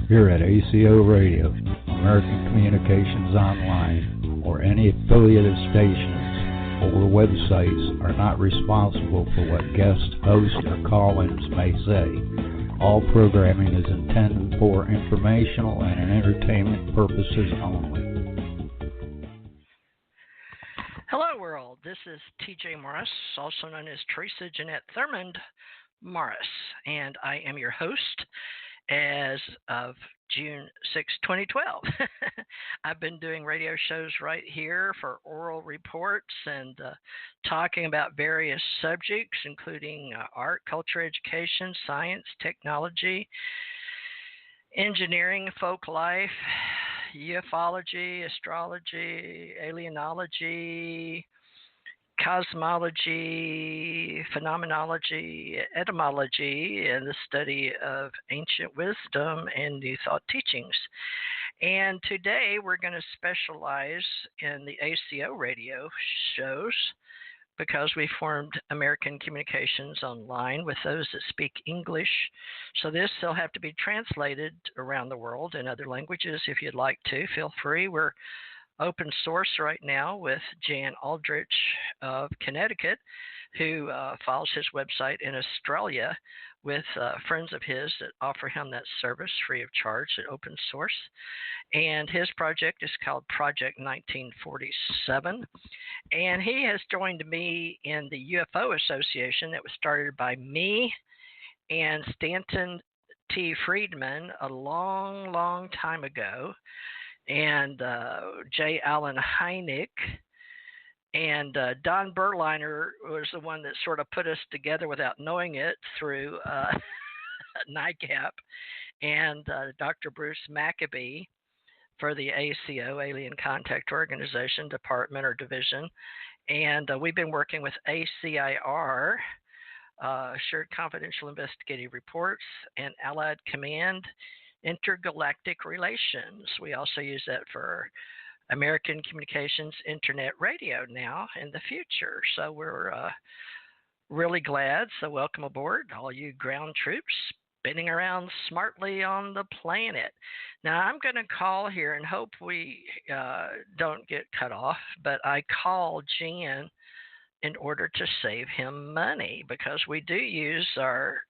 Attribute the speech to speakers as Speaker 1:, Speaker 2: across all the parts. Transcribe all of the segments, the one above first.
Speaker 1: here at ACO Radio, American Communications Online, or any affiliated stations or websites are not responsible for what guest hosts or call-ins may say. All programming is intended for informational and entertainment purposes only.
Speaker 2: Hello, world. This is TJ Morris, also known as Teresa Jeanette Thurmond Morris, and I am your host as of June 6, 2012. I've been doing radio shows right here for oral reports and talking about various subjects, including art, culture, education, science, technology, engineering, folk life, ufology, astrology, alienology, cosmology, phenomenology, etymology, and the study of ancient wisdom and New Thought teachings. And today we're going to specialize in the ACO radio shows because we formed American Communications Online with those that speak English. So this will have to be translated around the world in other languages if you'd like to. Feel free. We're open source right now with Jan Aldrich of Connecticut, who files his website in Australia with friends of his that offer him that service free of charge at open source. And his project is called Project 1947. And he has joined me in the UFO Association that was started by me and Stanton T. Friedman a long, long time ago, and J. Allen Hynek, and Don Berliner was the one that sort of put us together without knowing it through NICAP, and Dr. Bruce Maccabee for the ACO, Alien Contact Organization, Department or Division, and we've been working with ACIR, Assured Confidential Investigative Reports, and Allied Command Intergalactic Relations. We also use that for American Communications Internet Radio now in the future. So we're really glad. So welcome aboard, all you ground troops spinning around smartly on the planet. Now I'm going to call here and hope we don't get cut off, but I call Jan in order to save him money because we do use our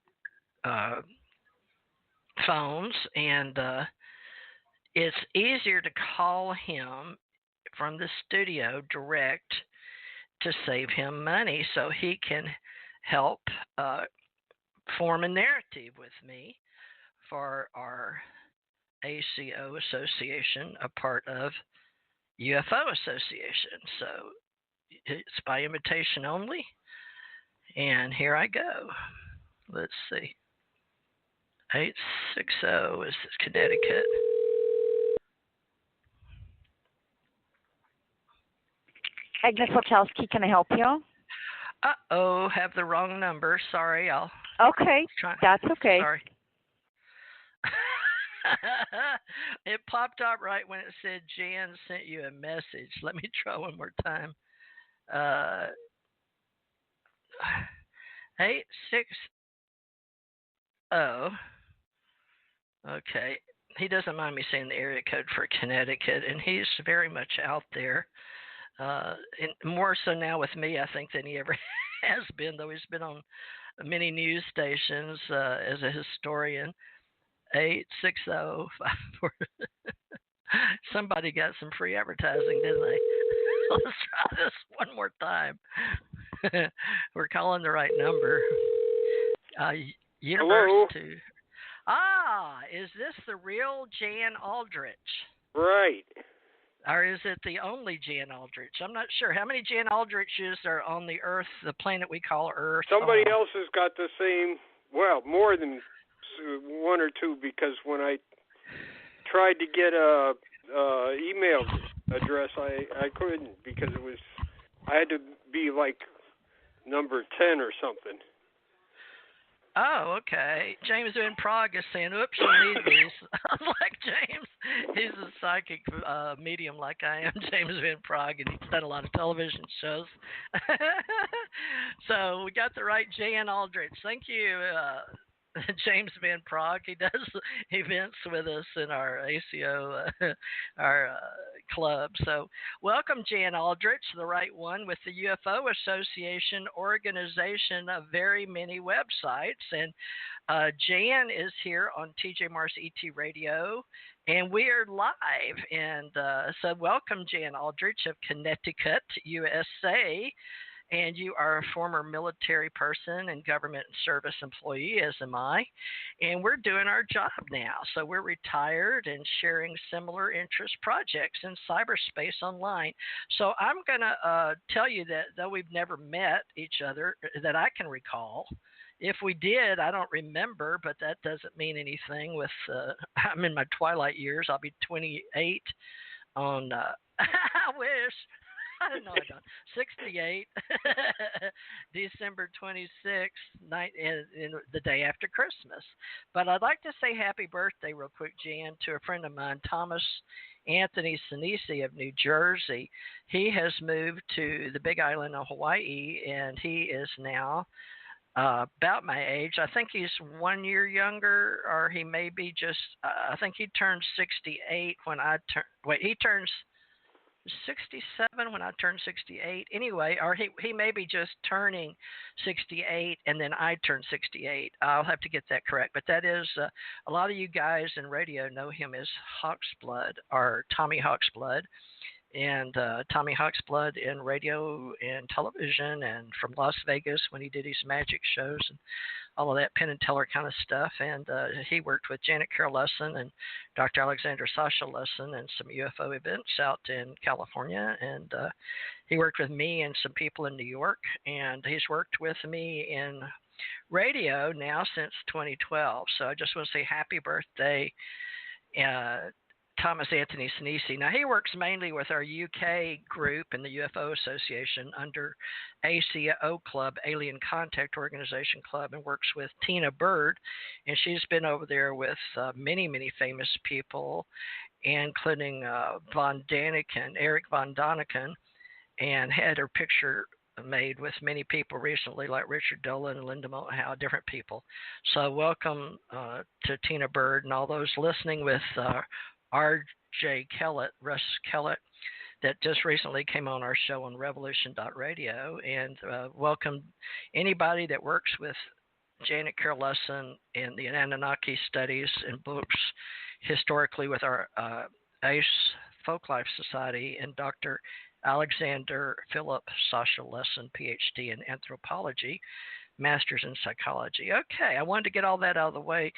Speaker 2: phones, and it's easier to call him from the studio direct to save him money so he can help form a narrative with me for our ACO Association, a part of UFO Association. So it's by invitation only, and here I go. Let's see. 860 is Connecticut.
Speaker 3: Agnes Wachowski, can I help you?
Speaker 2: Uh-oh, have the wrong number. Sorry, I'll...
Speaker 3: Okay, that's okay.
Speaker 2: Sorry. It popped up right when it said Jan sent you a message. Let me try one more time. 860. Okay. He doesn't mind me saying the area code for Connecticut, and he's very much out there. And more so now with me, I think, than he ever has been, though he's been on many news stations as a historian. 860. Somebody got some free advertising, didn't they? Let's try this one more time. We're calling the right number. Universe
Speaker 4: Hello?
Speaker 2: 2. Is this the real Jan Aldrich?
Speaker 4: Right.
Speaker 2: Or is it the only Jan Aldrich? I'm not sure. How many Jan Aldriches are on the Earth, the planet we call Earth?
Speaker 4: Somebody else has got the same, well, more than one or two, because when I tried to get a email address, I couldn't, because I had to be like number 10 or something.
Speaker 2: Oh, okay. James in Prague is saying, oops, you need these. Like James, he's a psychic medium like I am, James in Prague, and he's done a lot of television shows. So we got the right Jan Aldrich. Thank you, James Van Prague. He does events with us in our ACO, our club. So welcome, Jan Aldrich, the right one, with the UFO Association, organization of very many websites. And Jan is here on TJ Mars ET Radio, and we are live. And so welcome, Jan Aldrich of Connecticut, USA. And you are a former military person and government service employee, as am I. And we're doing our job now. So we're retired and sharing similar interest projects in cyberspace online. So I'm going to tell you that though we've never met each other, that I can recall. If we did, I don't remember, but that doesn't mean anything. With I'm in my twilight years. I'll be 28 on, I wish. No, I don't. 68, December 26th, the day after Christmas. But I'd like to say happy birthday real quick, Jan, to a friend of mine, Thomas Anthony Sinisi of New Jersey. He has moved to the Big Island of Hawaii, and he is now about my age. I think he's 1 year younger, or he may be just, I think he turned 68 when I turn. Wait, he turns 67 when I turned 68. Anyway, or he may be just turning 68, and then I turned 68. I'll have to get that correct. But that is, a lot of you guys in radio know him as Hawksblood, or Tommy Hawksblood. And Tommy Hawksblood in radio and television, and from Las Vegas when he did his magic shows and all of that Penn and Teller kind of stuff. And he worked with Janet Carroll Lesson and Dr. Alexander Sasha Lesson and some UFO events out in California. And he worked with me and some people in New York. And he's worked with me in radio now since 2012. So I just want to say happy birthday, Thomas Anthony Sinisi. Now, he works mainly with our UK group in the UFO Association under ACO Club, Alien Contact Organization Club, and works with Tina Bird. And she's been over there with many, many famous people, including Von Daniken, Eric Von Daniken, and had her picture made with many people recently, like Richard Dolan and Linda Moulton Howe, different people. So welcome to Tina Bird and all those listening with RJ Kellett, Russ Kellett, that just recently came on our show on Revolution.radio. And welcome anybody that works with Janet Carroll Lesson and the Anunnaki studies and books historically with our ACE Folklife Society, and Dr. Alexander Philip Sasha Lesson, PhD in anthropology, master's in psychology. Okay, I wanted to get all that out of the way,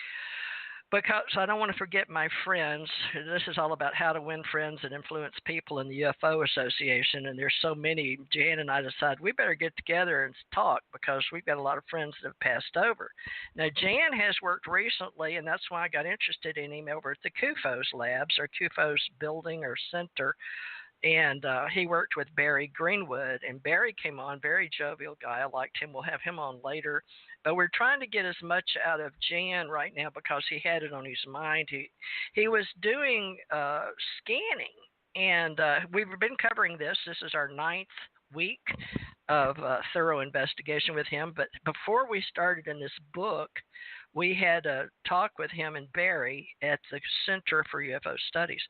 Speaker 2: because I don't want to forget my friends. This is all about how to win friends and influence people in the UFO Association, and there's so many. Jan and I decided we better get together and talk, because we've got a lot of friends that have passed over. Now, Jan has worked recently, and that's why I got interested in him, over at the CUFOS labs, or CUFOS building or center, and he worked with Barry Greenwood, and Barry came on, very jovial guy. I liked him. We'll have him on later. But we're trying to get as much out of Jan right now, because he had it on his mind. He was doing scanning, and we've been covering this. This is our 9th week of thorough investigation with him. But before we started in this book, we had a talk with him and Barry at the Center for UFO Studies.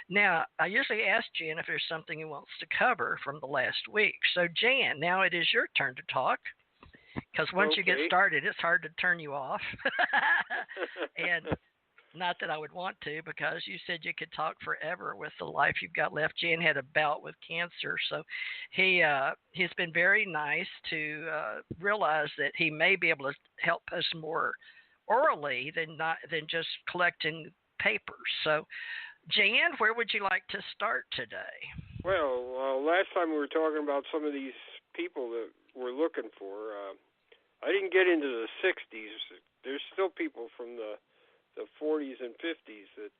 Speaker 2: Now, I usually ask Jan if there's something he wants to cover from the last week. So, Jan, now it is your turn to talk, because once you get started, it's hard to turn you off. And not that I would want to, because you said you could talk forever with the life you've got left. Jan had a bout with cancer, so he's been very nice to realize that he may be able to help us more orally than just collecting papers. So, Jan, where would you like to start today?
Speaker 4: Well, last time we were talking about some of these people that we're looking for. I didn't get into the 60s. There's still people from the 40s and 50s that,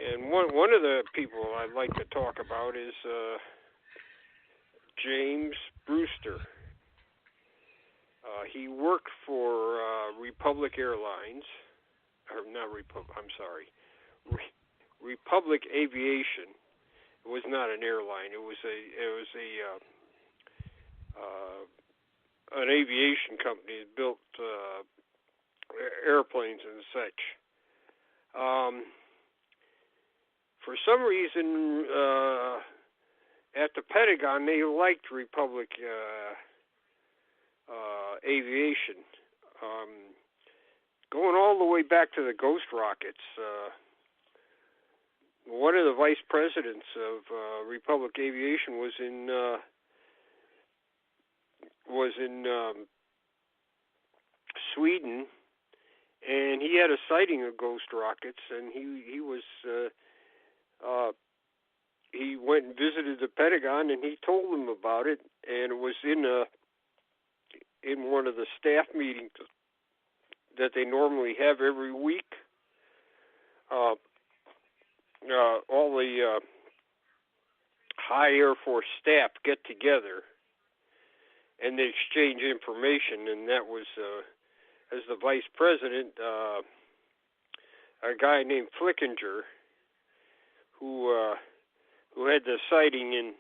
Speaker 4: and one of the people I'd like to talk about is James Brewster. He worked for Republic Airlines, or not Republic. I'm sorry, Republic Aviation. It was not an airline. It was a an aviation company that built airplanes and such. For some reason, at the Pentagon, they liked Republic aviation. Going all the way back to the Ghost rockets, one of the vice presidents of Republic Aviation was in Sweden, and he had a sighting of ghost rockets, and he went and visited the Pentagon, and he told them about it, and it was in one of the staff meetings that they normally have every week. All the high Air Force staff get together and they exchange information, and that was, as the vice president, a guy named Flickinger, who had the sighting in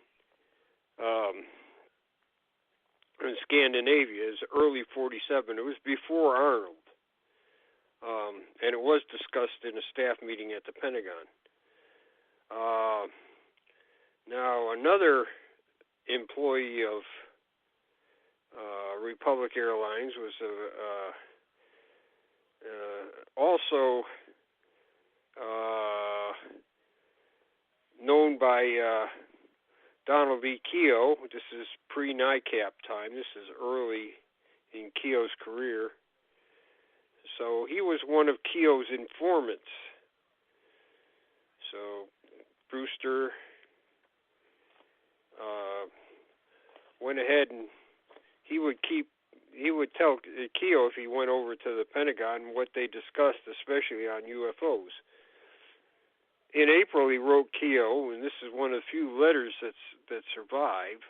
Speaker 4: Scandinavia. It was early 1947. It was before Arnold. And it was discussed in a staff meeting at the Pentagon. Now, another employee of Republic Airlines was also known by Donald E. Keogh. This is pre-NICAP time. This is early in Keogh's career. So he was one of Keogh's informants. So Brewster went ahead and he would tell Keogh if he went over to the Pentagon what they discussed, especially on UFOs. In April, he wrote Keogh, and this is one of the few letters that survive.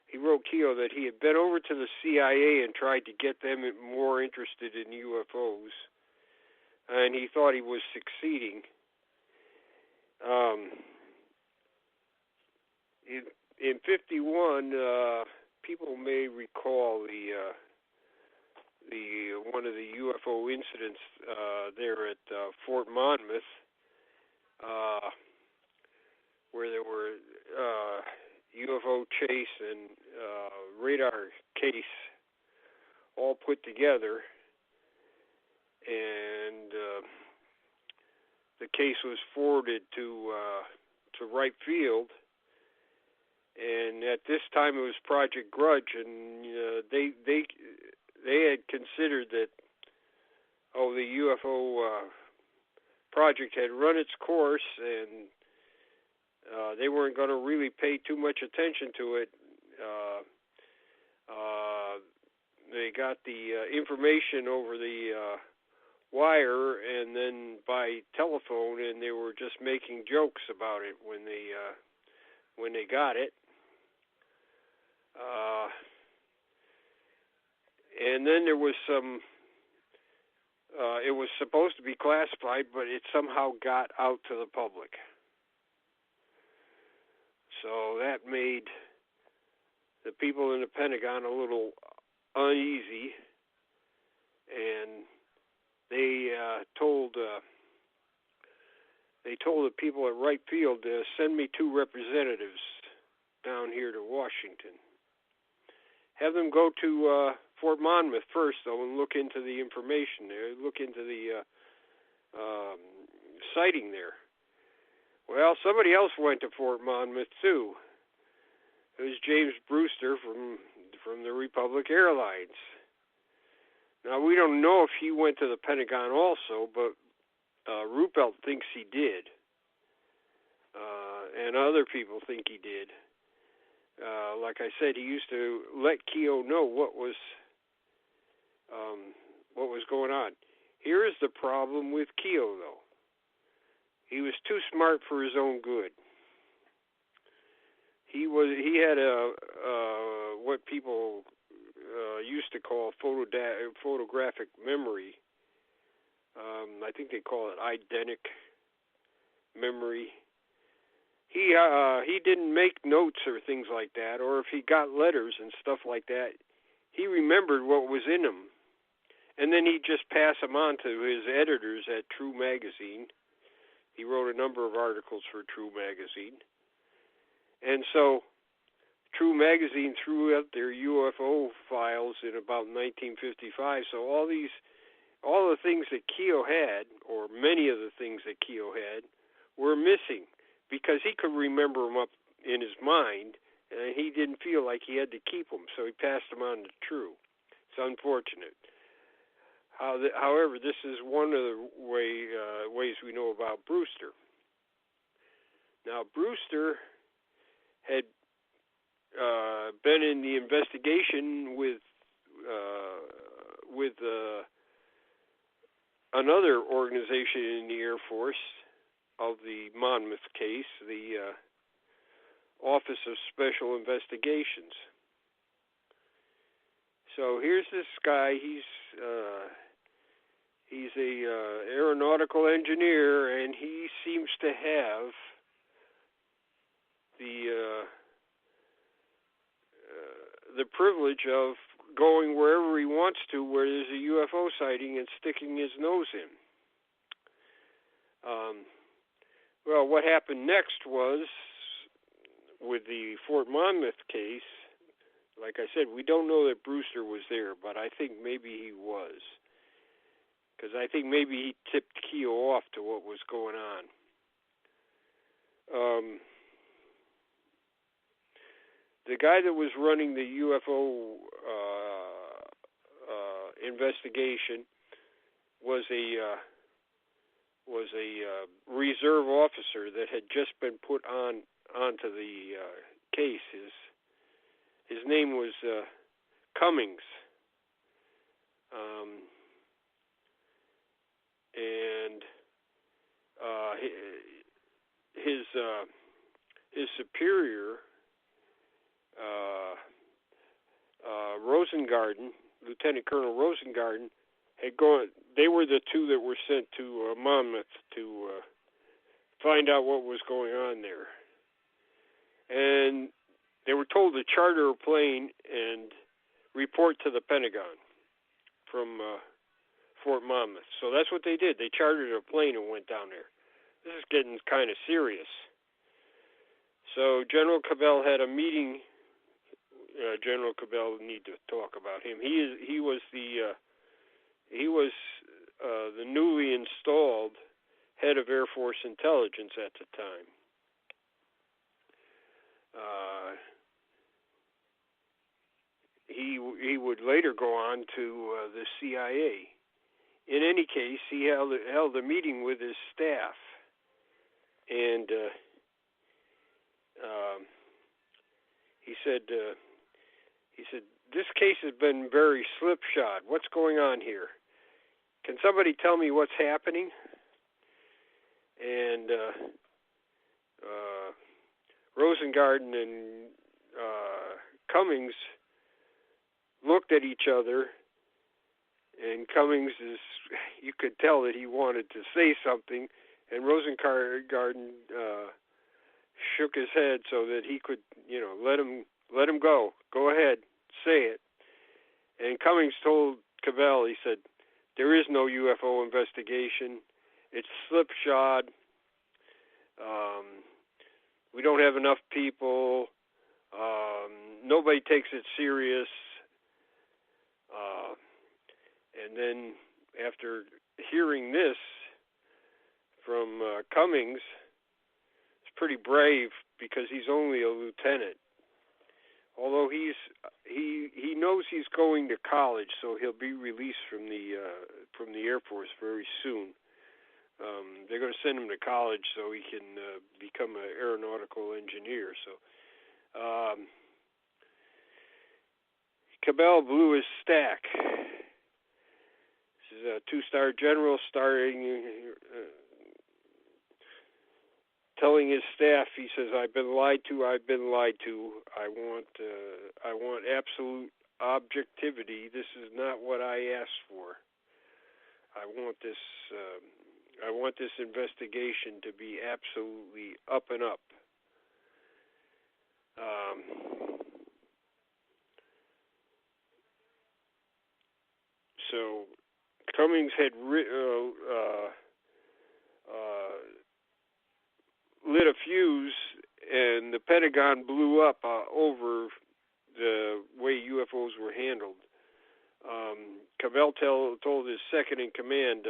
Speaker 4: He wrote Keogh that he had been over to the CIA and tried to get them more interested in UFOs, and he thought he was succeeding. In 1951, people may recall the one of the UFO incidents there at Fort Monmouth, where there were UFO chase and radar case all put together, and the case was forwarded to right field. And at this time, it was Project Grudge, and they had considered that the UFO project had run its course, and they weren't going to really pay too much attention to it. They got the information over the wire and then by telephone, and they were just making jokes about it when they got it. And then there was some, it was supposed to be classified, but it somehow got out to the public. So that made the people in the Pentagon a little uneasy, and they told the people at Wright Field to send me 2 representatives down here to Washington. Have them go to Fort Monmouth first, though, and look into the information there, look into the sighting there. Well, somebody else went to Fort Monmouth, too. It was James Brewster from the Republic Airlines. Now, we don't know if he went to the Pentagon also, but Ruppelt thinks he did. And other people think he did. Like I said, he used to let Keogh know what was going on. Here is the problem with Keogh, though. He was too smart for his own good. He had what people used to call photographic memory. I think they call it eidetic memory. He didn't make notes or things like that, or if he got letters and stuff like that, he remembered what was in them, and then he'd just pass them on to his editors at True Magazine. He wrote a number of articles for True Magazine. And so True Magazine threw out their UFO files in about 1955. So all the things that Keogh had, or many of the things that Keogh had, were missing because he could remember them up in his mind, and he didn't feel like he had to keep them, so he passed them on to True. It's unfortunate. However, this is one of the ways we know about Brewster. Now, Brewster had been in the investigation with another organization in the Air Force of the Monmouth case, the Office of Special Investigations. So here's this guy. He's a aeronautical engineer, and he seems to have the privilege of going wherever he wants to where there's a UFO sighting and sticking his nose in. Well, what happened next was, with the Fort Monmouth case, like I said, we don't know that Brewster was there, but I think maybe he was. Because I think maybe he tipped Keogh off to what was going on. The guy that was running the UFO investigation was a reserve officer that had just been put onto the case. His name was Cummings, and his superior, Rosengarten, Lieutenant Colonel Rosengarten, had gone. They were the two that were sent to Monmouth to find out what was going on there, and they were told to charter a plane and report to the Pentagon from Fort Monmouth. So that's what they did. They chartered a plane and went down there. This is getting kind of serious. So General Cabell had a meeting. General Cabell, need to talk about him. He was the newly installed head of Air Force Intelligence at the time. He would later go on to the CIA. In any case, he held a meeting with his staff, and he said, "This case has been very slipshod. What's going on here? Can somebody tell me what's happening?" And Rosengarten and Cummings looked at each other, and Cummings you could tell that he wanted to say something, and Rosengarten shook his head so that he could, let him go. Go ahead, say it. And Cummings told Cabell, he said, "There is no UFO investigation. It's slipshod. We don't have enough people. Nobody takes it serious." And then after hearing this from Cummings, it's pretty brave because he's only a lieutenant. Although he knows he's going to college, so he'll be released from the Air Force very soon. They're going to send him to college so he can become an aeronautical engineer. So Cabell blew his stack. This is a 2-star general telling his staff, he says, "I've been lied to. I've been lied to. I want absolute objectivity. This is not what I asked for. I want this investigation to be absolutely up and up." Cummings had lit a fuse, and the Pentagon blew up over the way UFOs were handled. Cavell told his second in command,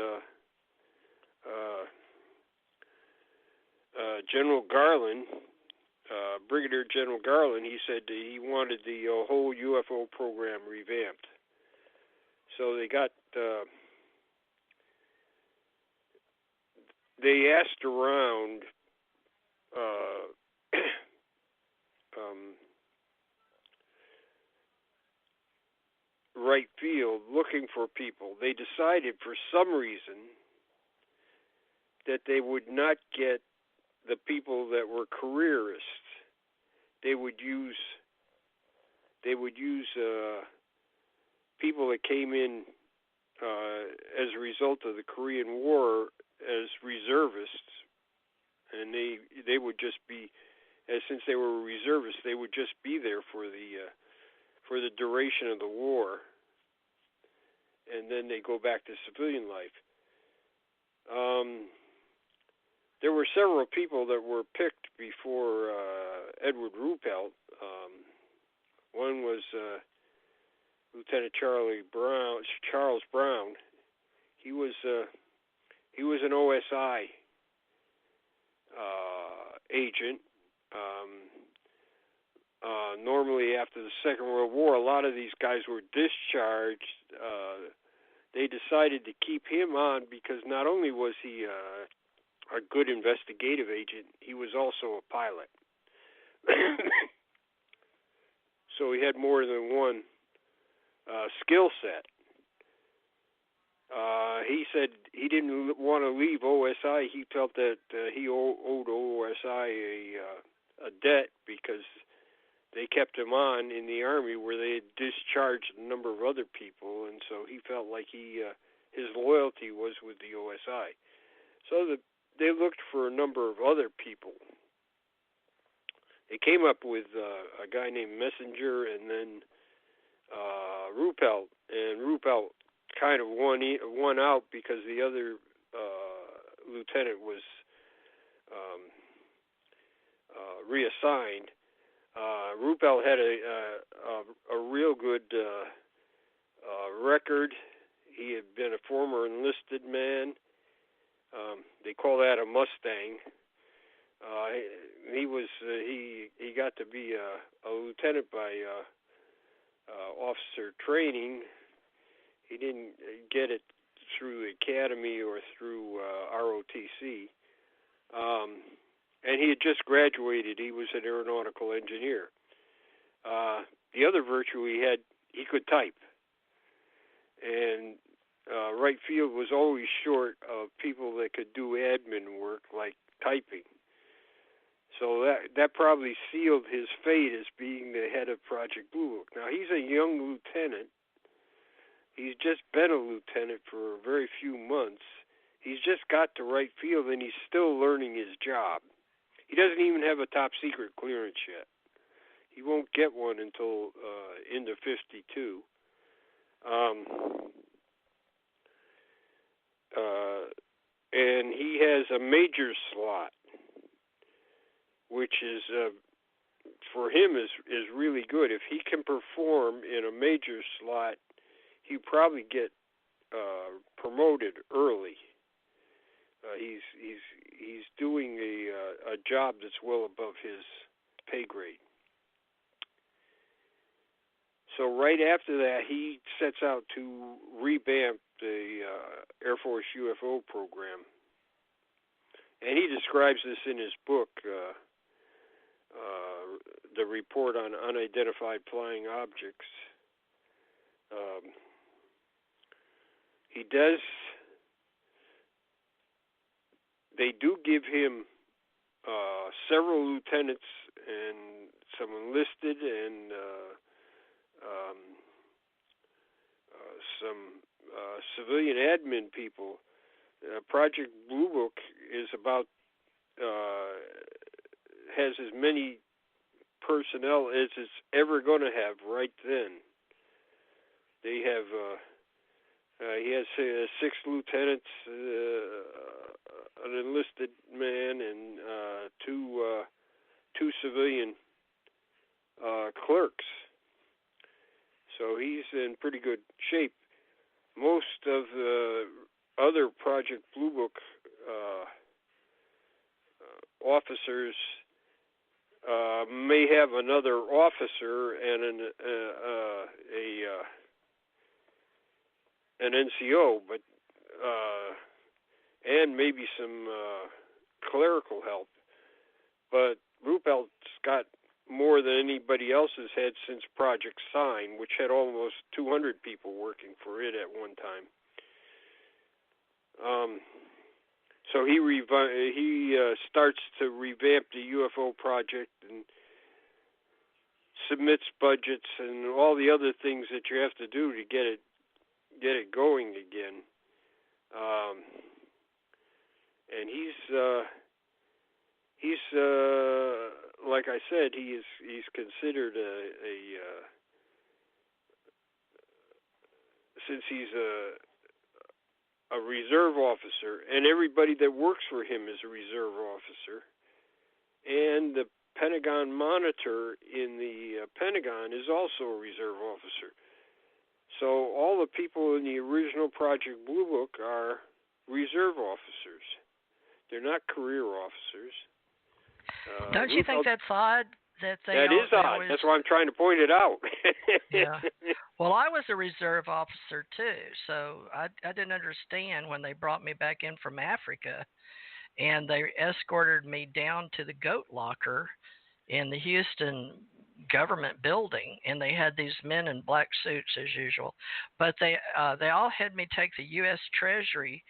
Speaker 4: General Garland, Brigadier General Garland, he said that he wanted the whole UFO program revamped. So they asked around right field looking for people. They decided for some reason that they would not get the people that were careerists. They would use people that came in as a result of the Korean War as reservists, and they would just be, since they were reservists, they would just be there for the duration of the war, and then they go back to civilian life. There were several people that were picked before Edward Ruppelt. One was Lieutenant Charles Brown. He was an OSI agent. Normally, after the Second World War, a lot of these guys were discharged. They decided to keep him on because not only was he a good investigative agent, he was also a pilot. So he had more than one skill set. He said he didn't want to leave OSI. He felt that he owed OSI a debt because they kept him on in the Army where they had discharged a number of other people, and so he felt like his loyalty was with the OSI. So they looked for a number of other people. They came up with a guy named Messenger and then Ruppelt, and Ruppelt kind of won out because the other lieutenant was reassigned. Ruppelt had a real good record. He had been a former enlisted man. They call that a Mustang. He got to be a lieutenant by officer training. He didn't get it through the academy or through ROTC. And he had just graduated. He was an aeronautical engineer. The other virtue he had, he could type. And right field was always short of people that could do admin work like typing. So that probably sealed his fate as being the head of Project Blue Book. Now, he's a young lieutenant. He's just been a lieutenant for a very few months. He's just got to right field, and he's still learning his job. He doesn't even have a top secret clearance yet. He won't get one until into 52. And he has a major slot, which is for him is really good. If he can perform in a major slot, he'd probably get promoted early. He's doing a job that's well above his pay grade. So right after that, he sets out to revamp the Air Force UFO program. And he describes this in his book, the report on unidentified flying objects. They do give him several lieutenants and some enlisted and some civilian admin people. Project Blue Book is about has as many personnel as it's ever going to have right then. They have He has 6 lieutenants, an enlisted man, and two civilian clerks. So he's in pretty good shape. Most of the other Project Blue Book officers may have another officer and an NCO, but and maybe some clerical help. But Ruppelt's got more than anybody else has had since Project Sign, which had almost 200 people working for it at one time. So he starts to revamp the UFO project and submits budgets and all the other things that you have to do to get it going again. And he's like I said, he's considered since he's a reserve officer, and everybody that works for him is a reserve officer, and the Pentagon monitor in the Pentagon is also a reserve officer. So all the people in the original Project Blue Book are reserve officers. They're not career officers.
Speaker 2: Don't you think that's odd? That
Speaker 4: is odd.
Speaker 2: Always...
Speaker 4: That's why I'm trying to point it out.
Speaker 2: Yeah. Well, I was a reserve officer too, so I didn't understand when they brought me back in from Africa, and they escorted me down to the goat locker in the Houston government building, and they had these men in black suits as usual, but they all had me take the U.S. Treasury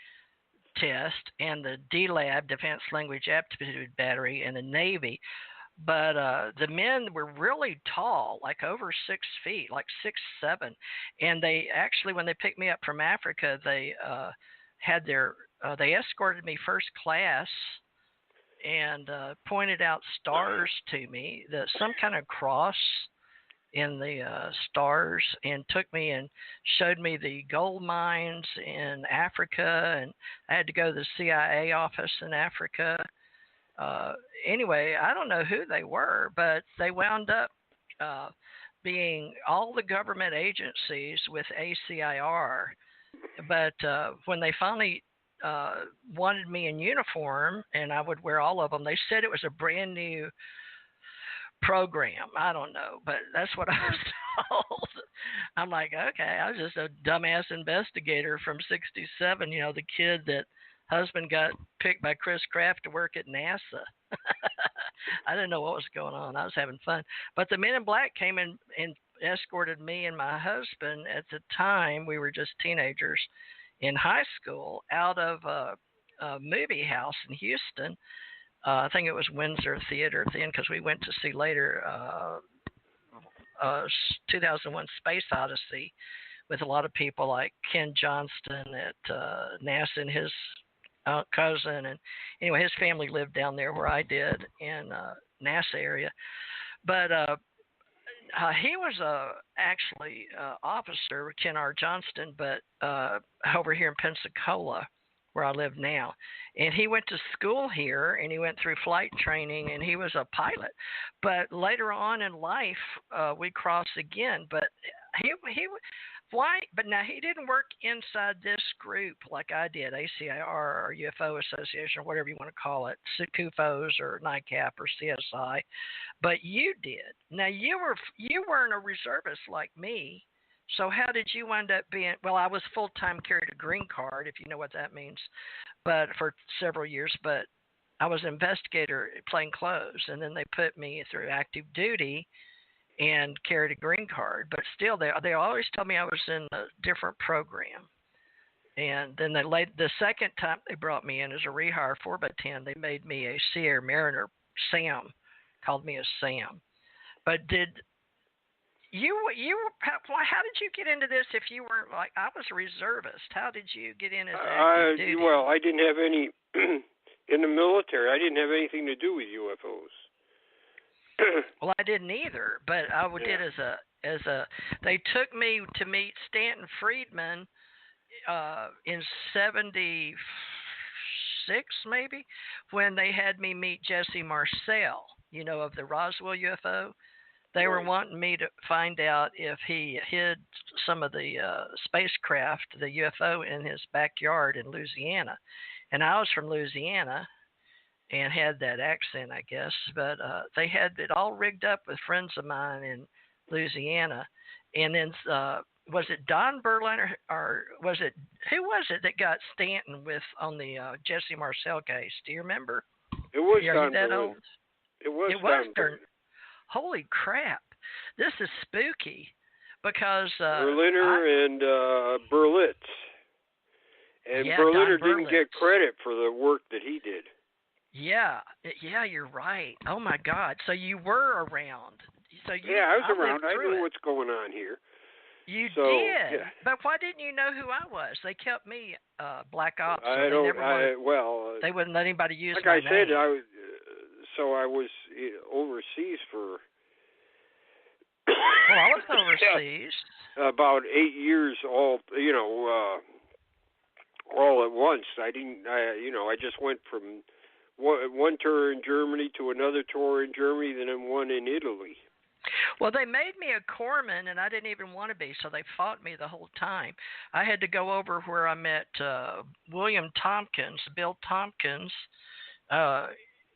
Speaker 2: test and the DLAB, Defense Language Aptitude Battery, and the Navy. But the men were really tall, like over 6 feet, like 6'7", and they actually, when they picked me up from Africa, they they escorted me first class and pointed out stars to me, some kind of cross in the stars, and took me and showed me the gold mines in Africa, and I had to go to the CIA office in Africa. Anyway, I don't know who they were, but they wound up being all the government agencies with ACIR. But when they finally wanted me in uniform, and I would wear all of them, they said it was a brand new program. I don't know, but that's what I was told. I'm like, okay, I was just a dumbass investigator from '67, the kid that husband got picked by Chris Kraft to work at NASA. I didn't know what was going on. I was having fun. But the men in black came in and escorted me and my husband. At the time, we were just teenagers in high school, out of a movie house in Houston. I think it was Windsor Theater then, because we went to see later 2001 Space Odyssey with a lot of people like Ken Johnston at NASA and his cousin. And anyway, his family lived down there where I did in NASA area. But he was actually officer, Ken R. Johnston, but over here in Pensacola, where I live now. And he went to school here, and he went through flight training, and he was a pilot. But later on in life, we crossed again. But why? But now he didn't work inside this group like I did, ACIR or UFO Association or whatever you want to call it, CUFOS or NICAP or CSI. But you did. Now you weren't a reservist like me. So how did you wind up being? Well, I was full-time, carried a green card, if you know what that means, but for several years. But I was an investigator plain clothes, and then they put me through active duty and carried a green card. But still, they always told me I was in a different program. And then the second time they brought me in as a rehire 4x10, they made me a Sea Air Mariner. Sam called me a Sam. But did how did you get into this if you weren't like, I was a reservist? How did you get in as active duty?
Speaker 4: Well, I didn't have any, in the military, I didn't have anything to do with UFOs.
Speaker 2: Well, I didn't either, but I did as a, they took me to meet Stanton Friedman in '76 maybe, when they had me meet Jesse Marcel, of the Roswell UFO. They were wanting me to find out if he hid some of the spacecraft, the UFO, in his backyard in Louisiana. And I was from Louisiana and had that accent, I guess. But they had it all rigged up with friends of mine in Louisiana. And then was it Don Berlin or was it, who was it that got Stanton with on the Jesse Marcel case? Do you remember?
Speaker 4: It was
Speaker 2: Are
Speaker 4: Don
Speaker 2: you that
Speaker 4: Berlin.
Speaker 2: old?
Speaker 4: It was
Speaker 2: Don
Speaker 4: Berlin.
Speaker 2: Holy crap. This is spooky because
Speaker 4: Berliner and Berlitz. And
Speaker 2: yeah,
Speaker 4: Berliner
Speaker 2: Don
Speaker 4: didn't get credit for the work that he did.
Speaker 2: Yeah, you're right. Oh my God! So you were around. So I
Speaker 4: was around. I knew
Speaker 2: it.
Speaker 4: what's going on here.
Speaker 2: You
Speaker 4: so,
Speaker 2: did,
Speaker 4: yeah.
Speaker 2: But why didn't you know who I was? They kept me black ops. So they wouldn't let anybody use
Speaker 4: like
Speaker 2: my
Speaker 4: I said,
Speaker 2: name.
Speaker 4: I was overseas for.
Speaker 2: Well, I was overseas.
Speaker 4: About 8 years, all at once. I didn't. I just went from one tour in Germany to another tour in Germany, then one in Italy.
Speaker 2: Well, they made me a corpsman, and I didn't even want to be, so they fought me the whole time. I had to go over where I met Bill Tompkins,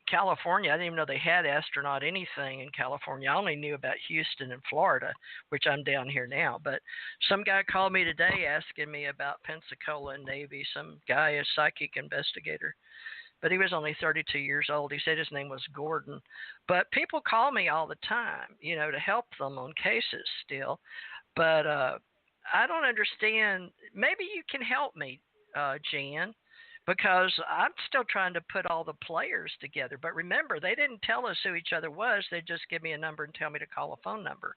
Speaker 2: California. I didn't even know they had astronaut anything in California. I only knew about Houston and Florida, which I'm down here now. But some guy called me today asking me about Pensacola and Navy, some guy, a psychic investigator. But he was only 32 years old. He said his name was Gordon. But people call me all the time, to help them on cases still. But I don't understand. Maybe you can help me, Jan, because I'm still trying to put all the players together. But remember, they didn't tell us who each other was. They'd just give me a number and tell me to call a phone number.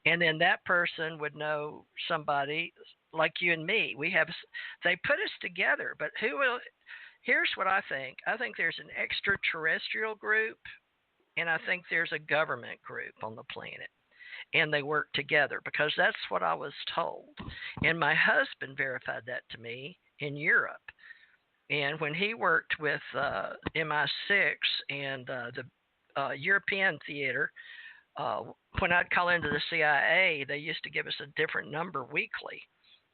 Speaker 2: And then that person would know somebody like you and me. They put us together, but who will... Here's what I think. I think there's an extraterrestrial group, and I think there's a government group on the planet, and they work together because that's what I was told. And my husband verified that to me in Europe. And when he worked with MI6 and the European theater, when I'd call into the CIA, they used to give us a different number weekly.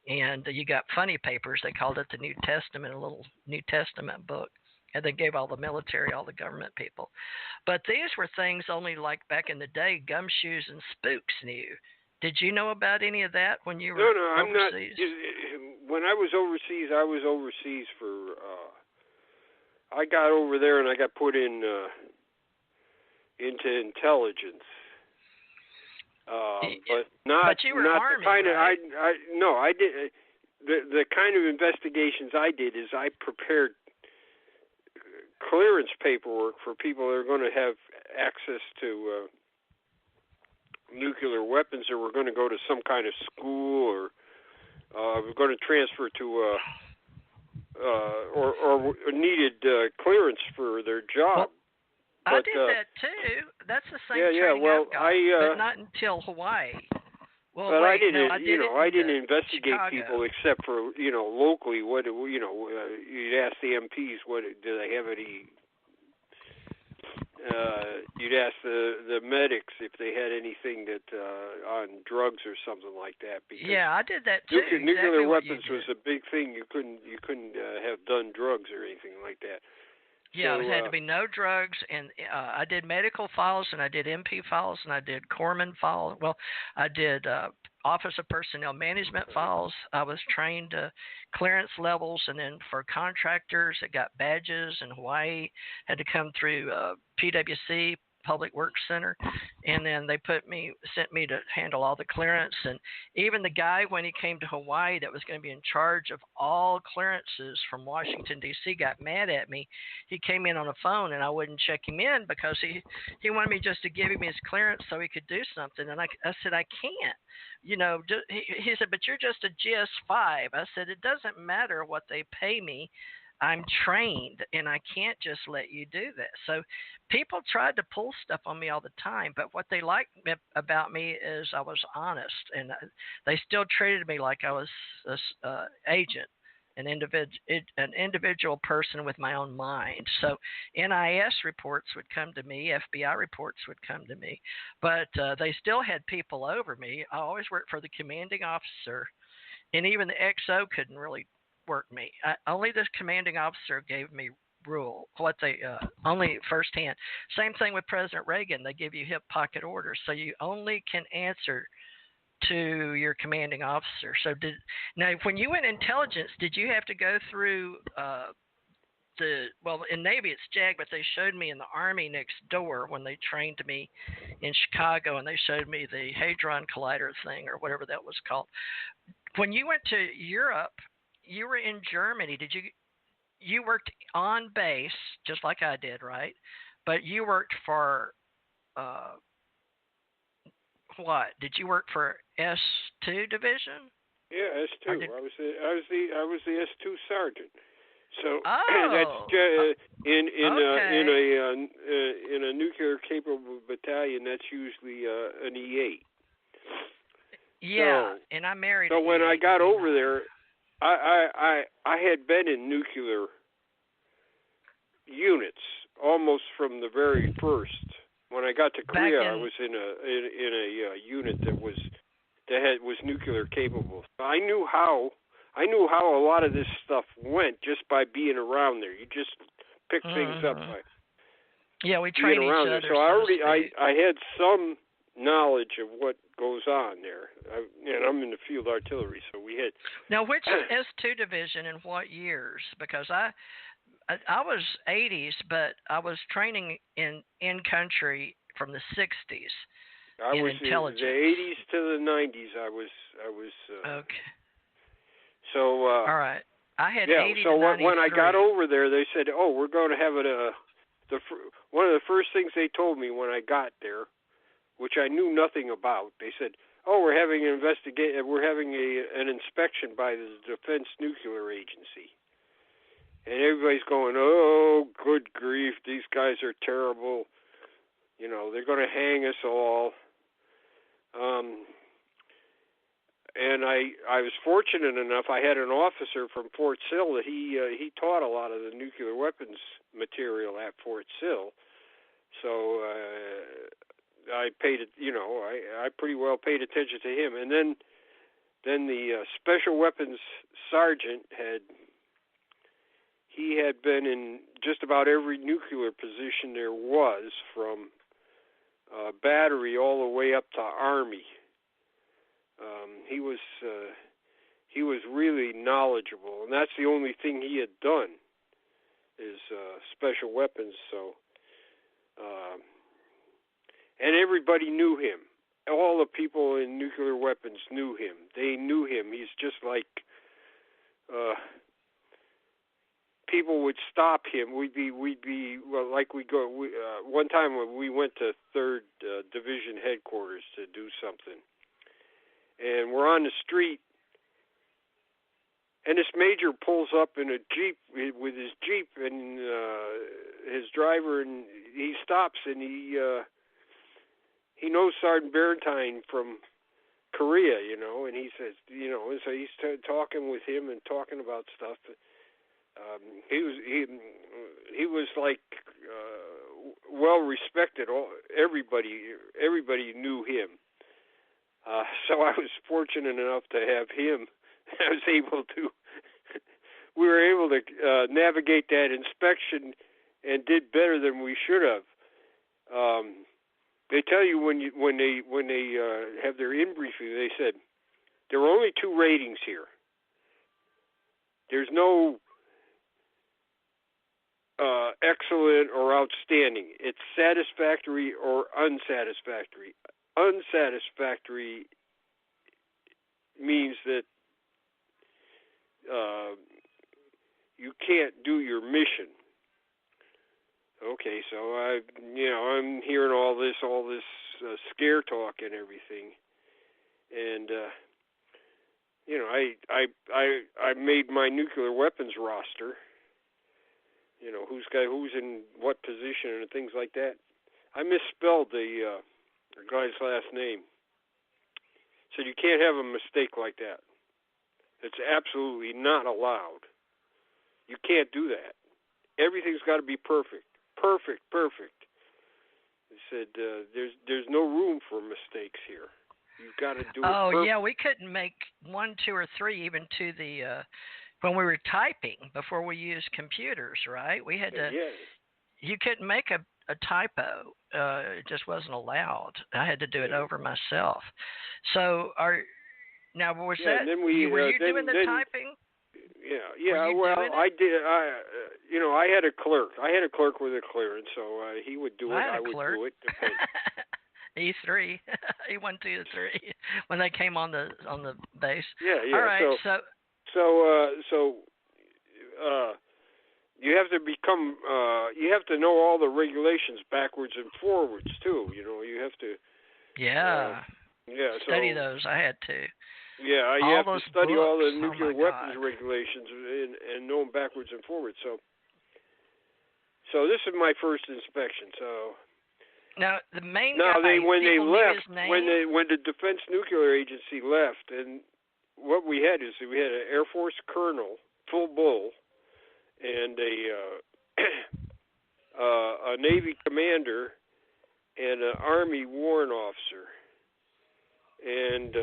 Speaker 2: And you got funny papers. They called it the New Testament, a little New Testament book. And they gave all the military, all the government people. But these were things only like back in the day, gumshoes and spooks knew. Did you know about any of that when you were overseas?
Speaker 4: I'm not. When I was overseas for... I got over there and I got put in into intelligence. But not.
Speaker 2: But you were
Speaker 4: not
Speaker 2: Army,
Speaker 4: the kind
Speaker 2: right?
Speaker 4: of. I did. The kind of investigations I did is I prepared clearance paperwork for people that are going to have access to nuclear weapons, or were going to go to some kind of school, or were going to transfer to or needed clearance for their job.
Speaker 2: Well, I did that too. That's the same training
Speaker 4: well,
Speaker 2: I've got, but not until Hawaii. Well,
Speaker 4: but
Speaker 2: wait,
Speaker 4: I didn't investigate
Speaker 2: Chicago.
Speaker 4: people except for locally. What you'd ask the MPs, what do they have any? You'd ask the medics if they had anything that on drugs or something like that. Because
Speaker 2: I did that too.
Speaker 4: Nuclear weapons was a big thing. You couldn't have done drugs or anything like that.
Speaker 2: Yeah,
Speaker 4: so,
Speaker 2: it had to be no drugs, and I did medical files, and I did MP files, and I did corpsman files. Well, I did Office of Personnel Management files. I was trained to clearance levels, and then for contractors that got badges in Hawaii, had to come through PwC, Public Works Center, and then they sent me to handle all the clearance. And even the guy, when he came to Hawaii, that was going to be in charge of all clearances from Washington D.C., got mad at me. He came in on a phone, and I wouldn't check him in because he wanted me just to give him his clearance so he could do something. And I said, I can't. He said, but you're just a GS5. I said, it doesn't matter what they pay me. I'm trained, and I can't just let you do that. So people tried to pull stuff on me all the time, but what they liked about me is I was honest, and they still treated me like I was an agent, an individual person with my own mind. So NIS reports would come to me, FBI reports would come to me, but they still had people over me. I always worked for the commanding officer, and even the XO couldn't really work me. Only the commanding officer gave me rule, what they only firsthand. Same thing with President Reagan. They give you hip pocket orders, so you only can answer to your commanding officer. So now when you went intelligence, did you have to go through in Navy it's JAG, but they showed me in the Army next door when they trained me in Chicago, and they showed me the Hadron Collider thing or whatever that was called. When you went to Europe, you were in Germany. You worked on base just like I did, right? But you worked for what? Did you work for S2 division?
Speaker 4: Yeah, S2. I was the S2 sergeant. So
Speaker 2: that's
Speaker 4: in a nuclear capable battalion. That's usually an E8.
Speaker 2: Yeah, and I married.
Speaker 4: So when I got over there, I had been in nuclear units almost from the very first. When I got to Korea, I was in a unit that was nuclear capable. I knew how a lot of this stuff went just by being around there. You just pick things up by
Speaker 2: we train each other.
Speaker 4: So I had some knowledge of what goes on there. And I'm in the field artillery, so we had.
Speaker 2: Now, which S2 division and what years? Because I was 80s, but I was training in country from the 60s.
Speaker 4: I was
Speaker 2: intelligence.
Speaker 4: In the 80s to the 90s. I was.
Speaker 2: Okay.
Speaker 4: So.
Speaker 2: All right. I had 80
Speaker 4: so
Speaker 2: to 93.
Speaker 4: When I got over there, they said, "Oh, we're going to have it." One of the first things they told me when I got there, which I knew nothing about, they said, "Oh, we're having an an inspection by the Defense Nuclear Agency." And everybody's going, "Oh, good grief, these guys are terrible. You know, they're going to hang us all." And I was fortunate enough. I had an officer from Fort Sill that he taught a lot of the nuclear weapons material at Fort Sill. So I pretty well paid attention to him. And then the special weapons sergeant had been in just about every nuclear position there was, from battery all the way up to Army. He was really knowledgeable, and that's the only thing he had done is special weapons. So, and everybody knew him. All the people in nuclear weapons knew him. They knew him. He's just like people would stop him. We'd be one time when we went to 3rd Division headquarters to do something. And we're on the street, and this major pulls up in a Jeep with his Jeep and his driver, and he stops, and he knows Sergeant Barentine from Korea, and he says, and so he's talking with him and talking about stuff. He was like well respected. Everybody knew him. So I was fortunate enough to have him. We were able to navigate that inspection and did better than we should have. They tell you when they have their in-briefing, they said there are only 2 ratings here. There's no excellent or outstanding. It's satisfactory or unsatisfactory. Unsatisfactory means that you can't do your mission. Okay, so I'm hearing all this scare talk and everything, and I made my nuclear weapons roster, who's in what position and things like that. I misspelled the guy's last name. Said you can't have a mistake like that. It's absolutely not allowed. You can't do that. Everything's got to be perfect. Perfect. He said there's no room for mistakes here. You've got to do it perfect.
Speaker 2: Oh, yeah, we couldn't make 1, 2, or 3 even to the when we were typing before we used computers, right? We had to.
Speaker 4: Yeah. You
Speaker 2: couldn't make a typo. It just wasn't allowed. I had to do it over myself. So now was that?
Speaker 4: And then were
Speaker 2: you doing the typing?
Speaker 4: Yeah. Well, I did. I had a clerk. I had a clerk with a clearance, so he would do it. I would do it.
Speaker 2: E3, E1, 2, 3, when they came on the base.
Speaker 4: Yeah.
Speaker 2: All right.
Speaker 4: So you have to become. You have to know all the regulations backwards and forwards too. You have to.
Speaker 2: Yeah. Study
Speaker 4: So,
Speaker 2: those. I had to.
Speaker 4: Yeah, you have to study all the nuclear weapons
Speaker 2: God.
Speaker 4: regulations and know them backwards and forwards. So this is my first inspection. So
Speaker 2: now the main
Speaker 4: now
Speaker 2: guy,
Speaker 4: when they left,
Speaker 2: his name?
Speaker 4: when the Defense Nuclear Agency left, and what we had is we had an Air Force colonel, full bull, and a Navy commander, and an Army warrant officer, and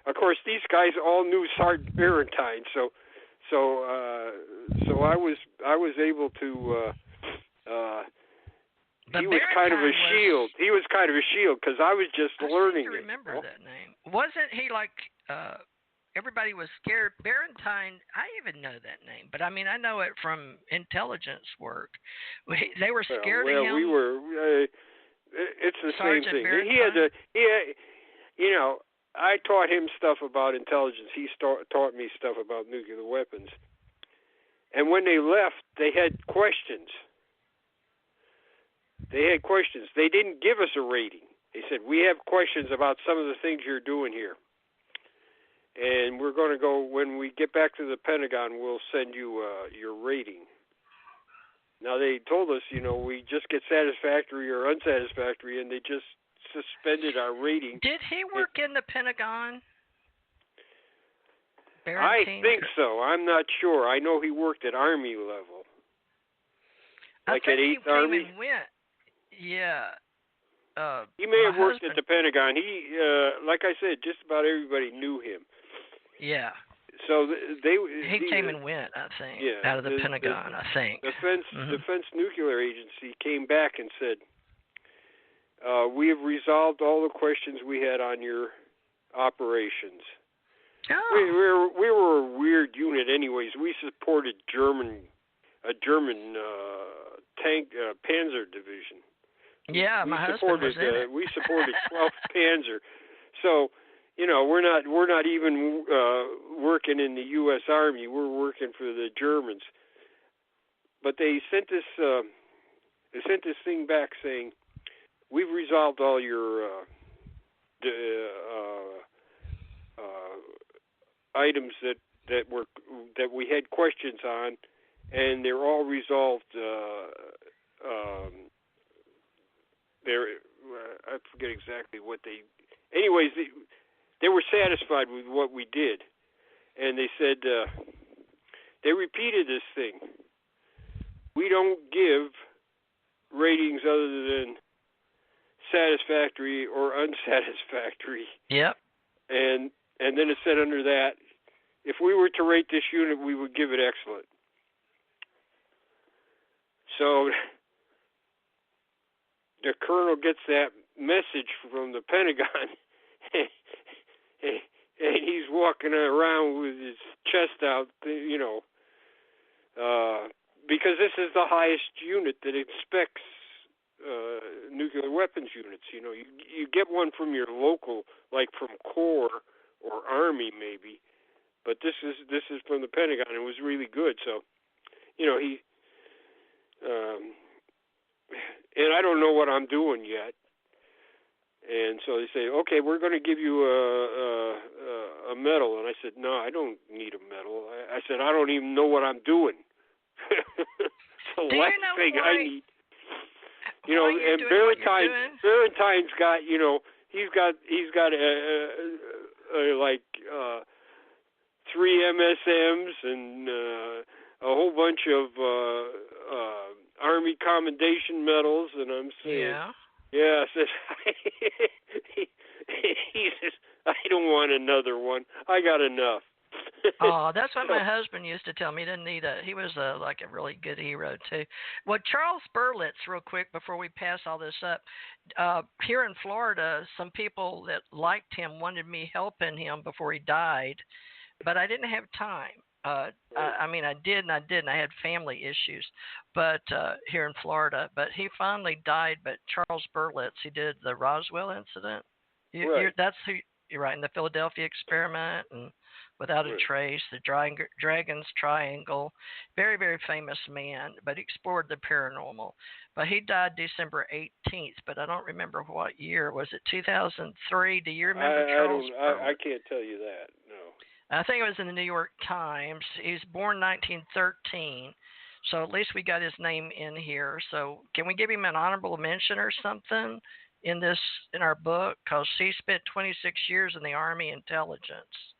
Speaker 4: of course these guys all knew Sergeant Barentine, so I was able to. He was kind of a shield. He was kind of a shield because I was just learning.
Speaker 2: I remember that name. Wasn't he like? Everybody was scared. Barentine, I even know that name, but I mean I know it from intelligence work. They were scared of him.
Speaker 4: Well, we were. It's the
Speaker 2: Sergeant
Speaker 4: same thing.
Speaker 2: Barentine?
Speaker 4: I taught him stuff about intelligence. He taught me stuff about nuclear weapons. And when they left, they had questions. They didn't give us a rating. They said, we have questions about some of the things you're doing here. And we're going to go, when we get back to the Pentagon, we'll send you your rating. Now, they told us, we just get satisfactory or unsatisfactory, and they just suspended our rating.
Speaker 2: Did he work in the Pentagon?
Speaker 4: I think so. I'm not sure. I know he worked at Army level. Like at 8th Army?
Speaker 2: He came and went. Yeah.
Speaker 4: He may have worked at the Pentagon. He, like I said, just about everybody knew him.
Speaker 2: Yeah.
Speaker 4: So
Speaker 2: he came and went, I think, out of the Pentagon, I think.
Speaker 4: Defense Nuclear Agency came back and said, we have resolved all the questions we had on your operations.
Speaker 2: Oh.
Speaker 4: We were a weird unit anyways. We supported a German tank Panzer division.
Speaker 2: Yeah, my husband was in it.
Speaker 4: We supported 12th Panzer. So, we're not even working in the U.S. Army. We're working for the Germans. But they sent this thing back saying, we've resolved all your items that we had questions on, and they're all resolved. I forget exactly what they. Anyways, they were satisfied with what we did, and they said they repeated this thing. We don't give ratings other than satisfactory or unsatisfactory.
Speaker 2: Yep.
Speaker 4: And then it said under that, if we were to rate this unit, we would give it excellent. So the colonel gets that message from the Pentagon, and he's walking around with his chest out, because this is the highest unit that inspects nuclear weapons units. You get one from your local, like from Corps or Army maybe, but this is from the Pentagon. It was really good. So, he. And I don't know what I'm doing yet. And so they say, okay, we're going to give you a medal. And I said, no, I don't need a medal. I said, I don't even know what I'm doing.
Speaker 2: Do you know
Speaker 4: thing
Speaker 2: why,
Speaker 4: I need. You know, and Valentine's got, you know, he's got like 3 MSMs and a whole bunch of Army Commendation medals, and I'm saying, yeah, says he says, I don't want another one. I got enough.
Speaker 2: Oh, that's what my husband used to tell me. He didn't need he was like a really good hero too. Well, Charles Berlitz, real quick before we pass all this up, here in Florida, some people that liked him wanted me helping him before he died, but I didn't have time. I mean, I did and I didn't. I had family issues, but here in Florida. But he finally died. But Charles Berlitz, he did the Roswell incident. That's who you're right. In the Philadelphia experiment and Without a Trace, the Dragon's Triangle. Very, very famous man, but he explored the paranormal. But he died December 18th, but I don't remember what year. Was it 2003? Do you remember Charles Berlitz?
Speaker 4: I can't tell you that, no.
Speaker 2: I think it was in the New York Times. He was born 1913, so at least we got his name in here. So can we give him an honorable mention or something in our book? Because he spent 26 years in the Army intelligence.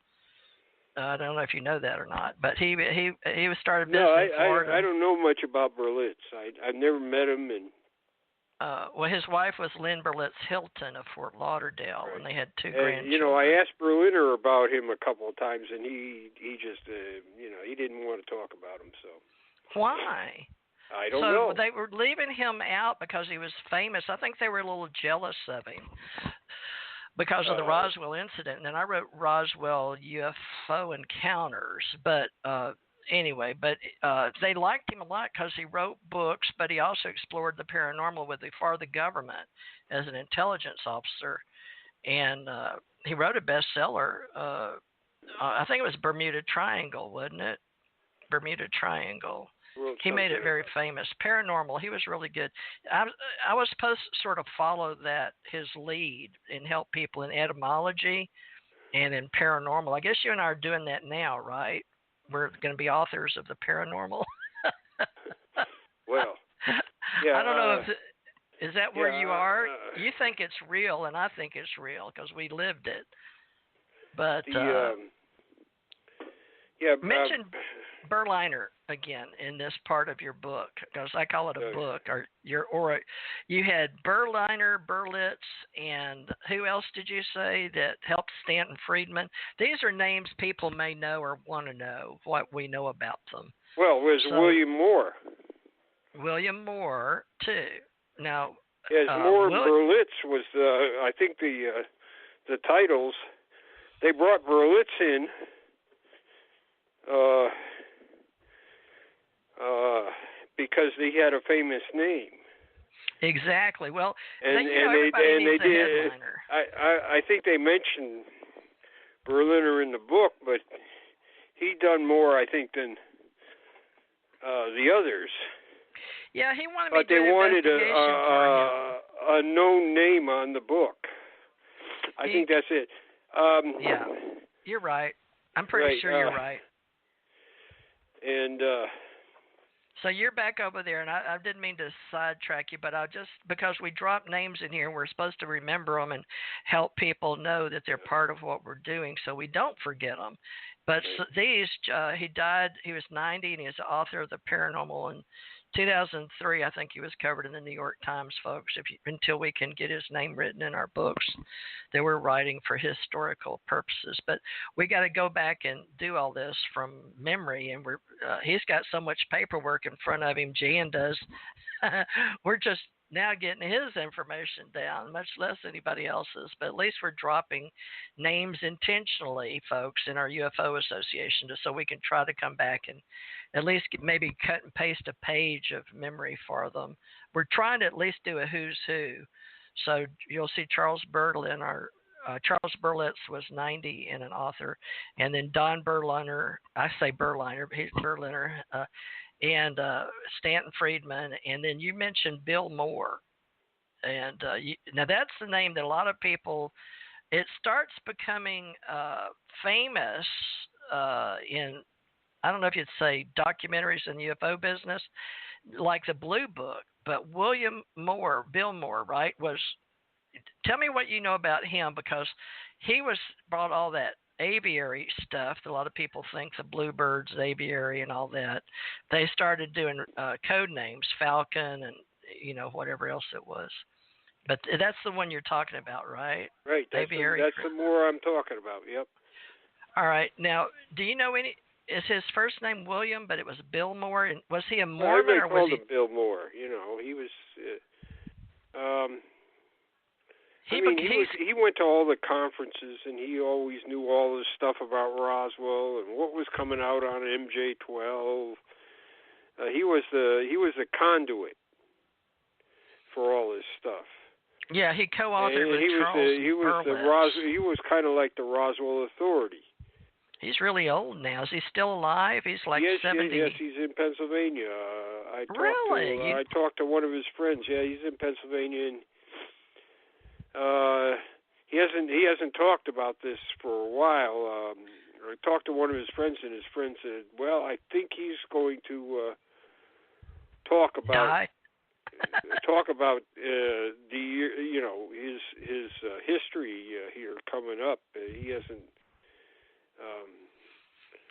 Speaker 2: I don't know if you know that or not, but he was started visiting Florida.
Speaker 4: I don't know much about Berlitz. I've never met him, and
Speaker 2: well, his wife was Lynn Berlitz Hilton of Fort Lauderdale, and they had 2 grandchildren.
Speaker 4: You know, I asked Berliner about him a couple of times, and he just he didn't want to talk about him. So
Speaker 2: why?
Speaker 4: I don't know.
Speaker 2: So they were leaving him out because he was famous. I think they were a little jealous of him because of the Roswell incident. And then I wrote Roswell UFO Encounters. But anyway, they liked him a lot because he wrote books, but he also explored the paranormal for the government as an intelligence officer. And he wrote a bestseller. I think it was Bermuda Triangle, wasn't it? Bermuda Triangle. He made it very famous. Paranormal. He was really good. I was supposed to sort of follow his lead and help people in etymology and in paranormal. I guess you and I are doing that now, right? We're going to be authors of the paranormal.
Speaker 4: Well, yeah.
Speaker 2: I don't know is that where you are? You think it's real, and I think it's real because we lived it. But mention Berliner again in this part of your book, because I call it a book. Or you had Berliner, Berlitz, and who else did you say that helped Stanton Friedman? These are names people may know or want to know what we know about them.
Speaker 4: Well, it was William Moore.
Speaker 2: William Moore too. Now,
Speaker 4: Moore and Berlitz was I think the titles. They brought Berlitz in. Because he had a famous name.
Speaker 2: Exactly. Well,
Speaker 4: and
Speaker 2: everybody needs a headliner.
Speaker 4: I think they mentioned Berliner in the book, but he done more, I think, than the others.
Speaker 2: Yeah, he wanted
Speaker 4: but
Speaker 2: me to
Speaker 4: they wanted
Speaker 2: a
Speaker 4: known name on the book. I think that's it.
Speaker 2: Yeah, you're right. I'm pretty sure you're right.
Speaker 4: And
Speaker 2: so you're back over there, and I didn't mean to sidetrack you, but because we drop names in here, we're supposed to remember them and help people know that they're part of what we're doing so we don't forget them. But he died, he was 90, and he's the author of The Paranormal. In 2003, I think he was covered in the New York Times, folks, until we can get his name written in our books that we're writing for historical purposes. But we got to go back and do all this from memory, and he's got so much paperwork in front of him, Jan does. We're just now getting his information down, much less anybody else's. But at least we're dropping names intentionally, folks, in our UFO Association, just so we can try to come back and at least maybe cut and paste a page of memory for them. We're trying to at least do a who's who. So you'll see Charles Berlitz was 90 and an author, and then Don Berliner, he's Berliner, and Stanton Friedman, and then you mentioned Bill Moore. And now that's the name that a lot of people, it starts becoming famous in I don't know if you'd say documentaries in the UFO business, like the Blue Book. But Bill Moore, right, tell me what you know about him, because he brought all that aviary stuff that a lot of people think the bluebirds, aviary, and all that. They started doing code names, Falcon, and whatever else it was. But that's the one you're talking about, right?
Speaker 4: Right. That's the Moore I'm talking about. Yep. All
Speaker 2: right. Now, do you know any? Is his first name William, but it was Bill Moore? And was he a Mormon, or was he?
Speaker 4: Him Bill Moore. He was. He went to all the conferences, and he always knew all this stuff about Roswell and what was coming out on MJ12. He was the conduit for all this stuff.
Speaker 2: Yeah, he co-authored with Charles Berlitz.
Speaker 4: He was kind of like the Roswell Authority.
Speaker 2: He's really old now. Is he still alive? He's like 70.
Speaker 4: Yes, he's in Pennsylvania. I talked to one of his friends. Yeah, he's in Pennsylvania, and he hasn't talked about this for a while. I talked to one of his friends, and his friend said, "Well, I think he's going to talk about his history here coming up. He hasn't."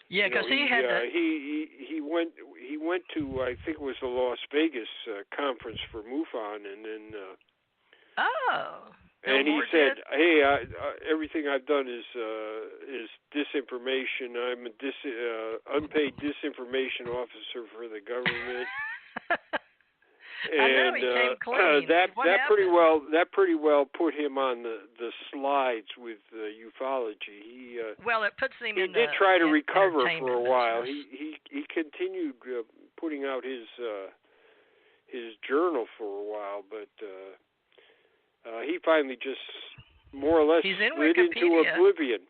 Speaker 2: Because
Speaker 4: he went to, I think it was the Las Vegas conference for MUFON, and then and he said, "Hey, everything I've done is disinformation. I'm a unpaid disinformation officer for the government."
Speaker 2: And I know he came clean.
Speaker 4: That pretty well put him on the slides with ufology.
Speaker 2: It puts him
Speaker 4: in. He did try to recover for a while. He continued putting out his journal for a while, but he finally just more or less slid into oblivion.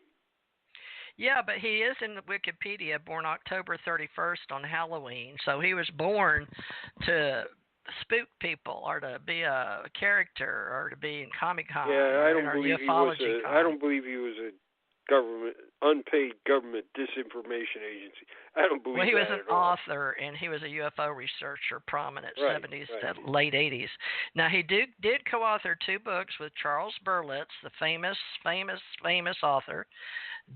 Speaker 2: Yeah, but he is in the Wikipedia, born October 31st on Halloween. So he was born to spook people, or to be a character, or to be in Comic-Con.
Speaker 4: Yeah, I don't believe he was a unpaid government disinformation agency. I don't believe that.
Speaker 2: Well, he was an author, and he was a UFO researcher, prominent 70s to late 80s. Now, he did co-author 2 books with Charles Berlitz, the famous author,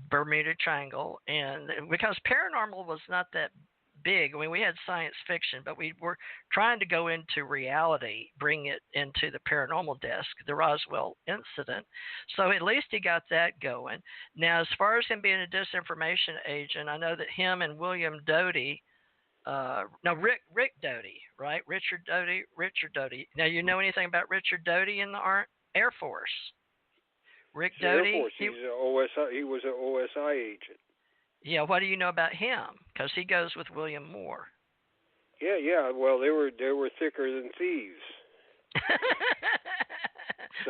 Speaker 2: Bermuda Triangle, and because paranormal was not that big. I mean, we had science fiction, but we were trying to go into reality, bring it into the paranormal desk, the Roswell incident. So at least he got that going. Now, as far as him being a disinformation agent, I know that him and William Doty, Rick Doty, right? Richard Doty. Now, you know anything about Richard Doty in the Air Force? Rick Doty?
Speaker 4: Air Force. He was an OSI agent.
Speaker 2: Yeah, what do you know about him? Because he goes with William Moore.
Speaker 4: Yeah. Well, they were thicker than thieves.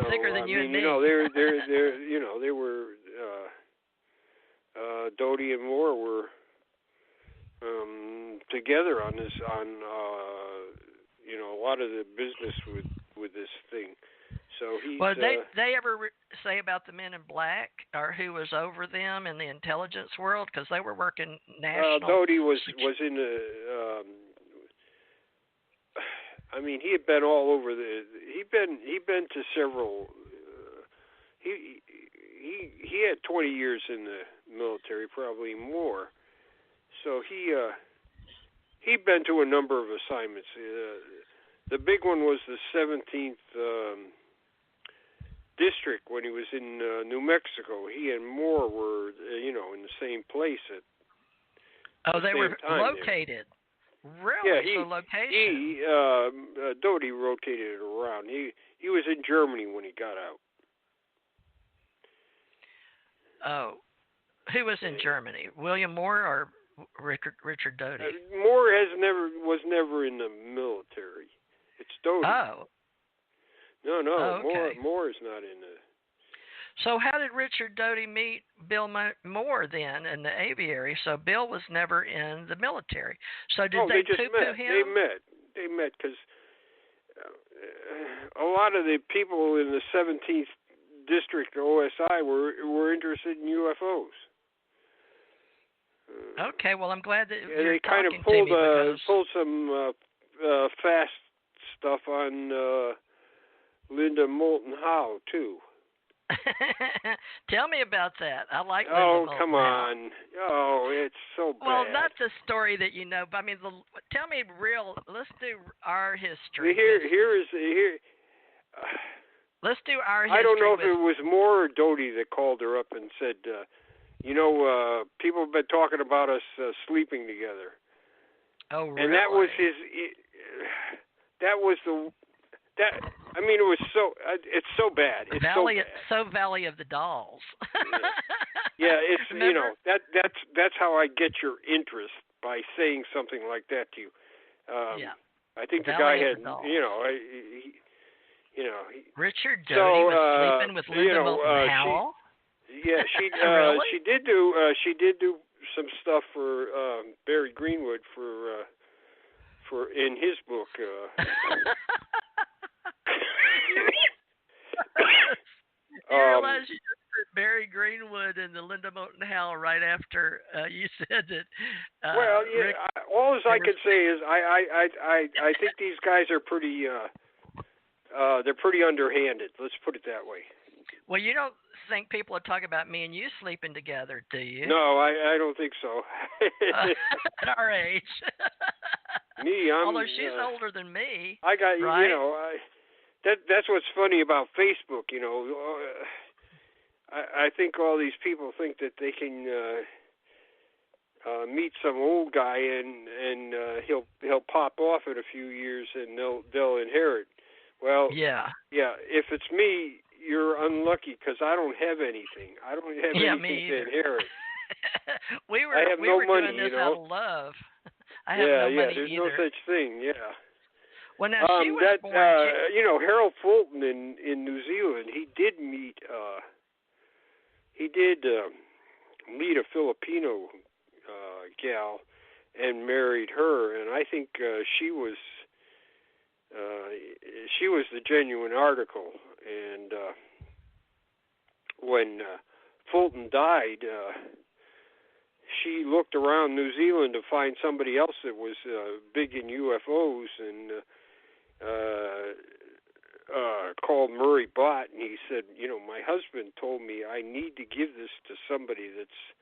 Speaker 2: Thicker than you and me.
Speaker 4: They were Doty and Moore were together on this, a lot of the business with this thing. So he's.
Speaker 2: Well, they ever say about the Men in Black, or who was over them in the intelligence world, because they were working national.
Speaker 4: Doty was in the. He had been all over He'd been to several. He had 20 years in the military, probably more. So he'd been to a number of assignments. The big one was the 17th. District when he was in New Mexico. He and Moore were, in the same place at.
Speaker 2: They were located.
Speaker 4: There.
Speaker 2: Really?
Speaker 4: Yeah,
Speaker 2: location.
Speaker 4: Doty rotated around. He was in Germany when he got out.
Speaker 2: Oh, who was in Germany? William Moore or Richard Doty?
Speaker 4: Moore was never in the military. It's Doty.
Speaker 2: Oh.
Speaker 4: No.
Speaker 2: Oh, okay.
Speaker 4: Moore is not in the.
Speaker 2: So how did Richard Doty meet Bill Moore then in the aviary? So Bill was never in the military. So did they
Speaker 4: just met.
Speaker 2: him?
Speaker 4: They met because a lot of the people in the 17th District OSI were interested in UFOs.
Speaker 2: Okay, well, I'm glad that you're
Speaker 4: they kind of
Speaker 2: talking to me
Speaker 4: pulled some fast stuff on Linda Moulton Howe too.
Speaker 2: Tell me about that. I like Linda
Speaker 4: Oh,
Speaker 2: Moulton
Speaker 4: come
Speaker 2: Howe.
Speaker 4: on! Oh, it's so bad.
Speaker 2: Well, not the story that you know, but I mean, tell me real. Let's do our history. Let's do our history.
Speaker 4: I don't know if it was Moore or Doty that called her up and said, people have been talking about us sleeping together.
Speaker 2: Oh, really?
Speaker 4: And that was his. I mean, it was so. It's so bad. It's
Speaker 2: Valley,
Speaker 4: so bad.
Speaker 2: Valley of the Dolls.
Speaker 4: Yeah, it's
Speaker 2: Remember?
Speaker 4: that's how I get your interest by saying something like that to you.
Speaker 2: Yeah.
Speaker 4: I think
Speaker 2: Valley
Speaker 4: the
Speaker 2: of the
Speaker 4: guy
Speaker 2: Dolls.
Speaker 4: had,
Speaker 2: Richard Doty was sleeping with Linda Moulton Howe.
Speaker 4: She
Speaker 2: Really?
Speaker 4: she did do some stuff for Barry Greenwood for in his book.
Speaker 2: You realize you just put Barry Greenwood and the Linda Moulton Howe right after you said that.
Speaker 4: Well, yeah.
Speaker 2: Rick,
Speaker 4: All I can say is I think these guys are pretty. They're pretty underhanded. Let's put it that way.
Speaker 2: Well, you don't think people are talking about me and you sleeping together, do you?
Speaker 4: No, I don't think so.
Speaker 2: At our age.
Speaker 4: Me,
Speaker 2: although she's older than me.
Speaker 4: I got
Speaker 2: right?
Speaker 4: That's what's funny about Facebook. I think all these people think that they can meet some old guy and he'll pop off in a few years and they'll inherit. Well, yeah. If it's me, you're unlucky because I don't have anything. I don't have anything to inherit. I have no money,
Speaker 2: doing this out of love. I have no money
Speaker 4: there's
Speaker 2: either.
Speaker 4: no such thing. Yeah.
Speaker 2: Well, now she was born.
Speaker 4: Harold Fulton in New Zealand, he did meet a Filipino gal and married her, and I think she was the genuine article. And when Fulton died, she looked around New Zealand to find somebody else that was big in UFOs, and called Murray Bott, and he said, my husband told me I need to give this to somebody that's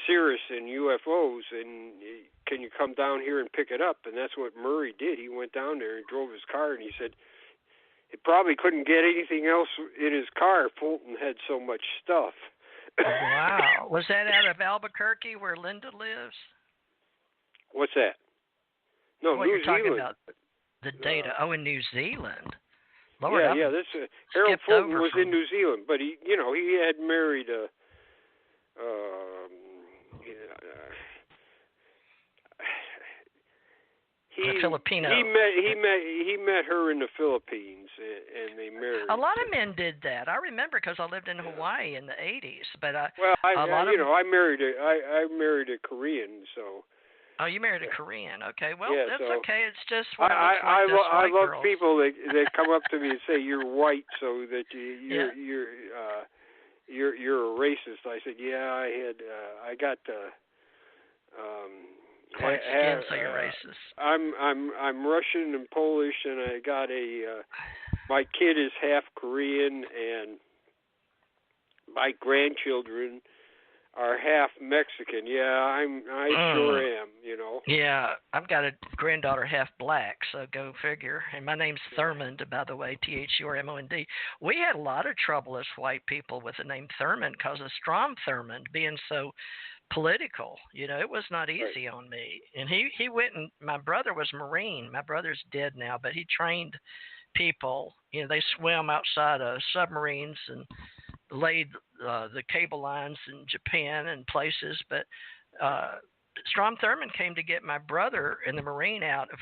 Speaker 4: serious in UFOs, and can you come down here and pick it up? And that's what Murray did. He went down there and drove his car, and he said he probably couldn't get anything else in his car. Fulton had so much stuff.
Speaker 2: Wow. Was that out of Albuquerque where Linda lives?
Speaker 4: What's that? No,
Speaker 2: What
Speaker 4: New
Speaker 2: you're talking
Speaker 4: Zealand.
Speaker 2: about the data. In New Zealand. Lord,
Speaker 4: This Harold Fulton was in New Zealand, but he had married a
Speaker 2: Filipino.
Speaker 4: He met her in the Philippines, and they married.
Speaker 2: A lot of men did that. I remember because I lived in Hawaii in the '80s. But I
Speaker 4: married a Korean, so.
Speaker 2: Oh, you married a Korean. Okay, well, that's
Speaker 4: so
Speaker 2: okay. It's just
Speaker 4: I love
Speaker 2: girls.
Speaker 4: people that come up to me and say you're white, so that you're a racist. I said, I got
Speaker 2: white skin, so you're racist.
Speaker 4: I'm Russian and Polish, and I got my kid is half Korean, and my grandchildren are half Mexican. Yeah, I sure am,
Speaker 2: Yeah, I've got a granddaughter half black, so go figure. And my name's Thurmond, by the way, Thurmond. We had a lot of trouble as white people with the name Thurmond because of Strom Thurmond being so political. It was not easy on me. And he went, and my brother was Marine. My brother's dead now, but he trained people. They swim outside of submarines and laid the cable lines in Japan and places, but Strom Thurmond came to get my brother in the Marine out of,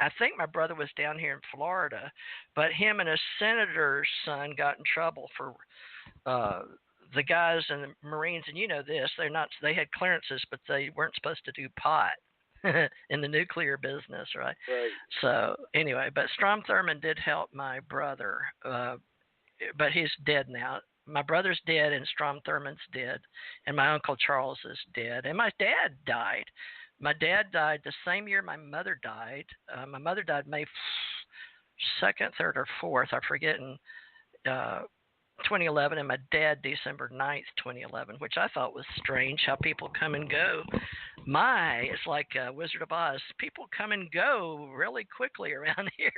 Speaker 2: I think my brother was down here in Florida, but him and a senator's son got in trouble for the guys in the Marines, and they had clearances, but they weren't supposed to do pot in the nuclear business, right? So anyway, but Strom Thurmond did help my brother, but he's dead now. my brother's dead, and Strom Thurmond's dead, and my Uncle Charles is dead, and my dad died. My dad died the same year my mother died. My mother died May 2nd, 3rd, or 4th, I forget, in 2011, and my dad December 9th, 2011, which I thought was strange how people come and go. It's like Wizard of Oz. People come and go really quickly around here.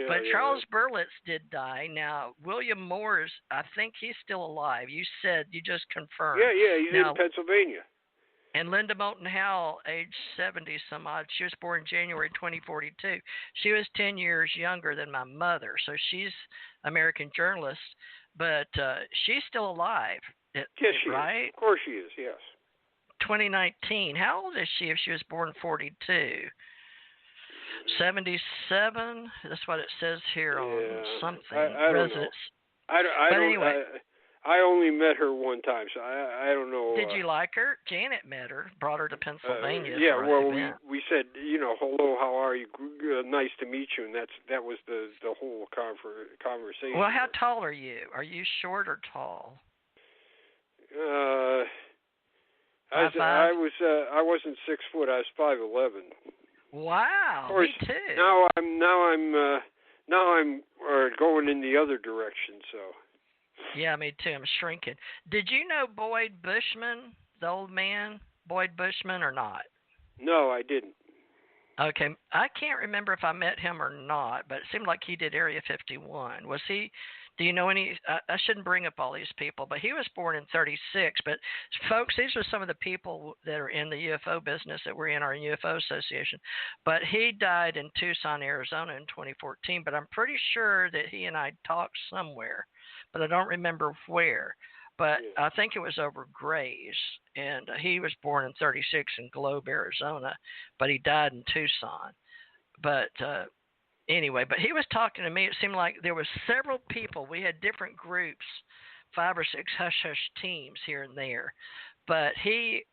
Speaker 2: But Charles Berlitz did die. Now, William Moore's, I think he's still alive. You just confirmed.
Speaker 4: Yeah, he's in Pennsylvania.
Speaker 2: And Linda Moulton Howell, age 70 some odd, she was born January 2042. She was 10 years younger than my mother, so she's American journalist, but she's still alive.
Speaker 4: Yes, she
Speaker 2: right?
Speaker 4: is. Of course she is, yes.
Speaker 2: 2019. How old is she if she was born 42? 77? That's what it says here on something.
Speaker 4: I don't know. I only met her one time, so I don't know.
Speaker 2: Did you like her? Janet met her, brought her to Pennsylvania.
Speaker 4: We said, hello, how are you? Nice to meet you, and that was the whole conversation.
Speaker 2: Well, how tall are you? Are you short or tall?
Speaker 4: I wasn't 6 foot. I was 5'11".
Speaker 2: Wow,
Speaker 4: of course,
Speaker 2: me too.
Speaker 4: Now I'm going in the other direction. So.
Speaker 2: Yeah, me too. I'm shrinking. Did you know Boyd Bushman, the old man, Boyd Bushman, or not?
Speaker 4: No, I didn't.
Speaker 2: Okay, I can't remember if I met him or not, but it seemed like he did Area 51. Was he? Do you know any? I shouldn't bring up all these people, but he was born in 36. But folks, these are some of the people that are in the UFO business that were in our UFO association. But he died in Tucson, Arizona in 2014. But I'm pretty sure that he and I talked somewhere, but I don't remember where. But I think it was over Grays, and he was born in 36 in Globe, Arizona, but he died in Tucson. But anyway, but he was talking to me. It seemed like there were several people. We had different groups, 5 or 6 hush-hush teams here and there. But he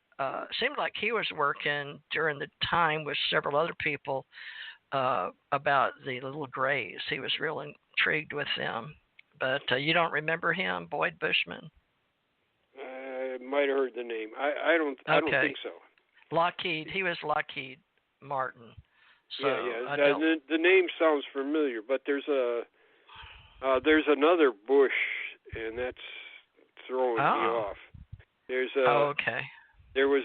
Speaker 2: seemed like he was working during the time with several other people about the little Grays. He was real intrigued with them. But you don't remember him, Boyd Bushman?
Speaker 4: I might have heard the name. I don't think so.
Speaker 2: Lockheed. He was Lockheed Martin. So
Speaker 4: the name sounds familiar, but there's another Bush, and that's throwing me off. There was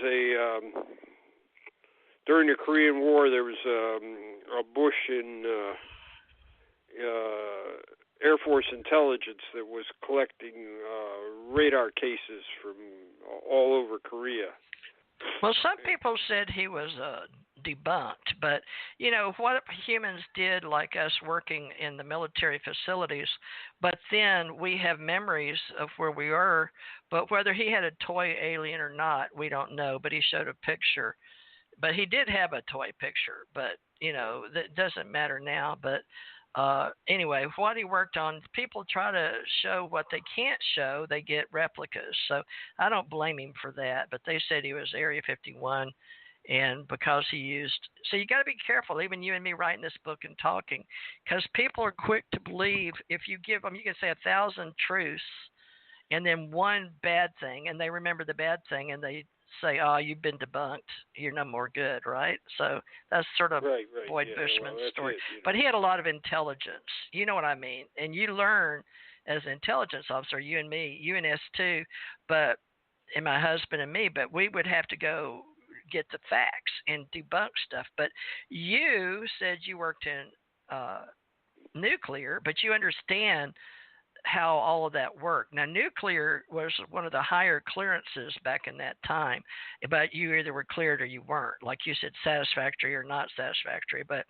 Speaker 4: during the Korean War, there was a Bush in Air Force intelligence that was collecting radar cases from all over Korea.
Speaker 2: Well, some people said he was debunked, but what humans did, like us working in the military facilities, but then we have memories of where we were, but whether he had a toy alien or not, we don't know, but he showed a picture. But he did have a toy picture, but that doesn't matter now. But anyway, what he worked on, people try to show what they can't show, they get replicas. So I don't blame him for that, but they said he was Area 51, and because he used, so you got to be careful, even you and me writing this book and talking, because people are quick to believe if you give them, you can say 1,000 truths and then one bad thing, and they remember the bad thing, and they say, oh, you've been debunked, you're no more good, right? So that's sort of Boyd Bushman's story. But he had a lot of intelligence, you know what I mean? And you learn as an intelligence officer, you and me, you and S2, and my husband and me, but we would have to go get the facts and debunk stuff. But you said you worked in nuclear, but you understand how all of that worked. Now, nuclear was one of the higher clearances back in that time, but you either were cleared or you weren't. Like you said, satisfactory or not satisfactory. But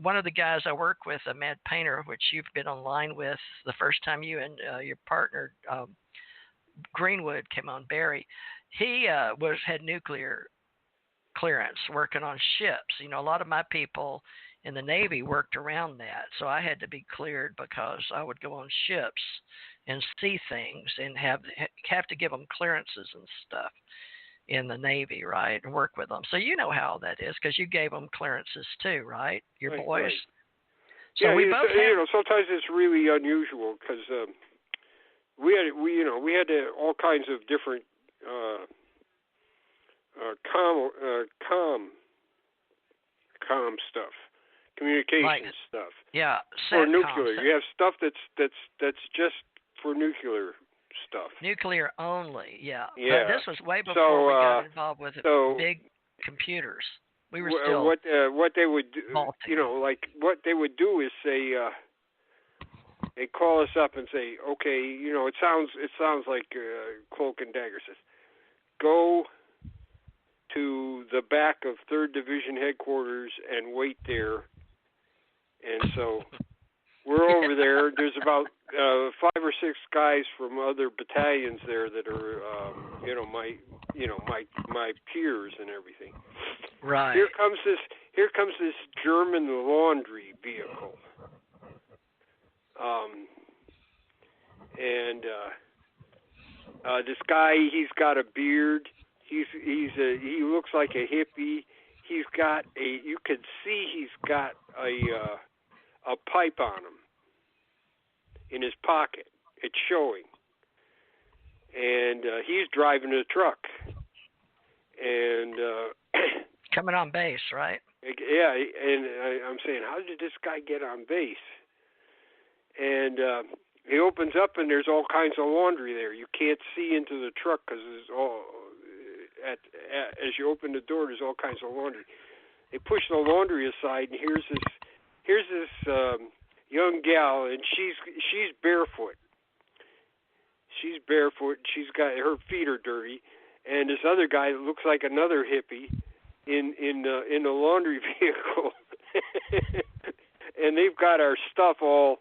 Speaker 2: one of the guys I work with, a Mad Painter, which you've been online with the first time you and your partner Greenwood came on, Barry, he had nuclear clearance working on ships. A lot of my people in the Navy worked around that, so I had to be cleared because I would go on ships and see things and have to give them clearances and stuff in the Navy, right, and work with them. So you know how that is because you gave them clearances too, right, your boys?
Speaker 4: Right. So we both sometimes it's really unusual because we had all kinds of different com stuff, communication stuff.
Speaker 2: Yeah,
Speaker 4: for nuclear. You have stuff that's just for nuclear stuff.
Speaker 2: Nuclear only, yeah.
Speaker 4: Yeah.
Speaker 2: But this was way before we got involved with big computers. We were still
Speaker 4: what they would do, like what they would do is say they call us up and say, okay, it sounds like Cloak and Dagger says, go to the back of 3rd Division headquarters and wait there. And so we're over there. There's about 5 or 6 guys from other battalions there that are, my peers and everything.
Speaker 2: Right.
Speaker 4: Here comes this German laundry vehicle. This guy, he's got a beard. He looks like a hippie. You could see he's got a pipe on him in his pocket. It's showing. And he's driving a truck. And
Speaker 2: coming on base, right?
Speaker 4: Yeah, and I'm saying, how did this guy get on base? And he opens up, and there's all kinds of laundry there. You can't see into the truck because there's all as you open the door, there's all kinds of laundry. They push the laundry aside, and here's this young gal, and she's barefoot. She's barefoot. She's got her feet are dirty, and this other guy that looks like another hippie in the laundry vehicle, and they've got our stuff all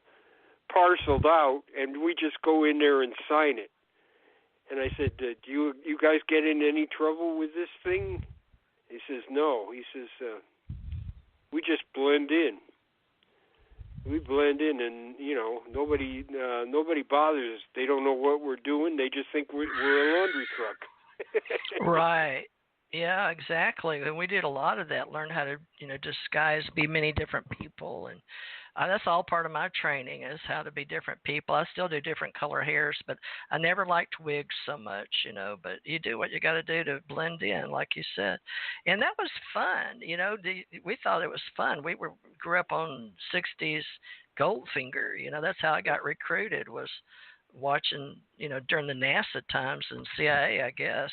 Speaker 4: parceled out, and we just go in there and sign it. And I said, do you guys get in any trouble with this thing? He says, no. He says, we just blend in. We blend in, and nobody bothers us. They don't know what we're doing. They just think we're a laundry truck.
Speaker 2: Right. Yeah, exactly. And we did a lot of that. Learn how to disguise, be many different people, and that's all part of my training is how to be different people. I still do different color hairs, but I never liked wigs so much, but you do what you got to do to blend in, like you said. And that was fun. We thought it was fun. We grew up on 60s Goldfinger. That's how I got recruited, was watching, during the NASA times and CIA, I guess,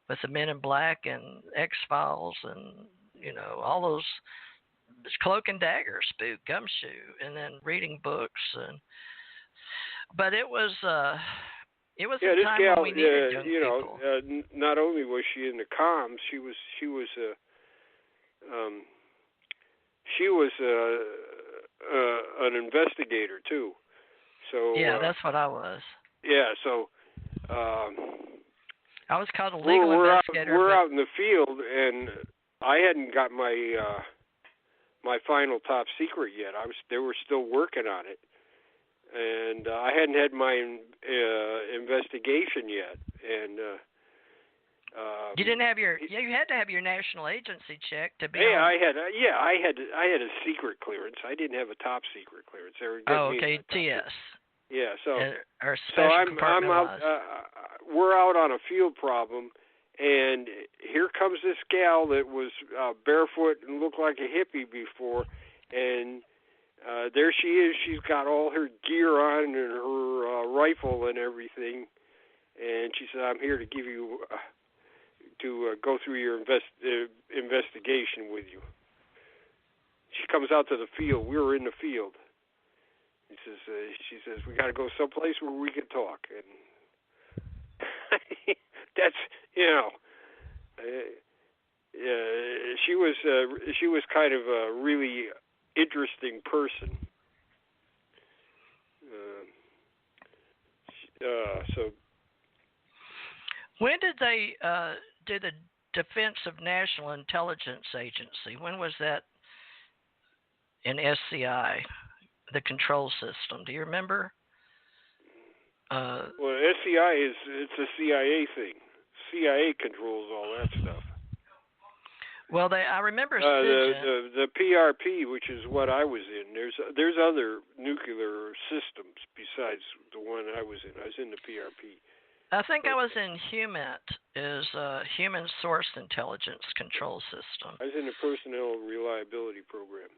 Speaker 2: with the Men in Black and X-Files and, all those Cloak and Dagger, Spook, Gumshoe, and then reading books. But it was a time
Speaker 4: gal,
Speaker 2: when we needed young people.
Speaker 4: Not only was she in the comms, she was an investigator too. So
Speaker 2: yeah, that's what I was.
Speaker 4: Yeah, so
Speaker 2: I was called a legal investigator.
Speaker 4: We're out in the field, and I hadn't got my my final top secret yet. They were still working on it, and I hadn't had my investigation yet. And
Speaker 2: you didn't have your you had to have your national agency check to be.
Speaker 4: Yeah, I had a secret clearance. I didn't have a top secret clearance.
Speaker 2: Okay, TS.
Speaker 4: Yeah, so
Speaker 2: I'm
Speaker 4: out. We're out on a field problem. And here comes this gal that was barefoot and looked like a hippie before, and there she is. She's got all her gear on and her rifle and everything, and she said, "I'm here to give you to go through your investigation with you." She comes out to the field. We were in the field. She says, "We got to go someplace where we can talk." And that's she was kind of a really interesting person. So
Speaker 2: when did they do the Defense of National Intelligence Agency? When was that in SCI, the control system? Do you remember?
Speaker 4: Well, SCI it's a CIA thing. CIA controls all that stuff.
Speaker 2: Well, I remember CIGIN.
Speaker 4: The PRP, which is what I was in. There's other nuclear systems besides the one I was in. I was in the PRP.
Speaker 2: I think I was in HUMINT, is Human Source Intelligence Control System.
Speaker 4: I was in the Personnel Reliability Program.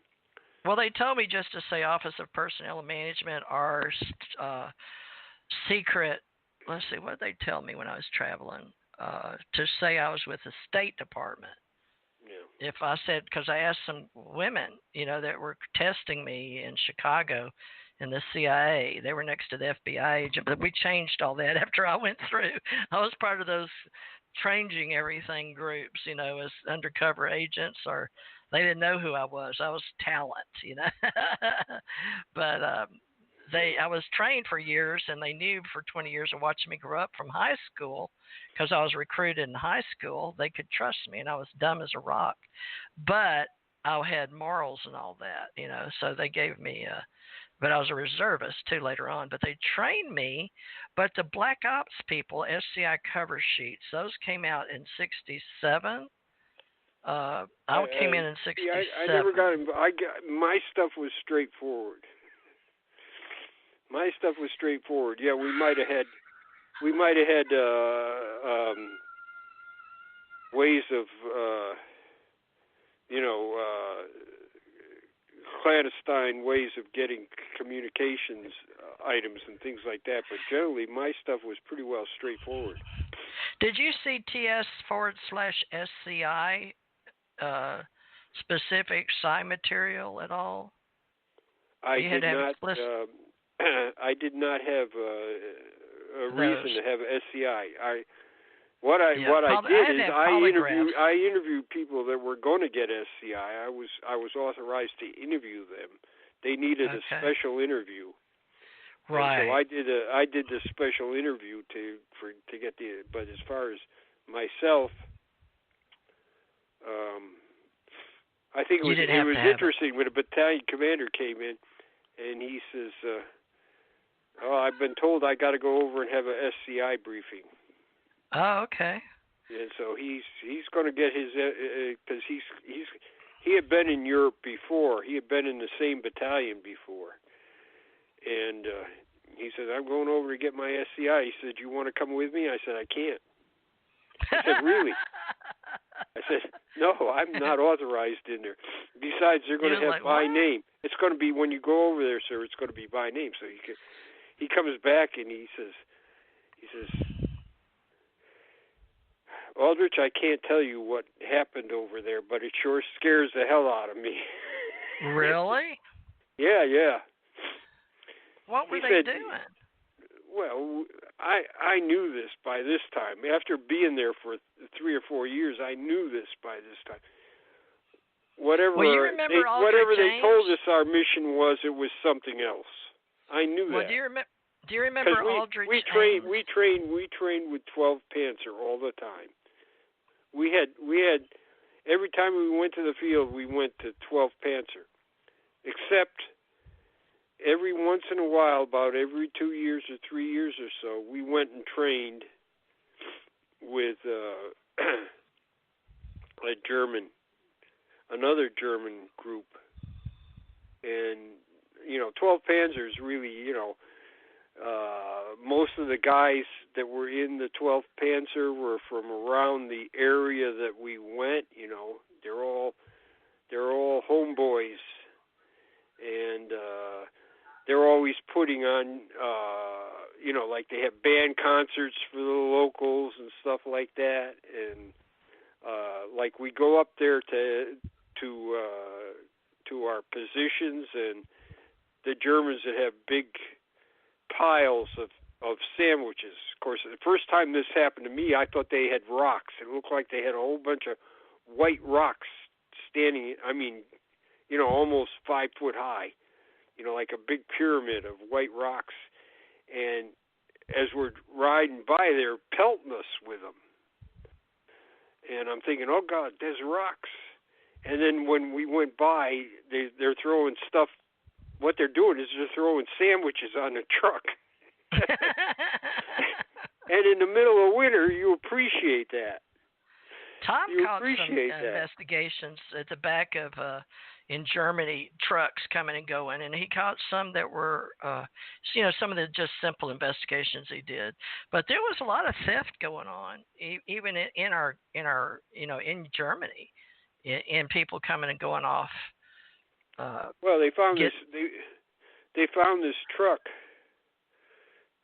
Speaker 2: Well, they told me just to say Office of Personnel Management or secret. Let's see, what did they tell me when I was traveling? To say I was with the State Department. Yeah. If I said, because I asked some women, that were testing me in Chicago in the CIA. They were next to the FBI agent, but we changed all that after I went through. I was part of those changing everything groups, as undercover agents, or they didn't know who I was. I was talent, But I was trained for years, and they knew for 20 years of watching me grow up from high school, because I was recruited in high school. They could trust me, and I was dumb as a rock. But I had morals and all that, so they gave me but I was a reservist too later on. But they trained me. But the Black Ops people, SCI cover sheets, those came out in '67. I came in '67.
Speaker 4: I never got them. My stuff was straightforward. Yeah, we might have had ways of clandestine ways of getting communications items and things like that, but generally my stuff was pretty well straightforward.
Speaker 2: Did you see TS/SCI specific psi material at all?
Speaker 4: I did not have a reason to have SCI. What I did is I interviewed people that were going to get SCI. I was authorized to interview them. They needed a special interview.
Speaker 2: Right.
Speaker 4: And so I did the special interview to get the. But as far as myself, I think it was interesting when a battalion commander came in, and he says, I've been told I got to go over and have a SCI briefing.
Speaker 2: Oh, okay.
Speaker 4: And so he's going to get his because he had been in Europe before. He had been in the same battalion before, and he said, "I'm going over to get my SCI." He said, "You want to come with me?" I said, "I can't." I said, "Really?" I said, "No, I'm not authorized in there. Besides, they're going to have by name. It's going to be when you go over there, sir. It's going to be by name." So he comes back and he says. Aldrich, I can't tell you what happened over there, but it sure scares the hell out of me.
Speaker 2: Really?
Speaker 4: Yeah.
Speaker 2: What were they doing?
Speaker 4: Well, I knew this by this time. After being there for 3 or 4 years, I knew this by this time. Whatever they told us our mission was, it was something else. I knew that.
Speaker 2: Do you remember Aldrich?
Speaker 4: We trained with 12 Panzer all the time. We had every time we went to the field, we went to 12 Panzer, except every once in a while, about every 2 years or 3 years or so, we went and trained with another German group, and 12 Panzer is really most of the guys that were in the 12th Panzer were from around the area that we went. They're all homeboys, and they're always putting on, like they have band concerts for the locals and stuff like that, and like we go up there to our positions, and the Germans that have big piles of sandwiches. Of course, the first time this happened to me, I thought they had rocks. It looked like they had a whole bunch of white rocks standing, almost 5 foot high, like a big pyramid of white rocks. And as we're riding by, they're pelting us with them. And I'm thinking, oh, God, there's rocks. And then when we went by, they're throwing stuff. What they're doing is they're throwing sandwiches on the truck. And in the middle of winter, you appreciate that.
Speaker 2: Tom
Speaker 4: you
Speaker 2: caught some
Speaker 4: appreciate that.
Speaker 2: investigations at the back of in Germany, trucks coming and going, and he caught some that were some of the just simple investigations he did. But there was a lot of theft going on, even in our in Germany, in people coming and going off.
Speaker 4: Well, they found they found this truck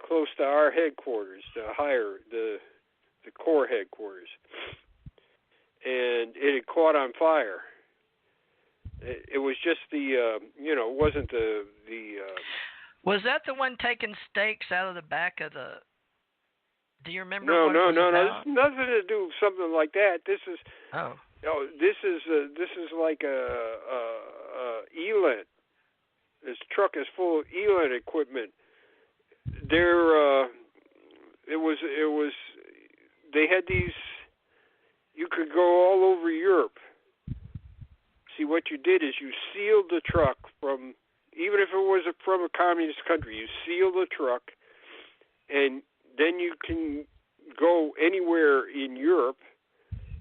Speaker 4: close to our headquarters, the Corps headquarters, and it had caught on fire. It was just it wasn't the.
Speaker 2: Was that the one taking steaks out of the back of the? Do you remember?
Speaker 4: No.
Speaker 2: About?
Speaker 4: It's nothing to do with something like that. This is.
Speaker 2: Oh.
Speaker 4: No, this is like a Eland. This truck is full of Eland equipment. They had these. You could go all over Europe. See, what you did is you sealed the truck from, even if it was from a communist country, you seal the truck, and then you can go anywhere in Europe.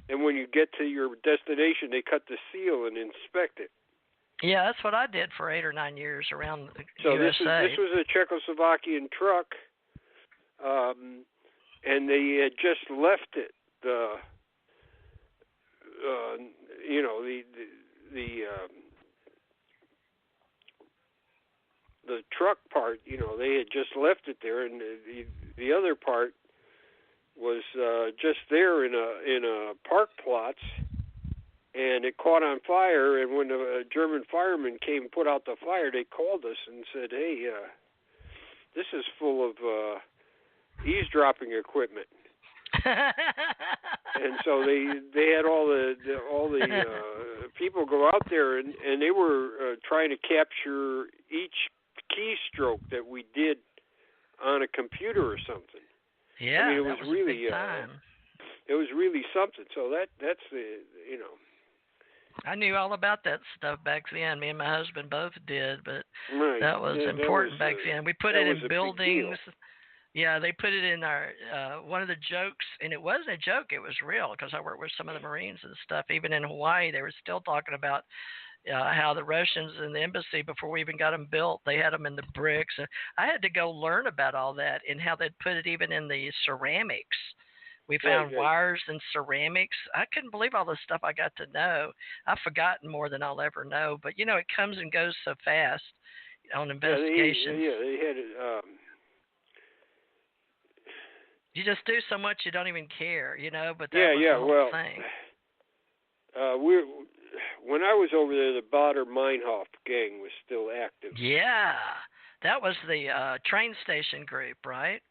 Speaker 4: And when you get to your destination, they cut the seal and inspect it.
Speaker 2: Yeah, that's what I did for 8 or 9 years around the USA.
Speaker 4: This was a Czechoslovakian truck, and they had just left it. The truck part, they had just left it there, and the other part was just there in a park plots, and it caught on fire. And when the German firemen came and put out the fire, they called us and said, "Hey, this is full of eavesdropping equipment." And so they had all the people go out there, and they were trying to capture each keystroke that we did on a computer or something.
Speaker 2: Yeah,
Speaker 4: I mean,
Speaker 2: that was really a big time.
Speaker 4: It was really something. So that's the
Speaker 2: I knew all about that stuff back then. Me and my husband both did, but
Speaker 4: right.
Speaker 2: that was important back then. We put it in buildings. Yeah, they put it in our one of the jokes, and it wasn't a joke. It was real because I worked with some of the Marines and stuff. Even in Hawaii, they were still talking about how the Russians in the embassy, before we even got them built, they had them in the bricks. I had to go learn about all that and how they'd put it even in the ceramics. We found wires and ceramics. I couldn't believe all the stuff I got to know. I've forgotten more than I'll ever know, but it comes and goes so fast on investigations.
Speaker 4: They had it.
Speaker 2: You just do so much you don't even care, But that was the whole thing.
Speaker 4: When I was over there, the Bader Meinhof gang was still active.
Speaker 2: Yeah, that was the train station group, right?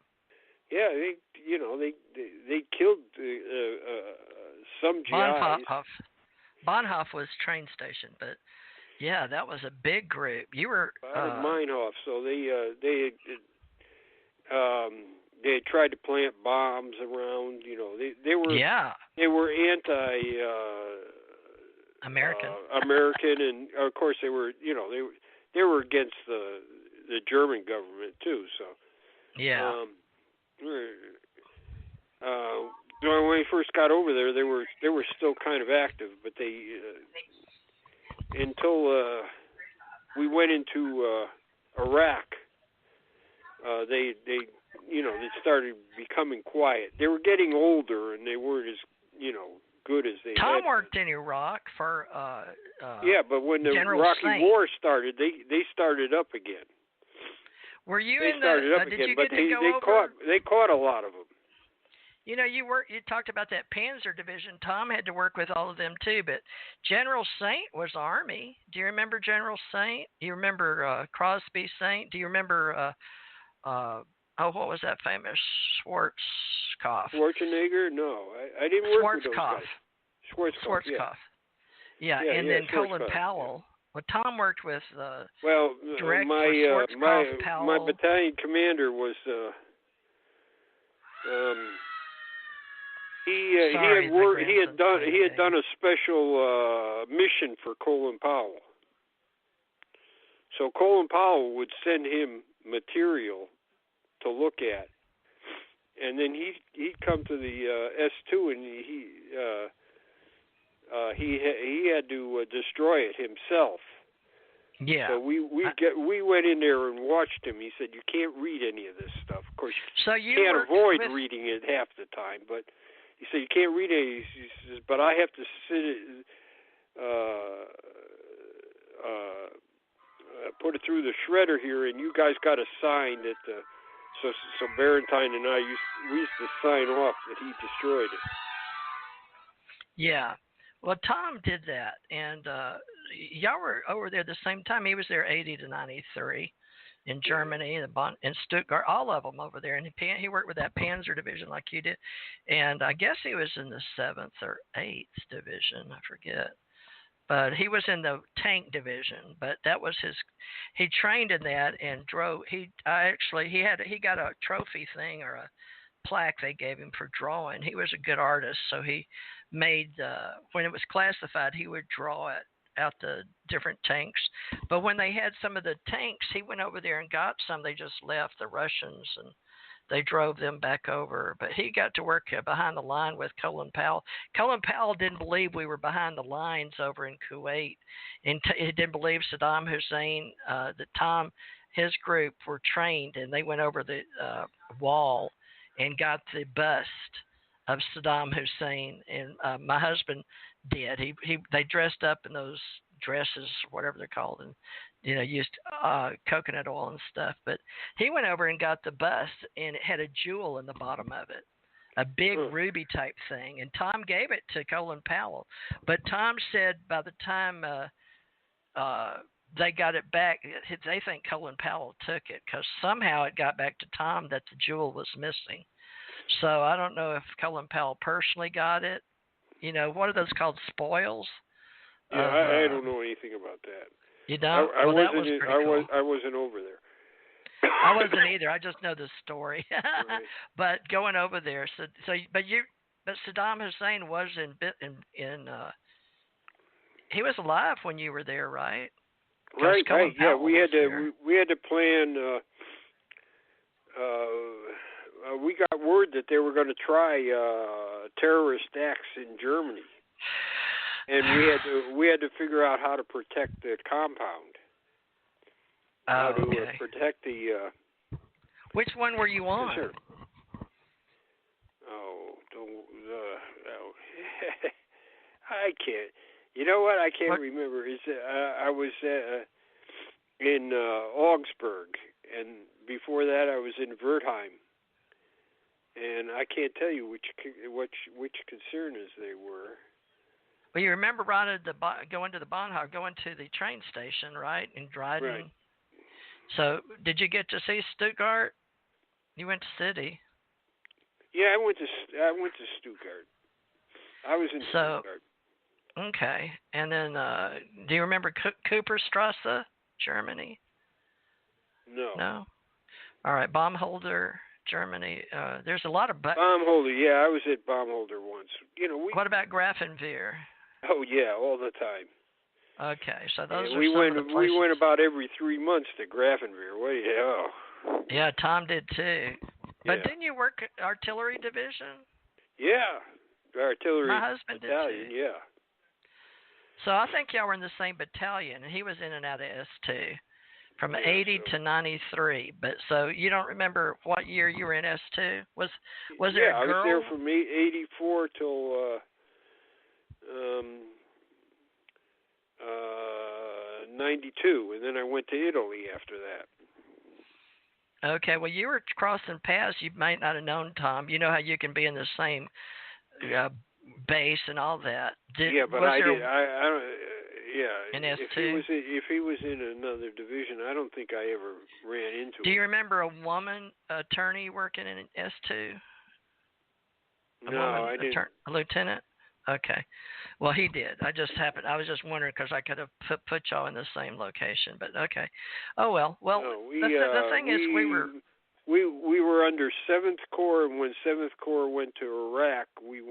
Speaker 4: Yeah, they killed some GIs.
Speaker 2: Bonhoff was train station, but yeah, that was a big group. You were
Speaker 4: Bader Meinhof, so they had tried to plant bombs around. They were anti
Speaker 2: American,
Speaker 4: and of course they were they were against the German government too. So
Speaker 2: yeah.
Speaker 4: When we first got over there, they were still kind of active, but they until we went into Iraq, they started becoming quiet. They were getting older, and they weren't as good as they.
Speaker 2: Tom worked in Iraq for
Speaker 4: but when the
Speaker 2: General
Speaker 4: Iraqi
Speaker 2: Saint.
Speaker 4: War started, they started up again.
Speaker 2: Were you
Speaker 4: they
Speaker 2: in
Speaker 4: started
Speaker 2: the?
Speaker 4: up
Speaker 2: Did
Speaker 4: again,
Speaker 2: you
Speaker 4: but
Speaker 2: get to go over?
Speaker 4: They caught a lot of them.
Speaker 2: You talked about that Panzer Division. Tom had to work with all of them too, but General Saint was Army. Do you remember General Saint? Do you remember Crosby Saint? Do you remember what was that famous Schwarzkopf?
Speaker 4: Schwarzenegger? No, I didn't work with those guys.
Speaker 2: Schwarzkopf. Yeah, and then Colin Powell. Well, Tom worked with direct Schwarzkopf, Powell.
Speaker 4: My battalion commander was he had done a special mission for Colin Powell. So Colin Powell would send him material to look at, and then he'd come to the S2 and he had to destroy it himself.
Speaker 2: Yeah.
Speaker 4: So we went in there and watched him. He said, "You can't read any of this stuff. Of course, you can't avoid reading it half the time, but he said you can't read it." He says, "But I have to sit, put it through the shredder here, and you guys got to sign that." So Barentine and I used to sign off that he destroyed it.
Speaker 2: Yeah. Well, Tom did that, and y'all were over there the same time. He was there 80 to 93 in Germany, in Stuttgart, all of them over there. And he worked with that Panzer division like you did. And I guess he was in the 7th or 8th division, I forget. But he was in the tank division. But that was he trained in that and drove. He got a trophy thing or a plaque they gave him for drawing. He was a good artist, so he made when it was classified, he would draw it out the different tanks. But when they had some of the tanks, he went over there and got some. They just left, the Russians, and they drove them back over. But he got to work behind the line with Colin Powell. Colin Powell didn't believe we were behind the lines over in Kuwait, and he didn't believe Saddam Hussein. That Tom, his group were trained, and they went over the wall and got the bust of Saddam Hussein, and my husband did. They dressed up in those dresses, whatever they're called, and used coconut oil and stuff. But he went over and got the bust, and it had a jewel in the bottom of it, a big ruby type thing. And Tom gave it to Colin Powell. But Tom said by the time they got it back, they think Colin Powell took it because somehow it got back to Tom that the jewel was missing. So I don't know if Colin Powell personally got it. What are those called, spoils?
Speaker 4: Yeah, I don't know anything about that.
Speaker 2: You don't?
Speaker 4: I
Speaker 2: that was pretty cool.
Speaker 4: I wasn't over there.
Speaker 2: I wasn't either. I just know the story.
Speaker 4: Right.
Speaker 2: But going over there, but Saddam Hussein was he was alive when you were there, right?
Speaker 4: Right. Yeah, we had to plan. We got word that they were going to try terrorist acts in Germany, and we had to figure out how to protect the compound. How to protect the.
Speaker 2: Which one were you on?
Speaker 4: Sure. Oh, don't. I can't. You know what? I can't remember. I was in Augsburg, and before that, I was in Wertheim. And I can't tell you which concerners they were.
Speaker 2: Well, you remember going to the Bahnhof, going to the train station, right, in Dryden.
Speaker 4: Right.
Speaker 2: So, did you get to see Stuttgart? You went to City.
Speaker 4: Yeah, I went to Stuttgart. I was in Stuttgart.
Speaker 2: Okay, and then do you remember Cooperstrasse, Germany?
Speaker 4: No.
Speaker 2: No. All right, Baumholder, Germany. There's a lot of
Speaker 4: Baumholder. Yeah, I was at Baumholder once.
Speaker 2: What about Grafenwehr?
Speaker 4: Oh yeah, all the time.
Speaker 2: Okay, so those are
Speaker 4: we
Speaker 2: some
Speaker 4: went.
Speaker 2: of the places.
Speaker 4: We went about every 3 months to Grafenwehr. What do you know?
Speaker 2: Yeah, Tom did too. But
Speaker 4: Yeah.
Speaker 2: didn't you work artillery division?
Speaker 4: Yeah, artillery.
Speaker 2: My husband
Speaker 4: battalion,
Speaker 2: did too.
Speaker 4: Yeah.
Speaker 2: So I think y'all were in the same battalion, and he was in and out of S2 from 80 to 93. But so you don't remember what year you were in S2? Was there a girl?
Speaker 4: Yeah, I was there from 84 till 92, and then I went to Italy after that.
Speaker 2: Okay, well, you were crossing paths. You might not have known Tom. You know how you can be in the same base and all that.
Speaker 4: But I did. I don't. Yeah.
Speaker 2: In S2.
Speaker 4: If he was in another division, I don't think I ever ran into him.
Speaker 2: Do you remember a woman attorney working in S2?
Speaker 4: No, I didn't.
Speaker 2: A lieutenant? Okay. Well, he did. I was just wondering because I could have put y'all in the same location. But okay. Oh well. Well,
Speaker 4: no,
Speaker 2: the thing is,
Speaker 4: we were under 7th Corps, and when 7th Corps went to Iraq, we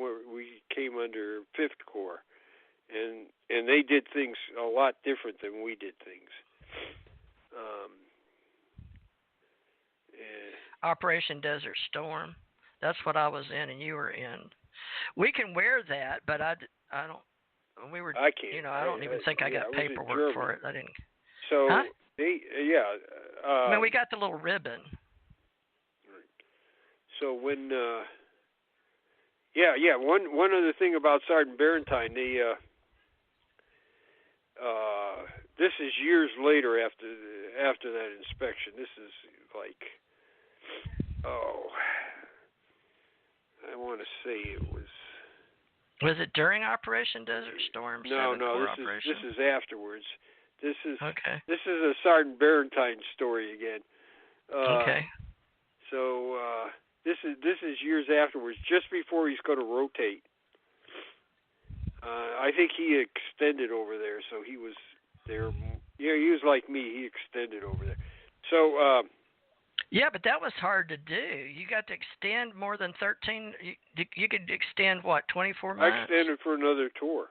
Speaker 4: came under 5th Corps, and they did things a lot different than we did things.
Speaker 2: Operation Desert Storm. That's what I was in, and you were in. We can wear that, but I don't. We were.
Speaker 4: I can't.
Speaker 2: You know, I don't even think I got paperwork for it. I didn't.
Speaker 4: So
Speaker 2: huh?
Speaker 4: I
Speaker 2: mean, we got the little ribbon.
Speaker 4: So when one other thing about Sergeant Barentine, this is years later after that inspection. This is like, I want to say it was.
Speaker 2: Was it during Operation Desert Storm?
Speaker 4: No, this is afterwards. This is a Sergeant Barentine story again.
Speaker 2: Okay.
Speaker 4: So this is years afterwards, just before he's going to rotate. I think he extended over there, so he was there. Yeah, he was like me. He extended over there. So.
Speaker 2: Yeah, but that was hard to do. You got to extend more than 13. You could extend, what, 24 months?
Speaker 4: I extended for another tour.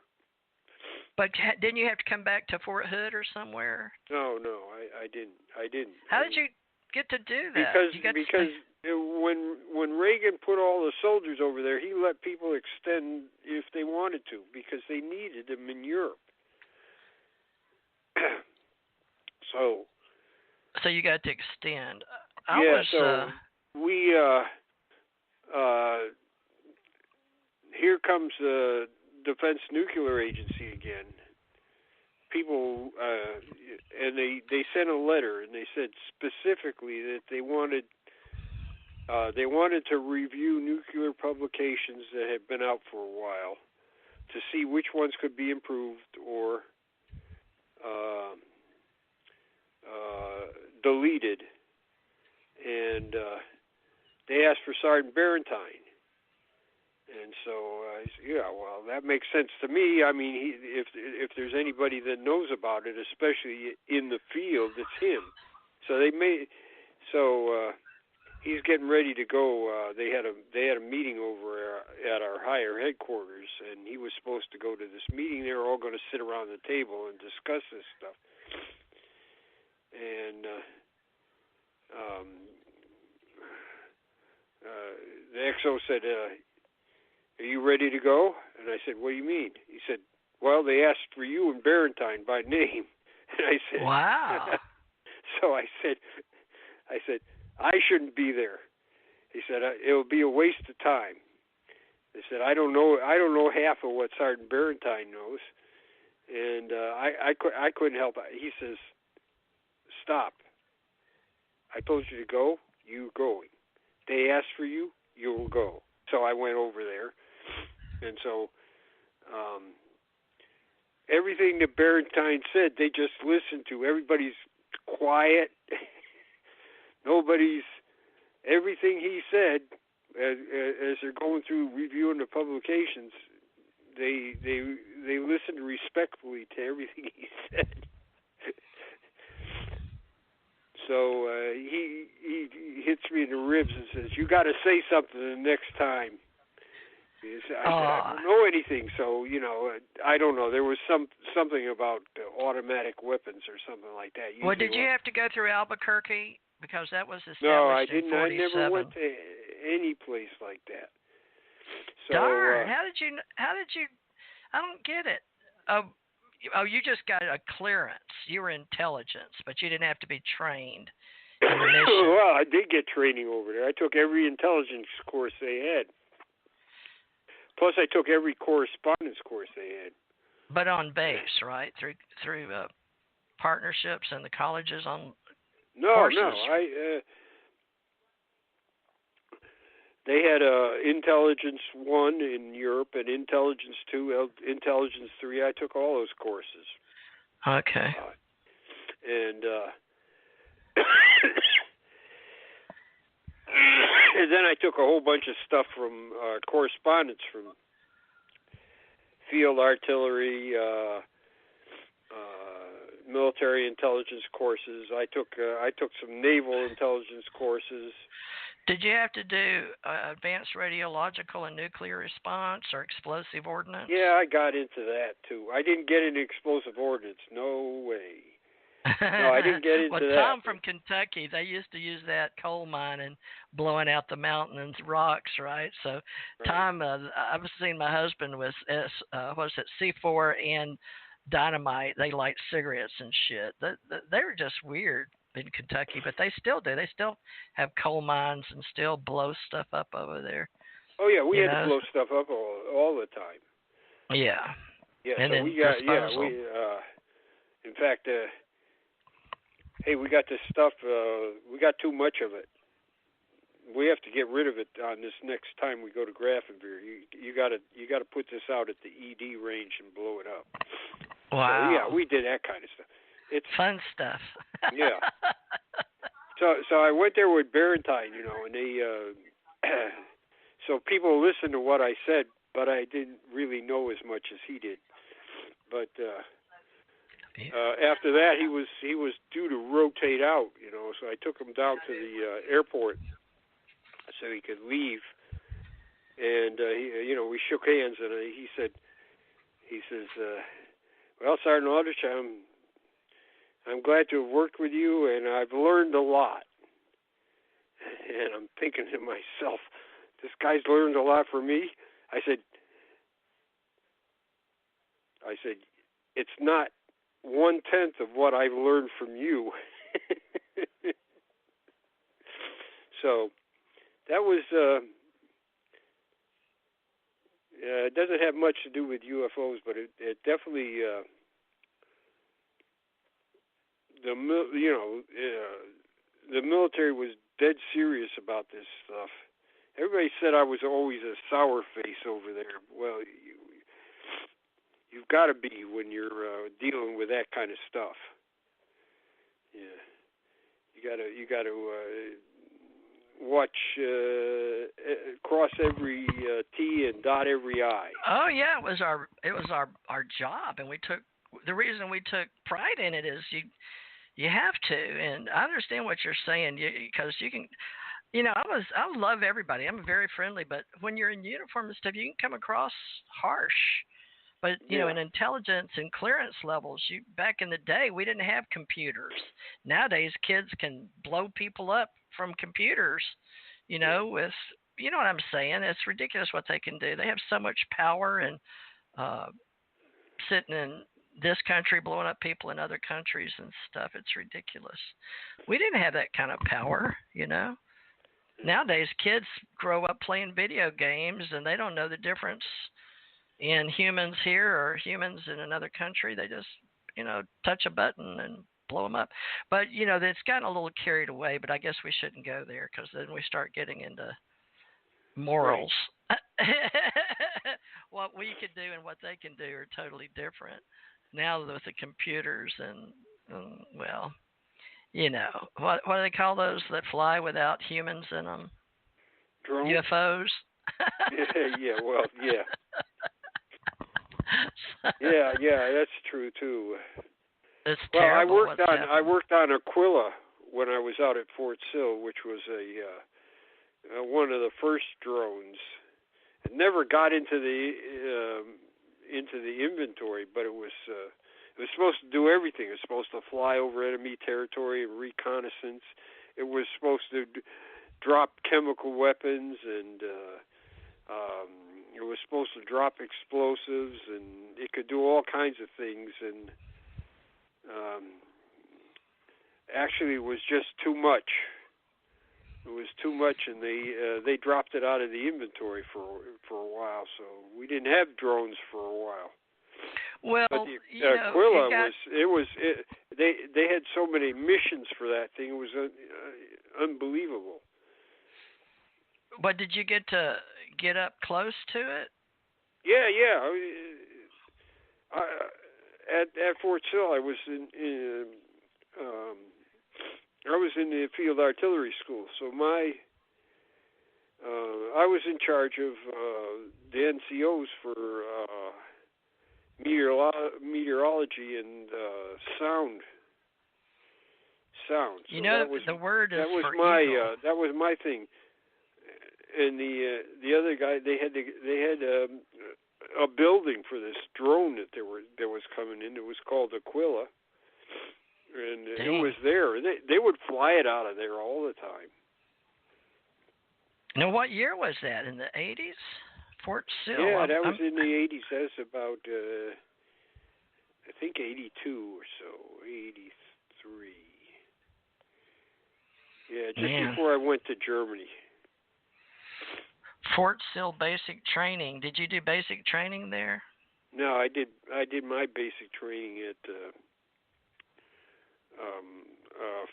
Speaker 2: But didn't you have to come back to Fort Hood or somewhere?
Speaker 4: No, I didn't.
Speaker 2: How did you get to do that?
Speaker 4: Because when Reagan put all the soldiers over there, he let people extend if they wanted to, because they needed them in Europe.
Speaker 2: So you got to extend.
Speaker 4: We here comes the Defense Nuclear Agency again. People and they sent a letter, and they said specifically that they wanted to review nuclear publications that had been out for a while to see which ones could be improved or deleted. And they asked for Sergeant Barentine. And so, well, that makes sense to me. I mean, if there's anybody that knows about it, especially in the field, it's him. So he's getting ready to go. They had a meeting over at our higher headquarters, and he was supposed to go to this meeting. They were all going to sit around the table and discuss this stuff. And the XO said, "Are you ready to go?" And I said, "What do you mean?" He said, "Well, they asked for you and Barentine by name." And I said,
Speaker 2: "Wow."
Speaker 4: So I said, "I shouldn't be there." He said, "It'll be a waste of time." I said, I don't know half of what Sergeant Barentine knows, and I couldn't help it. He says, "Stop. I told you to go. You're going. They asked for you. You will go." So I went over there, and so everything that Barentine said, they just listened to. Everybody's quiet. Everything he said, as they're going through reviewing the publications, they listened respectfully to everything he said. So he hits me in the ribs and says, "You got to say something the next time." I said, "I don't know anything." So I don't know. There was something about automatic weapons or something like that.
Speaker 2: Well, did you have to go through Albuquerque, because that was established
Speaker 4: No, I didn't.
Speaker 2: in 47.
Speaker 4: I never went to any place like that. So,
Speaker 2: darn! How did you? I don't get it. Oh, you just got a clearance. You were intelligence, but you didn't have to be trained in the mission.
Speaker 4: Well, I did get training over there. I took every intelligence course they had. Plus, I took every correspondence course they had.
Speaker 2: But on base, right? Through partnerships and the colleges on courses.
Speaker 4: No. They had Intelligence 1 in Europe and Intelligence 2, Intelligence 3. I took all those courses.
Speaker 2: Okay.
Speaker 4: And and then I took a whole bunch of stuff from correspondence from field artillery, military intelligence courses. I took some naval intelligence courses.
Speaker 2: Did you have to do advanced radiological and nuclear response or explosive ordnance?
Speaker 4: Yeah, I got into that too. I didn't get into explosive ordnance. No way. No, I didn't get into
Speaker 2: well,
Speaker 4: that.
Speaker 2: Tom from Kentucky, they used to use that coal mine and blowing out the mountain and rocks, right? So,
Speaker 4: Right.
Speaker 2: Tom, I've seen my husband with C4 and dynamite. They light cigarettes and shit. They were just weird in Kentucky, but they still do. They still have coal mines and still blow stuff up over there.
Speaker 4: Oh yeah, we had to blow stuff up all the time.
Speaker 2: Yeah.
Speaker 4: Yeah,
Speaker 2: and
Speaker 4: so we got
Speaker 2: disposal.
Speaker 4: in fact, hey, we got this stuff. We got too much of it. We have to get rid of it on this next time we go to Grafenbeer. You got to put this out at the ED range and blow it up.
Speaker 2: Wow.
Speaker 4: So, yeah, we did that kind of stuff. It's
Speaker 2: fun stuff.
Speaker 4: Yeah. So I went there with Barentine, and they so people listened to what I said, but I didn't really know as much as he did. But after that, he was due to rotate out, so I took him down to the airport so he could leave, and we shook hands, and he says, well, Sergeant Aldrich, I'm glad to have worked with you, and I've learned a lot. And I'm thinking to myself, this guy's learned a lot from me. I said, it's not 1/10 of what I've learned from you. So that was, it doesn't have much to do with UFOs, but it definitely, the military was dead serious about this stuff. Everybody said I was always a sour face over there. Well, you've got to be when you're dealing with that kind of stuff. Yeah, you got to watch, cross every T and dot every I.
Speaker 2: Oh yeah, it was our job, and the reason we took pride in it is you have to, and I understand what you're saying, because you can. I love everybody. I'm very friendly, but when you're in uniform and stuff, you can come across harsh. But in intelligence and clearance levels, back in the day, we didn't have computers. Nowadays, kids can blow people up from computers. With you know what I'm saying? It's ridiculous what they can do. They have so much power, and sitting in this country blowing up people in other countries and stuff. It's ridiculous. We didn't have that kind of power. Nowadays, kids grow up playing video games, and they don't know the difference in humans here or humans in another country. They just, touch a button and blow them up. But, it's gotten a little carried away, but I guess we shouldn't go there, because then we start getting into morals. Right. What we can do and what they can do are totally different. Now with the computers and well, what do they call those that fly without humans in them?
Speaker 4: Drones?
Speaker 2: UFOs?
Speaker 4: Yeah, well, yeah. Yeah, that's true too.
Speaker 2: It's
Speaker 4: well,
Speaker 2: terrible.
Speaker 4: I worked on Aquila when I was out at Fort Sill, which was one of the first drones. It never got into the inventory, but it was supposed to do everything. It was supposed to fly over enemy territory and reconnaissance. It was supposed to drop chemical weapons, and it was supposed to drop explosives, and it could do all kinds of things. And actually, it was just too much. It was too much, and they dropped it out of the inventory for a while. So we didn't have drones for a while.
Speaker 2: Well,
Speaker 4: but Aquila they had so many missions for that thing. It was unbelievable.
Speaker 2: But did you get to get up close to it?
Speaker 4: Yeah. At Fort Sill, I was in the field artillery school. So I was in charge of the NCOs for meteorology and sound. So
Speaker 2: the word is
Speaker 4: that was
Speaker 2: for
Speaker 4: my
Speaker 2: eagle.
Speaker 4: that was my thing. And the other guy, they had a building for this drone that was coming in. It was called Aquila. And
Speaker 2: Dang.
Speaker 4: it was there. They would fly it out of there all the time.
Speaker 2: Now, what year was that? In the 80s? Fort Sill?
Speaker 4: Yeah, that was in the 80s. That's about, I think, 82 or so, 83. Yeah, just before I went to Germany.
Speaker 2: Fort Sill basic training. Did you do basic training there?
Speaker 4: No, I did my basic training at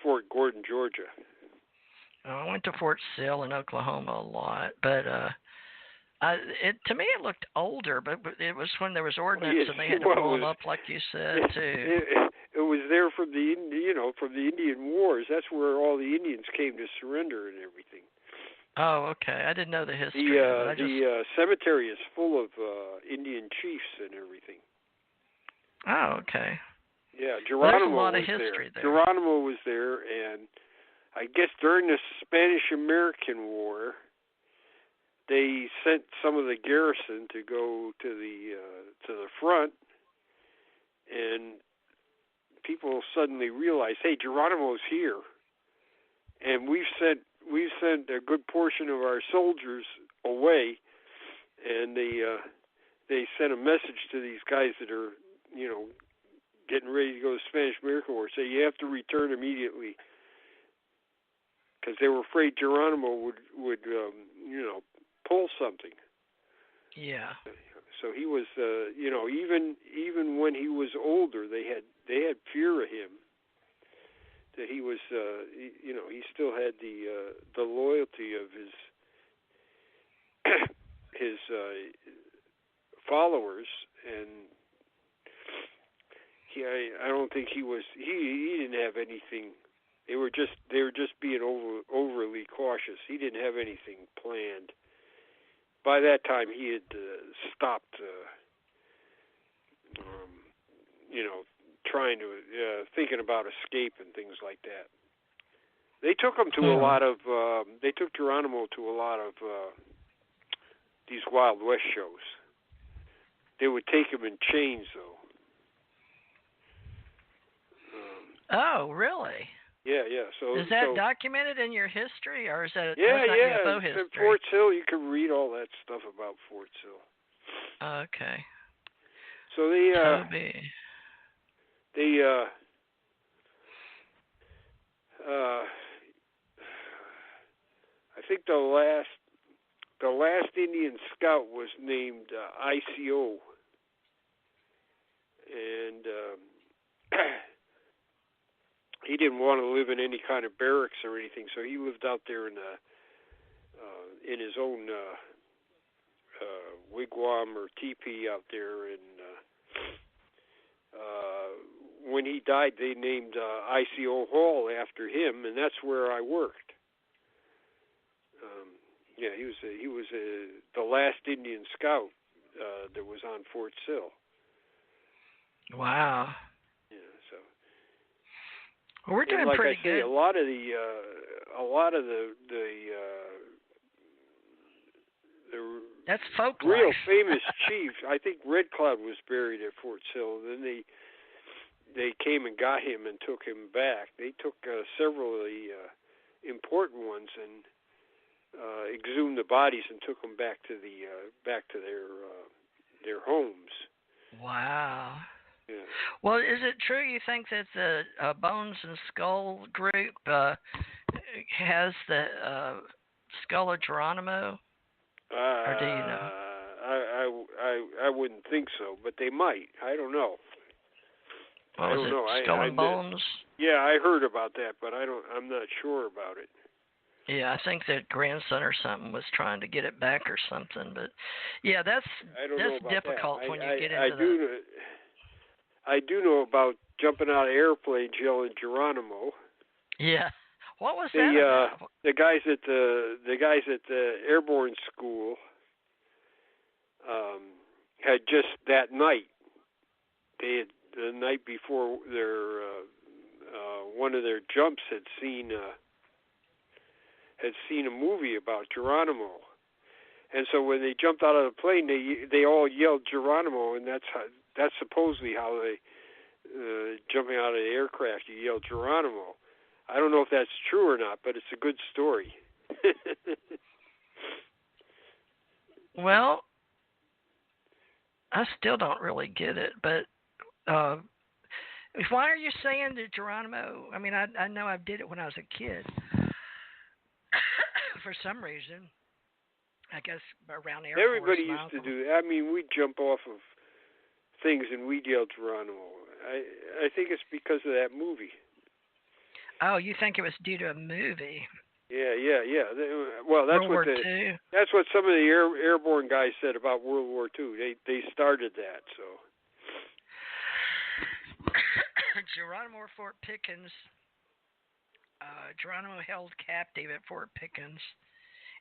Speaker 4: Fort Gordon, Georgia.
Speaker 2: I went to Fort Sill in Oklahoma a lot, but to me it looked older, but it was when there was ordnance and they had to blow them up, like you said too.
Speaker 4: It was there from the Indian Wars. That's where all the Indians came to surrender and everything.
Speaker 2: Oh, okay. I didn't know the history.
Speaker 4: The cemetery is full of Indian chiefs and everything.
Speaker 2: Oh, okay.
Speaker 4: Yeah, Geronimo
Speaker 2: there's a lot of
Speaker 4: was
Speaker 2: history there.
Speaker 4: Geronimo was there, and I guess during the Spanish-American War, they sent some of the garrison to go to the front, and people suddenly realized, hey, Geronimo's here, and we've sent a good portion of our soldiers away, and they sent a message to these guys that are, getting ready to go to the Spanish-American War, say you have to return immediately, because they were afraid Geronimo would pull something.
Speaker 2: Yeah.
Speaker 4: So he was, even when he was older, they had fear of him. That he was, he still had the loyalty of his followers, and I don't think he didn't have anything. They were just being overly cautious. He didn't have anything planned. By that time, he had stopped, trying to thinking about escape and things like that. They took him to a lot of. They took Geronimo to a lot of these Wild West shows. They would take him in chains, though.
Speaker 2: Oh, really?
Speaker 4: Yeah. So
Speaker 2: is that documented in your history, or is that
Speaker 4: UFO
Speaker 2: history?
Speaker 4: At Fort Sill, you can read all that stuff about Fort Sill.
Speaker 2: Okay.
Speaker 4: So I think the last Indian scout was named ICO, and he didn't want to live in any kind of barracks or anything, so he lived out there in his own wigwam or teepee out there. And when he died, they named ICO Hall after him, and that's where I worked. He was the last Indian scout that was on Fort Sill.
Speaker 2: Wow.
Speaker 4: Yeah, so.
Speaker 2: Well, we're doing pretty good.
Speaker 4: A lot of the
Speaker 2: that's folk
Speaker 4: real
Speaker 2: life.
Speaker 4: famous chiefs. I think Red Cloud was buried at Fort Sill. Then they came and got him and took him back. They took several of the important ones and exhumed the bodies and took them back to their homes.
Speaker 2: Wow.
Speaker 4: Yeah.
Speaker 2: Well, is it true you think that the Bones and Skull group has the skull of Geronimo? Or do you know?
Speaker 4: I wouldn't think so, but they might. I don't know.
Speaker 2: Well, I don't know. Skull and Bones?
Speaker 4: Yeah, I heard about that, but I'm not sure about it.
Speaker 2: Yeah, I think their grandson or something was trying to get it back or something, but yeah, that's difficult when you get into
Speaker 4: I do know about jumping out of airplanes yelling Geronimo.
Speaker 2: Yeah. What was that about?
Speaker 4: The guys at the airborne school had just that night. They had the night before their one of their jumps had seen a movie about Geronimo, and so when they jumped out of the plane, they all yelled Geronimo, and that's supposedly how they jumping out of the aircraft, you yell Geronimo. I don't know if that's true or not, but it's a good story.
Speaker 2: Well, I still don't really get it, but why are you saying that Geronimo? I mean, I know I did it when I was a kid. For some reason, I guess around air
Speaker 4: Everybody
Speaker 2: Force,
Speaker 4: used to do that. I mean, we'd jump off of things and we'd yell Geronimo. I think it's because of that movie.
Speaker 2: Oh, you think it was due to a movie?
Speaker 4: Yeah. Well, that's
Speaker 2: World
Speaker 4: what
Speaker 2: War II?
Speaker 4: That's what some of the airborne guys said about World War II. They started that, so.
Speaker 2: Geronimo Fort Pickens. Geronimo held captive at Fort Pickens,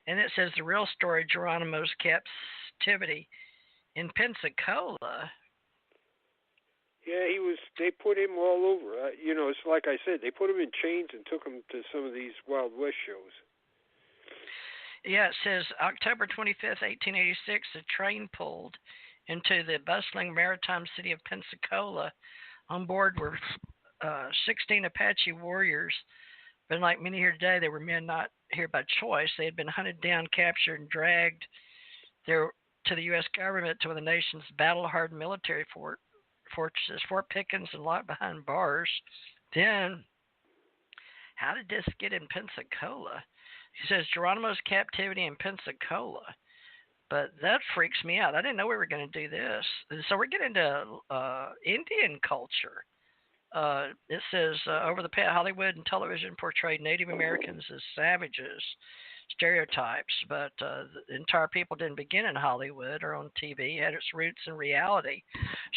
Speaker 2: and it says the real story: Geronimo's captivity in Pensacola.
Speaker 4: Yeah, they put him all over. It's like I said, they put him in chains and took him to some of these Wild West shows.
Speaker 2: Yeah, it says October 25th, 1886, a train pulled into the bustling maritime city of Pensacola. On board were 16 Apache warriors, but like many here today, they were men not here by choice. They had been hunted down, captured, and dragged there to the U.S. government to one of the nation's battle-hardened military fortresses, Fort Pickens, and locked behind bars. Then, how did this get in Pensacola? He says Geronimo's captivity in Pensacola. But that freaks me out. I didn't know we were going to do this. So we're getting into Indian culture. It says, over the past, Hollywood and television portrayed Native Americans as savages, stereotypes, but the entire people didn't begin in Hollywood or on TV. It had its roots in reality.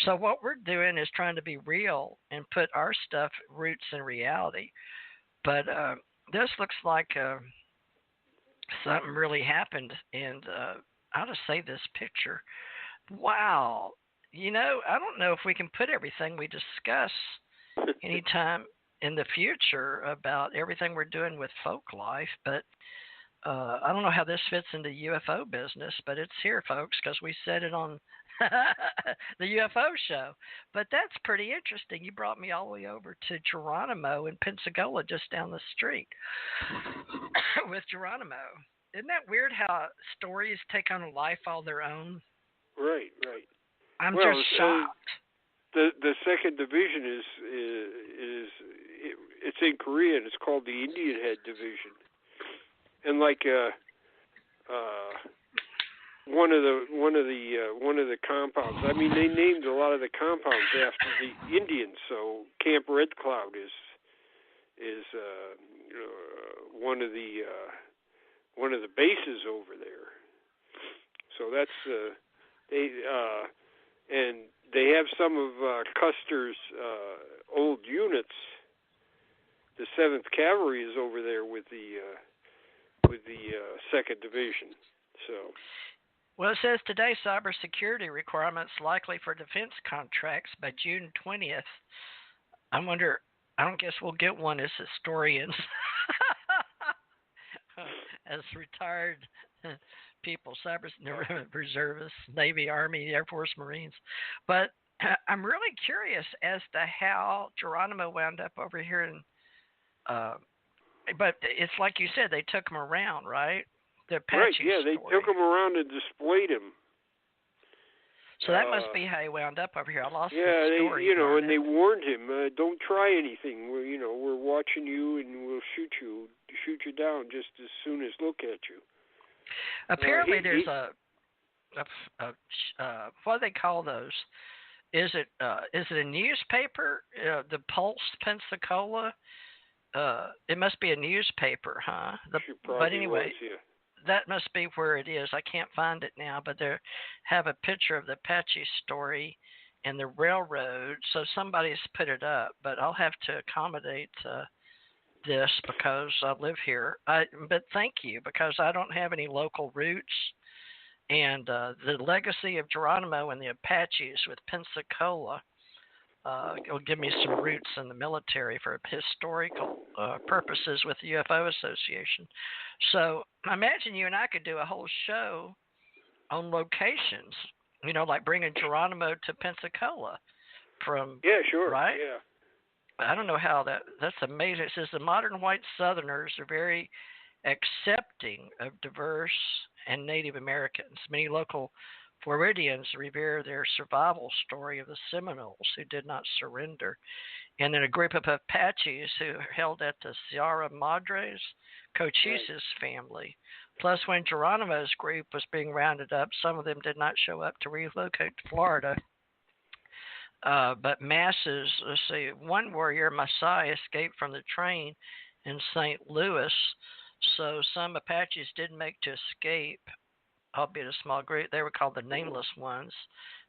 Speaker 2: So what we're doing is trying to be real and put our stuff roots in reality. But this looks like something really happened, and I'll just say this picture. Wow. I don't know if we can put everything we discuss anytime in the future about everything we're doing with folk life, but I don't know how this fits into UFO business, but it's here, folks, because we said it on the UFO show. But that's pretty interesting. You brought me all the way over to Geronimo in Pensacola, just down the street with Geronimo. Isn't that weird how stories take on a life all their own?
Speaker 4: Right.
Speaker 2: I'm just shocked.
Speaker 4: The second division it's in Korea, and it's called the Indian Head Division. And like one of the compounds. I mean, they named a lot of the compounds after the Indians. So Camp Red Cloud is one of the bases over there. So that's and they have some of Custer's old units. The 7th Cavalry is over there with the 2nd Division. So.
Speaker 2: Well, it says today cybersecurity requirements likely for defense contracts by June 20th. I don't guess we'll get one as historians, as retired people, reservists, Navy, Army, Air Force, Marines. But I'm really curious as to how Geronimo wound up over here in but it's like you said, they took him around, right? The Apache
Speaker 4: right, yeah,
Speaker 2: story.
Speaker 4: They took him around and displayed him.
Speaker 2: So that must be how he wound up over here. I lost the story.
Speaker 4: Yeah, and they warned him, don't try anything. We're watching you, and we'll shoot you down just as soon as look at you.
Speaker 2: Apparently, there's a what do they call those? Is it a newspaper? The Pulse, Pensacola. It must be a newspaper, huh? But anyway, that must be where it is. I can't find it now, but they have a picture of the Apache story and the railroad, so somebody's put it up. But I'll have to accommodate this because I live here. But thank you, because I don't have any local roots, and the legacy of Geronimo and the Apaches with Pensacola will give me some roots in the military for historical purposes with the UFO Association. So I imagine you and I could do a whole show on locations, like bringing Geronimo to Pensacola from.
Speaker 4: Yeah, sure.
Speaker 2: Right?
Speaker 4: Yeah.
Speaker 2: I don't know how that's amazing. It says the modern white Southerners are very accepting of diverse and Native Americans. Many local Floridians revere their survival story of the Seminoles who did not surrender. And then a group of Apaches who held at the Sierra Madres, Cochise's family. Plus, when Geronimo's group was being rounded up, some of them did not show up to relocate to Florida. But masses, let's see, one warrior, Masai, escaped from the train in St. Louis. So some Apaches did make to escape, albeit a small group. They were called the Nameless Ones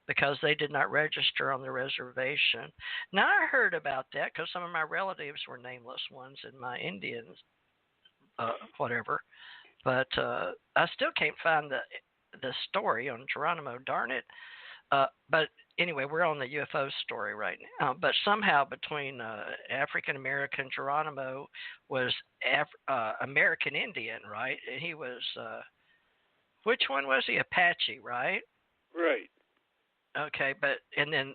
Speaker 2: because they did not register on the reservation. Now, I heard about that because some of my relatives were Nameless Ones in my Indian whatever. But I still can't find the story on Geronimo, darn it. But anyway, we're on the UFO story right now. But somehow between African American, Geronimo was American Indian, right? And he was, which one was he? Apache, right?
Speaker 4: Right.
Speaker 2: Okay, but and then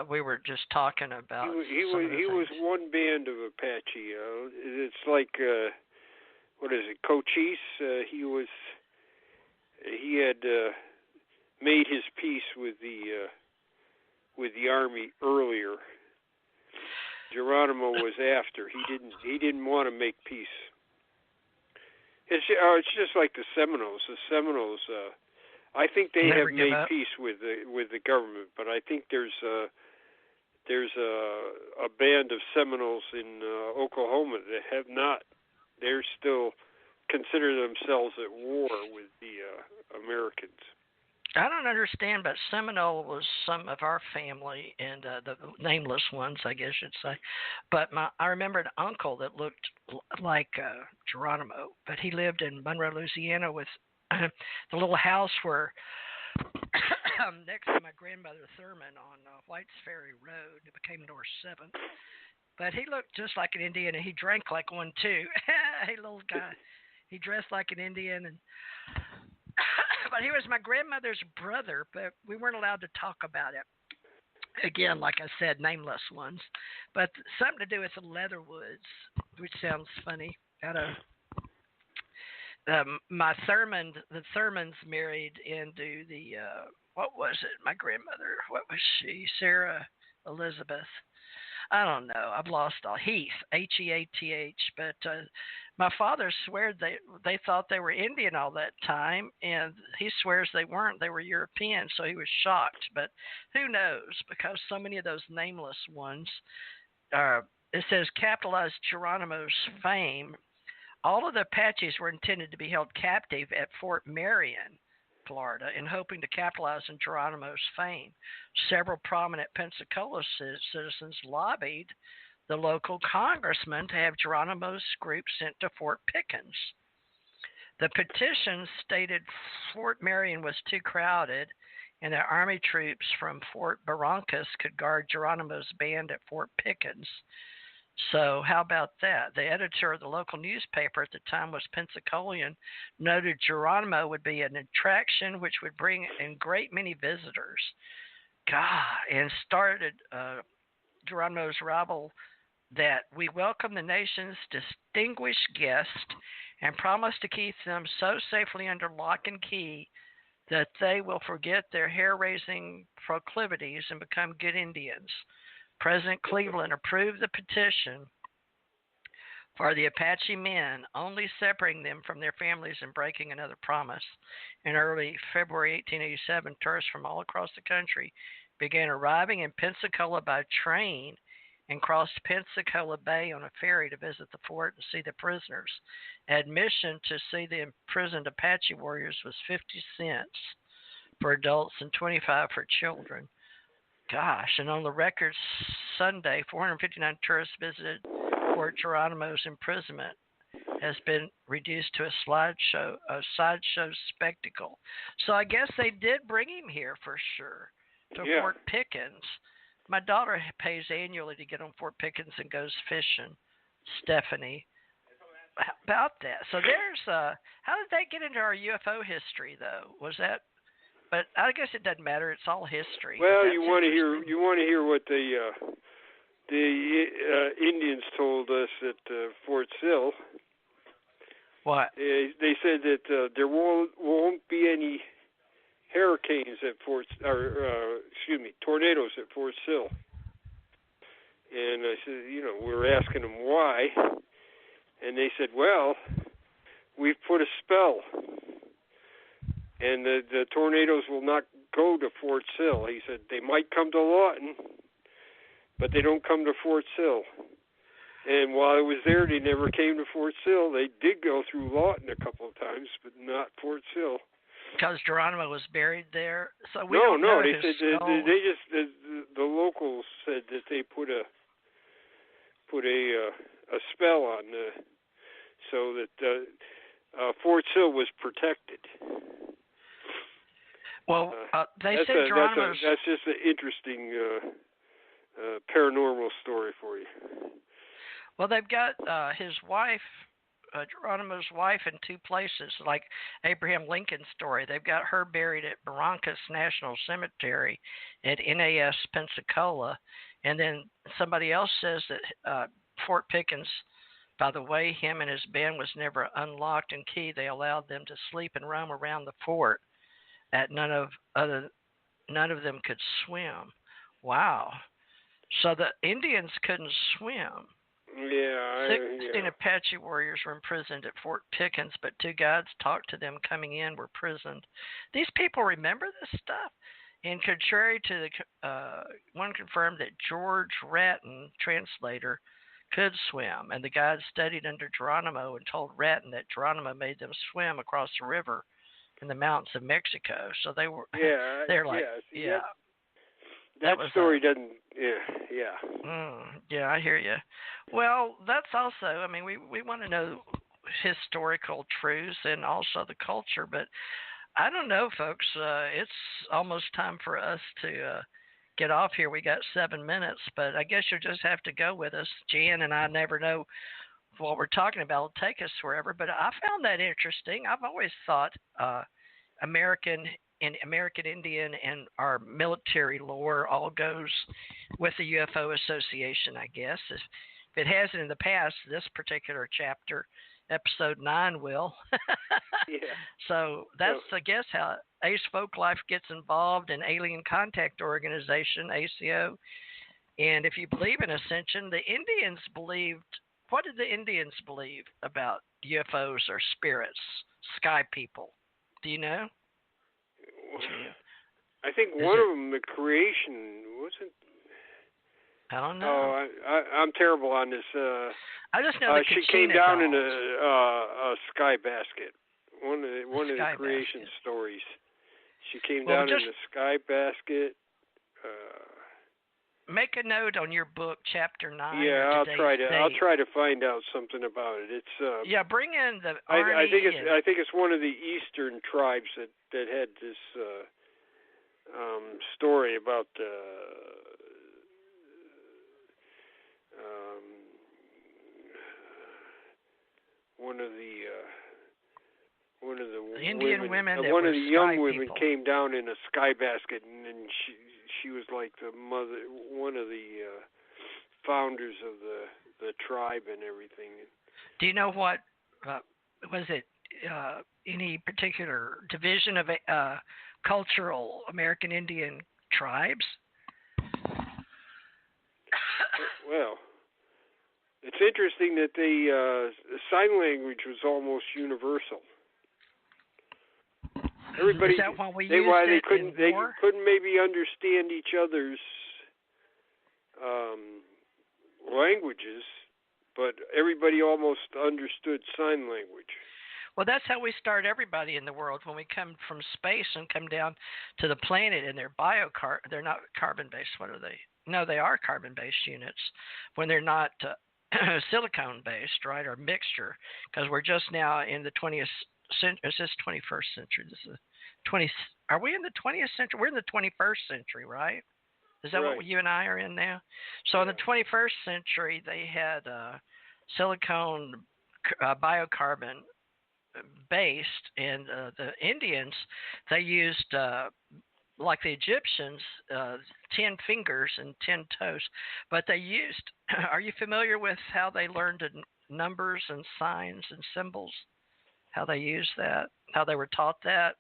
Speaker 2: we were just talking about
Speaker 4: he was one band of Apache. It's like what is it, Cochise? He had made his peace with the army earlier. Geronimo was after. He didn't want to make peace. It's just like the Seminoles. The Seminoles, I think they have made peace with the government, but I think there's a band of Seminoles in Oklahoma that have not. They're still consider themselves at war with the Americans.
Speaker 2: I don't understand, but Seminole was some of our family, and the nameless ones, I guess you'd say. But I remember an uncle that looked like Geronimo, but he lived in Monroe, Louisiana, with the little house where next to my grandmother Thurman on White's Ferry Road. It became North 7th. But he looked just like an Indian, and he drank like one too. Hey, little guy. He dressed like an Indian, and but he was my grandmother's brother, but we weren't allowed to talk about it. Again, like I said, nameless ones. But something to do with the Leatherwoods, which sounds funny. My Thurman, the Thurmans married into the, what was it, my grandmother? What was she? Sarah Elizabeth. I don't know. I've lost all. Heath, Heath. But my father swears they thought they were Indian all that time, and he swears they weren't. They were European, so he was shocked. But who knows? Because so many of those nameless ones, it says capitalized Geronimo's fame. All of the Apaches were intended to be held captive at Fort Marion, Florida, in hoping to capitalize on Geronimo's fame. Several prominent Pensacola citizens lobbied the local congressman to have Geronimo's group sent to Fort Pickens. The petition stated Fort Marion was too crowded and that Army troops from Fort Barrancas could guard Geronimo's band at Fort Pickens. So how about that? The editor of the local newspaper at the time was Pensacolian, noted Geronimo would be an attraction which would bring in great many visitors. God, and started Geronimo's arrival that we welcome the nation's distinguished guests and promise to keep them so safely under lock and key that they will forget their hair-raising proclivities and become good Indians. President Cleveland approved the petition for the Apache men, only separating them from their families and breaking another promise. In early February 1887, tourists from all across the country began arriving in Pensacola by train and crossed Pensacola Bay on a ferry to visit the fort and see the prisoners. Admission to see the imprisoned Apache warriors was 50 cents for adults and 25 for children. Gosh, and on the record Sunday, 459 tourists visited Fort Geronimo's imprisonment has been reduced to a sideshow spectacle. So I guess they did bring him here for sure to Fort Pickens. My daughter pays annually to get on Fort Pickens and goes fishing. Stephanie, how about that? So there's how did they get into our UFO history though? Was that? But I guess it doesn't matter. It's all history.
Speaker 4: Well, you want to hear what the Indians told us at Fort Sill.
Speaker 2: What?
Speaker 4: They said that there won't be any hurricanes at tornadoes at Fort Sill. And I said, we were asking them why, and they said, well, we've put a spell, and the tornadoes will not go to Fort Sill. He said they might come to Lawton, but they don't come to Fort Sill. And while I was there, they never came to Fort Sill. They did go through Lawton a couple of times, but not Fort Sill.
Speaker 2: Because Geronimo was buried there. So
Speaker 4: no. They said the locals said that they put a spell on so that Fort Sill was protected.
Speaker 2: Well, they said Geronimo's...
Speaker 4: That's just an interesting paranormal story for you.
Speaker 2: Well, they've got his wife, Geronimo's wife, in two places, like Abraham Lincoln's story. They've got her buried at Barrancas National Cemetery at NAS, Pensacola. And then somebody else says that Fort Pickens, by the way, him and his band was never unlocked and keyed. They allowed them to sleep and roam around the fort. That none of them could swim. Wow. So the Indians couldn't swim.
Speaker 4: Yeah.
Speaker 2: 16 Apache warriors were imprisoned at Fort Pickens, but 2 guides talked to them coming in were prisoned. These people remember this stuff. And contrary to the one confirmed that George Ratton, translator, could swim, and the guides studied under Geronimo and told Ratton that Geronimo made them swim across the river in the mountains of Mexico. So they were, they're like,
Speaker 4: That story doesn't,
Speaker 2: yeah, I hear you. Well, that's also, I mean, we want to know historical truths and also the culture, but I don't know, folks. It's almost time for us to get off here. We got 7 minutes, but I guess you'll just have to go with us. Jan and I never know what we're talking about will take us wherever, but I found that interesting. I've always thought American Indian and our military lore all goes with the UFO Association, I guess. If it hasn't in the past, this particular chapter, episode 9 will.
Speaker 4: Yeah.
Speaker 2: So that's, I guess, how Ace Folklife gets involved in Alien Contact Organization, ACO. And if you believe in ascension, the Indians believed, what did the Indians believe about UFOs or spirits, sky people? Do you know?
Speaker 4: I think one of them, the creation, wasn't.
Speaker 2: I don't know.
Speaker 4: Oh, I'm terrible on this.
Speaker 2: I just know
Speaker 4: she came down in a sky basket. One of the creation stories. She came down in a sky basket.
Speaker 2: Make a note on your book, chapter 9.
Speaker 4: Yeah, I'll try to find out something about it. It's
Speaker 2: bring in the
Speaker 4: I think it's one of the eastern tribes that had this story about one of the
Speaker 2: Indian women
Speaker 4: one of the young women came down in a sky basket, and she was like the mother, one of the founders of the tribe and everything.
Speaker 2: Do you know what was it? Any particular division of cultural American Indian tribes?
Speaker 4: Well, it's interesting that the sign language was almost universal. Everybody,
Speaker 2: is that why
Speaker 4: they couldn't maybe understand each other's languages, but everybody almost understood sign language.
Speaker 2: Well, that's how we start everybody in the world when we come from space and come down to the planet, and they're not carbon-based. What are they? No, they are carbon-based units when they're not silicone-based, right, or mixture, because we're just now in the 20th century. Is this 21st century? This is 20. Are we in the 20th century? We're in the 21st century, right? Is that what you and I are in now? So in the 21st century, they had silicone, biocarbon based, and the Indians, they used like the Egyptians, 10 fingers and 10 toes, but they used. Are you familiar with how they learned numbers and signs and symbols? How they used that? How they were taught that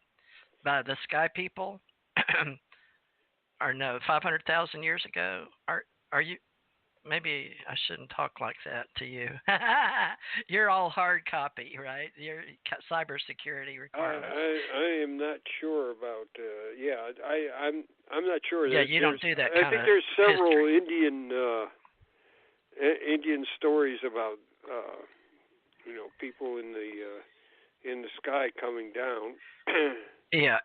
Speaker 2: by the sky people? Or no, 500,000 years ago? Are you? Maybe I shouldn't talk like that to you. You're all hard copy, right? Your cybersecurity requirements.
Speaker 4: I am not sure about. I'm not sure.
Speaker 2: Yeah, you don't do that kind of.
Speaker 4: I think there's several
Speaker 2: history.
Speaker 4: Indian stories about people in the sky coming down.
Speaker 2: Yeah,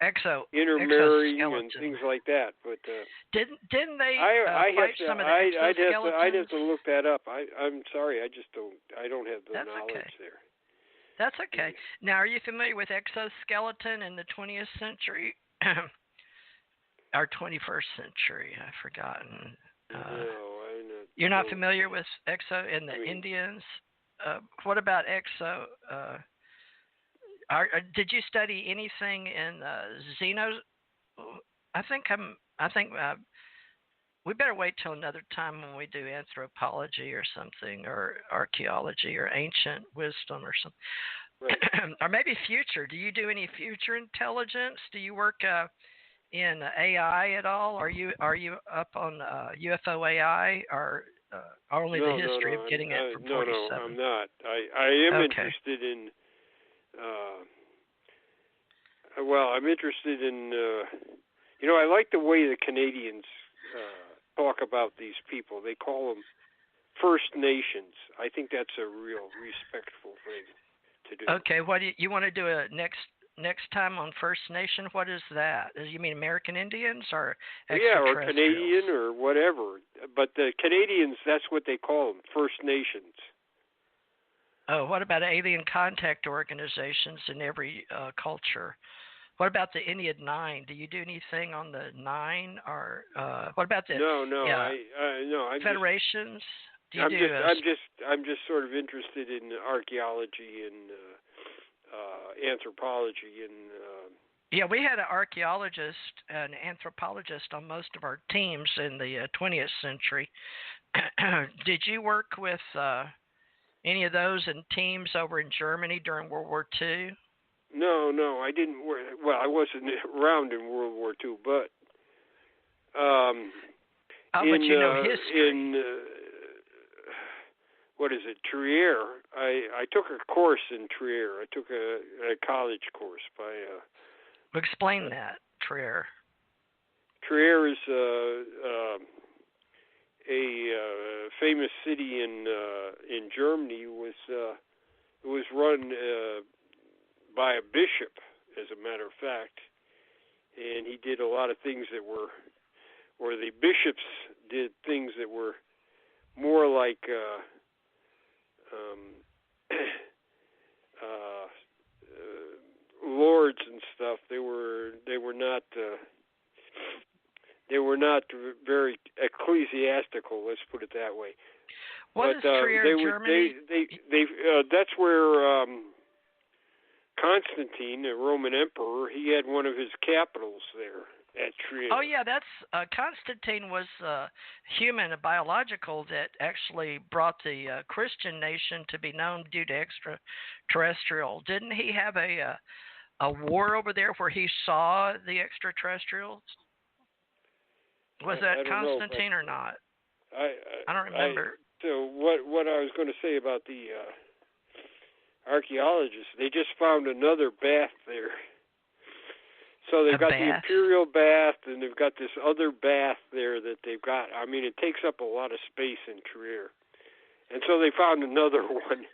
Speaker 4: intermarrying and things like that, but
Speaker 2: didn't they
Speaker 4: I
Speaker 2: fight some of the exoskeletons?
Speaker 4: I'd have to look that up. I'm sorry, I don't have the knowledge there.
Speaker 2: That's okay. Now, are you familiar with exoskeleton in the 20th century or 21st century? I've forgotten.
Speaker 4: No, I'm not.
Speaker 2: You're not familiar with exo in the Indians? What about exo? Did you study anything in Xeno? I think we better wait till another time when we do anthropology or something, or archaeology or ancient wisdom or something. Right. Or maybe future. Do you do any future intelligence? Do you work in AI at all? Are you up on UFO AI or only the history of getting it from 47?
Speaker 4: No, I'm not. I am interested in. I'm interested in. I like the way the Canadians talk about these people. They call them First Nations. I think that's a real respectful thing to do.
Speaker 2: Okay, what do you want to do next time on First Nation? What is that? You mean American Indians or extraterrestrials?
Speaker 4: Yeah, or Canadian or whatever. But the Canadians, that's what they call them, First Nations.
Speaker 2: Oh, what about alien contact organizations in every culture? What about the Ennead 9? Do you do anything on the 9, or what about the federations?
Speaker 4: I'm just sort of interested in archaeology and anthropology and.
Speaker 2: Yeah, we had an archaeologist, an anthropologist on most of our teams in the 20th century. Did you work with any of those in teams over in Germany during World War II?
Speaker 4: No, I didn't work. Well, I wasn't around in World War II, but
Speaker 2: but you know history.
Speaker 4: What is it, Trier? I took a course in Trier. I took a college course by.
Speaker 2: Explain that, Trier.
Speaker 4: Trier is a famous city in Germany. It was run by a bishop, as a matter of fact, and he did a lot of things that were, or the bishops did things that were more like lords and stuff. They were not very ecclesiastical. Let's put it that way.
Speaker 2: What is Trier, Germany?
Speaker 4: That's where Constantine, the Roman emperor, he had one of his capitals there at Trier.
Speaker 2: Oh yeah, that's Constantine was human, a biological that actually brought the Christian nation to be known due to extraterrestrial. Didn't he have a war over there where he saw the extraterrestrials? Was that Constantine or not? I don't remember.
Speaker 4: So what I was going to say about the archaeologists, they just found another bath there. So they've got the imperial bath, and they've got this other bath there that they've got. I mean, it takes up a lot of space in Trier. And so they found another one.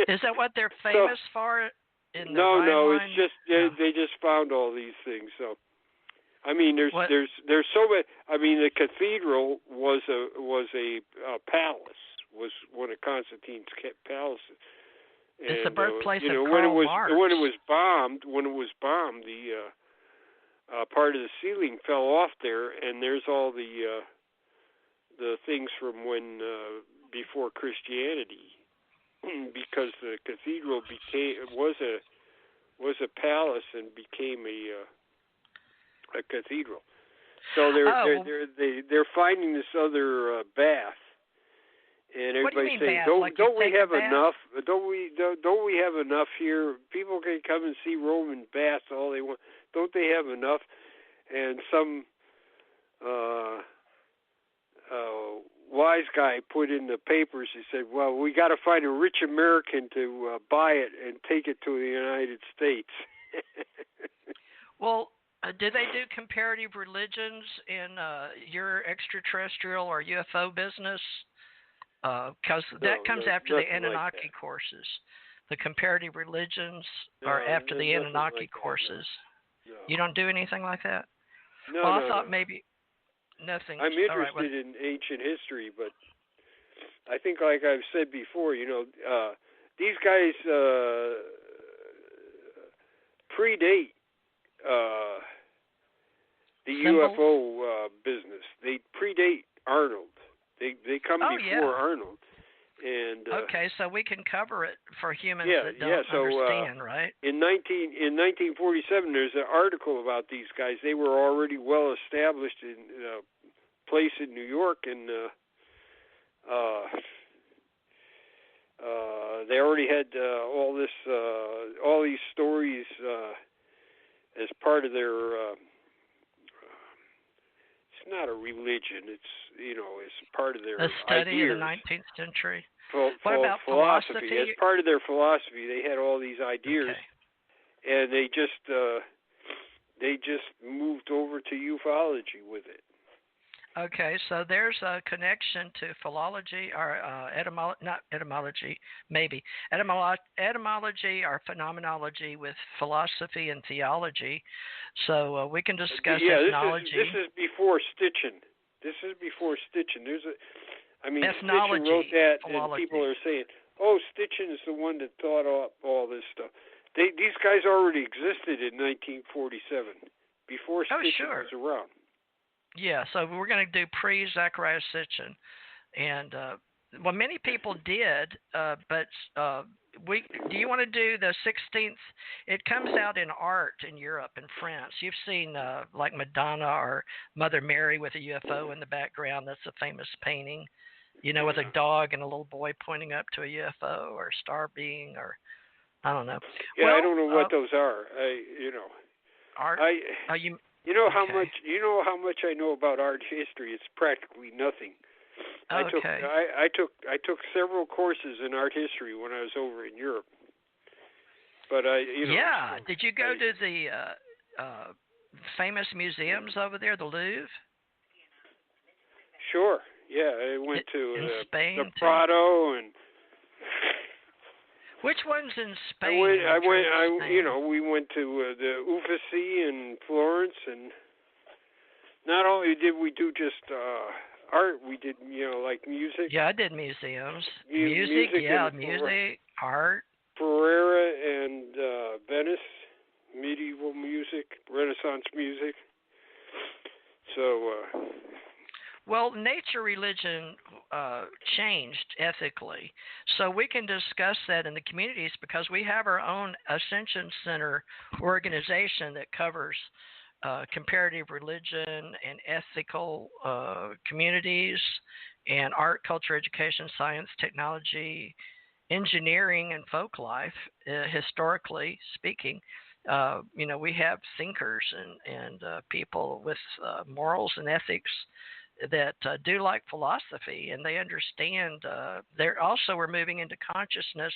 Speaker 2: Is that what they're famous for?
Speaker 4: No, it's just they just found all these things. So, I mean, there's so many. I mean, the cathedral was a palace. Was one of Constantine's palaces. And,
Speaker 2: it's the birthplace of
Speaker 4: Karl
Speaker 2: Marx.
Speaker 4: When it was bombed, the part of the ceiling fell off there, and there's all the things from when before Christianity, because the cathedral was a palace and became a cathedral. So they're finding this other bath, and everybody's saying, "Don't we have enough? Don't we have enough here? People can come and see Roman baths all they want. Don't they have enough?" And some wise guy put in the papers. He said, "Well, we got to find a rich American to buy it and take it to the United States."
Speaker 2: Well, do they do comparative religions in your extraterrestrial or UFO business? Because that comes after the Anunnaki courses. The comparative religions are after the Anunnaki courses.
Speaker 4: No.
Speaker 2: You don't do anything like that?
Speaker 4: No,
Speaker 2: well, I thought maybe nothing.
Speaker 4: I'm interested in ancient history, but I think, like I've said before, these guys predate the UFO business. They predate Arnold. They come before Arnold. And
Speaker 2: okay, so we can cover it for humans that don't understand, right?
Speaker 4: In 1947, there's an article about these guys. They were already well established in a place in New York, and they already had all these stories as part of their. It's not a religion. It's it's part of their
Speaker 2: study
Speaker 4: ideas.
Speaker 2: of the 19th century.
Speaker 4: What about philosophy? As part of their philosophy, they had all these ideas, and they just moved over to ufology with it.
Speaker 2: Okay, so there's a connection to philology or etymology or phenomenology with philosophy and theology. So we can discuss ethnology.
Speaker 4: This is before Stitchin. Stitchin wrote that, and people are saying, "Oh, Stitchin is the one that thought up all this stuff." These guys already existed in 1947, before Stitchin was around.
Speaker 2: Yeah, so we're going to do pre-Zachariah Sitchin, and many people did, but do you want to do the 16th? It comes out in art in Europe and France. You've seen like Madonna or Mother Mary with a UFO in the background. That's a famous painting, with a dog and a little boy pointing up to a UFO or a star being, or I don't know.
Speaker 4: Yeah, I don't know what those are.
Speaker 2: Art.
Speaker 4: You know how much I know about art history. It's practically nothing.
Speaker 2: Okay.
Speaker 4: I took several courses in art history when I was over in Europe. But
Speaker 2: Yeah. Did you go to the famous museums over there, the Louvre?
Speaker 4: Sure. Yeah, I went to
Speaker 2: Spain,
Speaker 4: the Prado and.
Speaker 2: Which one's in Spain?
Speaker 4: We went to the Uffizi in Florence, and not only did we do just art, we did, like music.
Speaker 2: Yeah, I did museums. Music, art.
Speaker 4: Ferrara and Venice, medieval music, Renaissance music. So.
Speaker 2: Well, nature religion changed ethically, so we can discuss that in the communities because we have our own Ascension Center organization that covers comparative religion and ethical communities and art, culture, education, science, technology, engineering, and folk life, historically speaking. We have thinkers and people with morals and ethics that do like philosophy, and they understand. We're moving into consciousness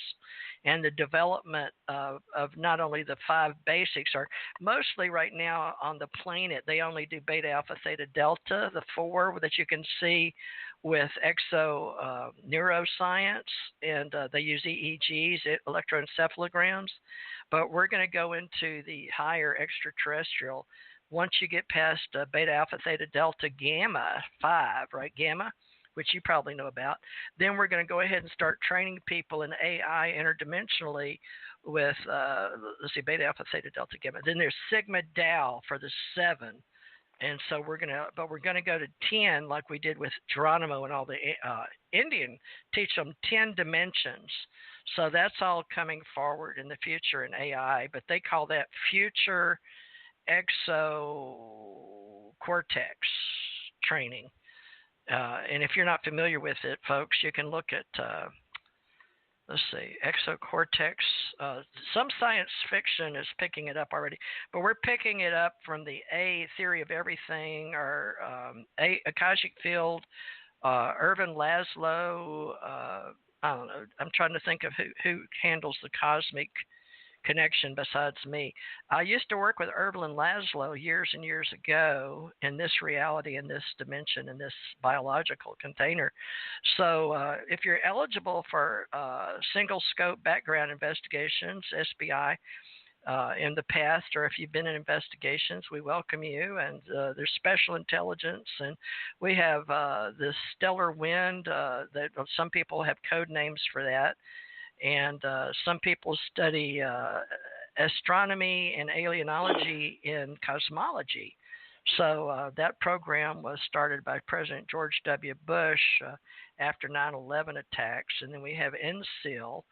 Speaker 2: and the development of not only the 5 basics, or mostly right now on the planet, they only do beta, alpha, theta, delta, the 4 that you can see with exo neuroscience, and they use EEGs, electroencephalograms, but we're going to go into the higher extraterrestrial. Once you get past beta, alpha, theta, delta, gamma, 5, right, gamma, which you probably know about, then we're going to go ahead and start training people in AI interdimensionally with, beta, alpha, theta, delta, gamma. Then there's sigma, Tau for the 7. And so we're going to go to 10 like we did with Geronimo and all the Indian, teach them 10 dimensions. So that's all coming forward in the future in AI, but they call that future exocortex training. And if you're not familiar with it, folks, you can look at, let's see, exocortex. Some science fiction is picking it up already, but we're picking it up from the A theory of everything, or Akashic field, Irvin Laszlo. I don't know. I'm trying to think of who handles the cosmic connection besides me. I used to work with Irvin Laszlo years and years ago in this reality, in this dimension, in this biological container. So if you're eligible for single scope background investigations, SBI, in the past, or if you've been in investigations, we welcome you. And there's special intelligence, and we have the stellar wind that some people have code names for that. And some people study astronomy and alienology in cosmology. So that program was started by President George W. Bush after 9/11 attacks. And then we have NSEAL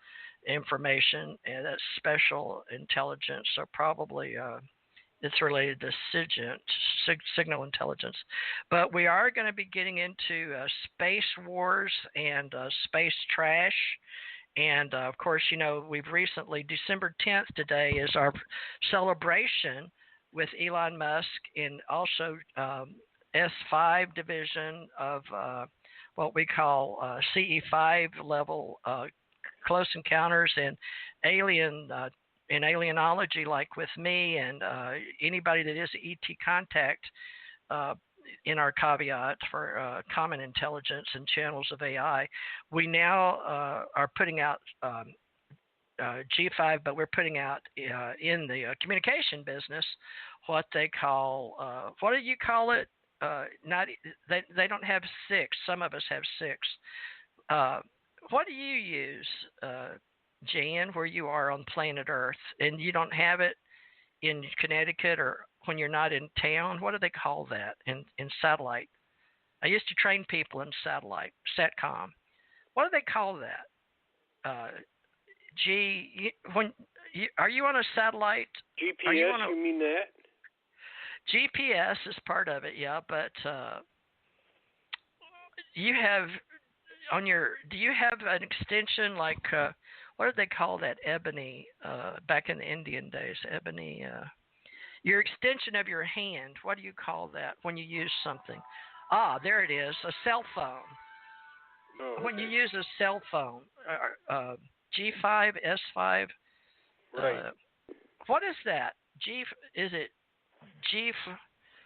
Speaker 2: information, and that's special intelligence. So probably it's related to signal intelligence. But we are going to be getting into space wars and space trash. And, of course, you know, we've recently, December 10th today is our celebration with Elon Musk, and also S5 division of what we call CE5 level close encounters and alien in alienology, like with me and anybody that is ET contact in our caveat for common intelligence and channels of AI. We now are putting out G5, but we're putting out in the communication business what they call, what do you call it? They don't have 6. Some of us have 6. What do you use, Jan, where you are on planet Earth, and you don't have it in Connecticut or when you're not in town? What do they call that in satellite? I used to train people in satellite, SATCOM. What do they call that? Are you on a satellite?
Speaker 4: GPS, you mean that?
Speaker 2: GPS is part of it, yeah, but you have on your, do you have an extension like, what did they call that, ebony, back in the Indian days, ebony, your extension of your hand, what do you call that when you use something? Ah, there it is, a cell phone.
Speaker 4: Oh, okay.
Speaker 2: When you use a cell phone, G5, S5,
Speaker 4: right.
Speaker 2: What is that? Is it G?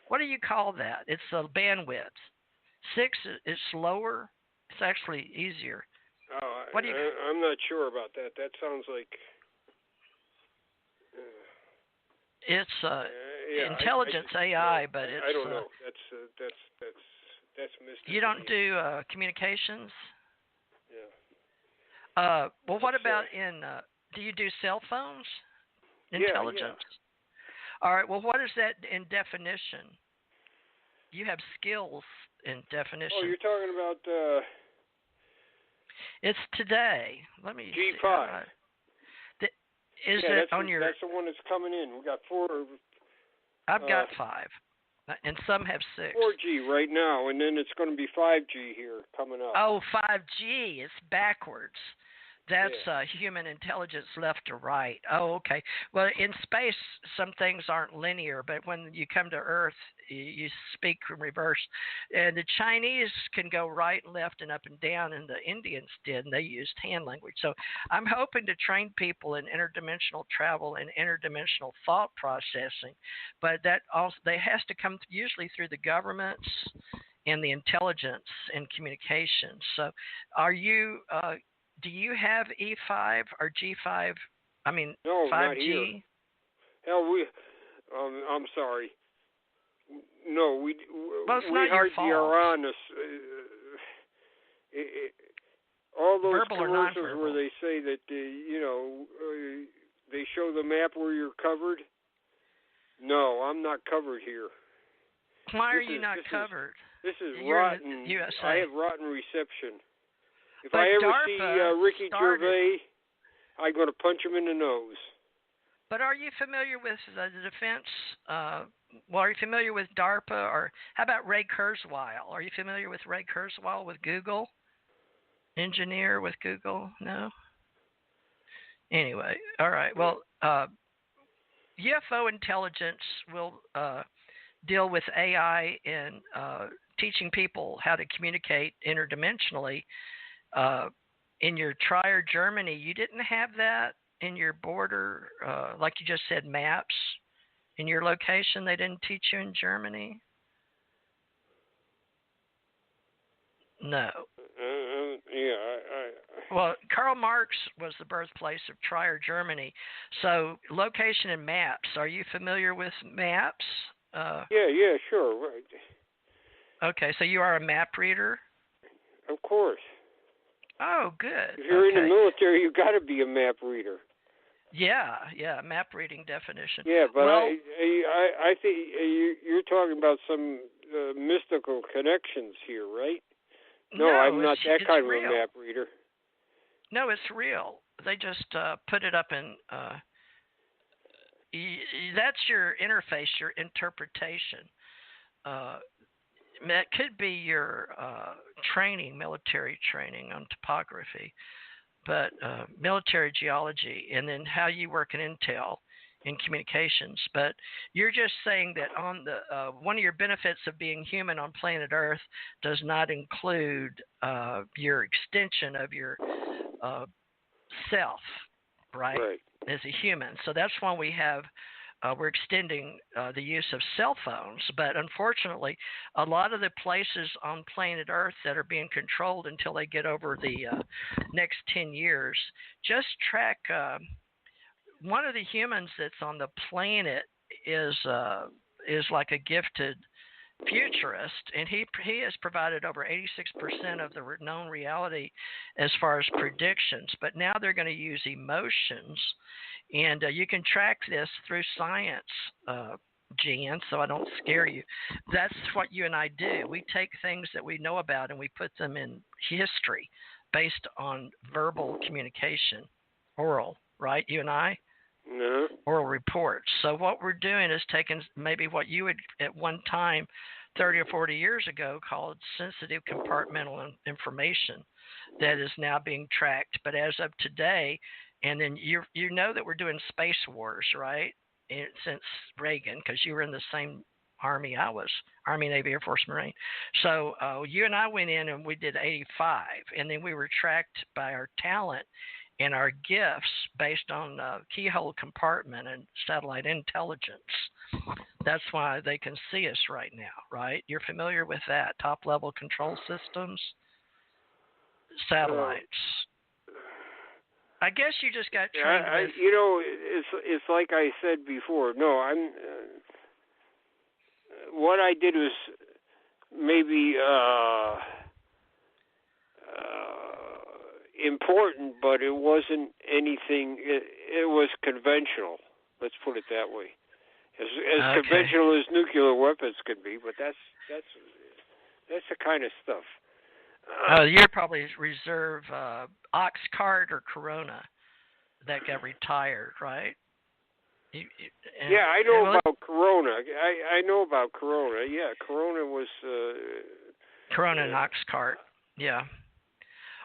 Speaker 2: What do you call that? It's the bandwidth. 6 is slower. It's actually easier.
Speaker 4: Oh,
Speaker 2: what do you?
Speaker 4: I'm not sure about that. That sounds like.
Speaker 2: It's intelligence AI, but it's.
Speaker 4: I don't know. That's mystical.
Speaker 2: You don't do communications?
Speaker 4: Yeah.
Speaker 2: Well, what about do you do cell phones? Intelligence. Yeah. All right. Well, what is that in definition? You have skills in definition.
Speaker 4: Oh, you're talking about.
Speaker 2: It's today. Let me.
Speaker 4: G5.
Speaker 2: Is it on your?
Speaker 4: That's the one that's coming in. We got 4.
Speaker 2: I've got 5, and some have 6.
Speaker 4: 4G right now, and then it's going to be 5G here coming up.
Speaker 2: Oh, 5G. It's backwards. That's human intelligence left to right. Oh, okay. Well, in space, some things aren't linear, but when you come to Earth, you speak in reverse. And the Chinese can go right and left and up and down, and the Indians did, and they used hand language. So I'm hoping to train people in interdimensional travel and interdimensional thought processing, but that also has to come usually through the governments and the intelligence and communications. So are you... do you have E5 or G5? I mean,
Speaker 4: no,
Speaker 2: 5G?
Speaker 4: Not here. Hell, I'm sorry. No, we hardly are on this. All those
Speaker 2: verbal
Speaker 4: commercials where they say that, they show the map where you're covered. No, I'm not covered here.
Speaker 2: Why are you not covered?
Speaker 4: This is
Speaker 2: You're
Speaker 4: rotten.
Speaker 2: USA.
Speaker 4: I have rotten reception. If
Speaker 2: but
Speaker 4: I ever
Speaker 2: DARPA
Speaker 4: see Ricky Gervais, I'm going to punch him in the nose.
Speaker 2: But are you familiar with the defense? Well, are you familiar with DARPA, or how about Ray Kurzweil? Are you familiar with Ray Kurzweil with Google? Engineer with Google? No? Anyway, all right. Well, UFO intelligence will deal with AI and teaching people how to communicate interdimensionally. In your Trier, Germany, you didn't have that in your border, like you just said, maps in your location. They didn't teach you in Germany? No. Well, Karl Marx was the birthplace of Trier, Germany. So location and maps. Are you familiar with maps?
Speaker 4: Yeah, sure. Right.
Speaker 2: Okay, so you are a map reader?
Speaker 4: Of course.
Speaker 2: Oh, good.
Speaker 4: If you're in the military, you got to be a map reader.
Speaker 2: Yeah, map reading definition.
Speaker 4: Yeah, but
Speaker 2: well,
Speaker 4: I think you're talking about some mystical connections here, right? No, I'm not that kind
Speaker 2: real.
Speaker 4: of a map reader.
Speaker 2: No, it's real. They just put it up in. That's your interface, your interpretation. It could be your training, military training on topography, but military geology, and then how you work in intel in communications. But you're just saying that on the one of your benefits of being human on planet Earth does not include your extension of your self, right? As a human. So that's why we have we're extending the use of cell phones. But unfortunately, a lot of the places on planet Earth that are being controlled until they get over the next 10 years, just track one of the humans that's on the planet is like a gifted futurist, and he has provided over 86% of the known reality as far as predictions. But now they're going to use emotions, and you can track this through science, Jan, so I don't scare you. That's what you and I do. We take things that we know about and we put them in history based on verbal communication, oral, right, you and I?
Speaker 4: No.
Speaker 2: Oral reports. So what we're doing is taking maybe what you would at one time 30 or 40 years ago called sensitive compartmental information that is now being tracked. But as of today, and then you know that we're doing space wars, right? Since Reagan, because you were in the same Army I was, Army, Navy, Air Force, Marine. So you and I went in and we did 85, and then we were tracked by our talent and our gifts based on keyhole compartment and satellite intelligence. That's why they can see us right now, right? You're familiar with that, top-level control systems, satellites. I guess you just got trained with...
Speaker 4: You know, it's like I said before. No, I'm... what I did was maybe... important, but it wasn't anything. It was conventional. Let's put it that way. As
Speaker 2: okay.
Speaker 4: Conventional as nuclear weapons could be, but that's the kind of stuff.
Speaker 2: You're probably reserve Oxcart or Corona that got retired, right?
Speaker 4: Yeah, I know about Corona. I know about Corona. Yeah, Corona was.
Speaker 2: Corona and Oxcart. Yeah.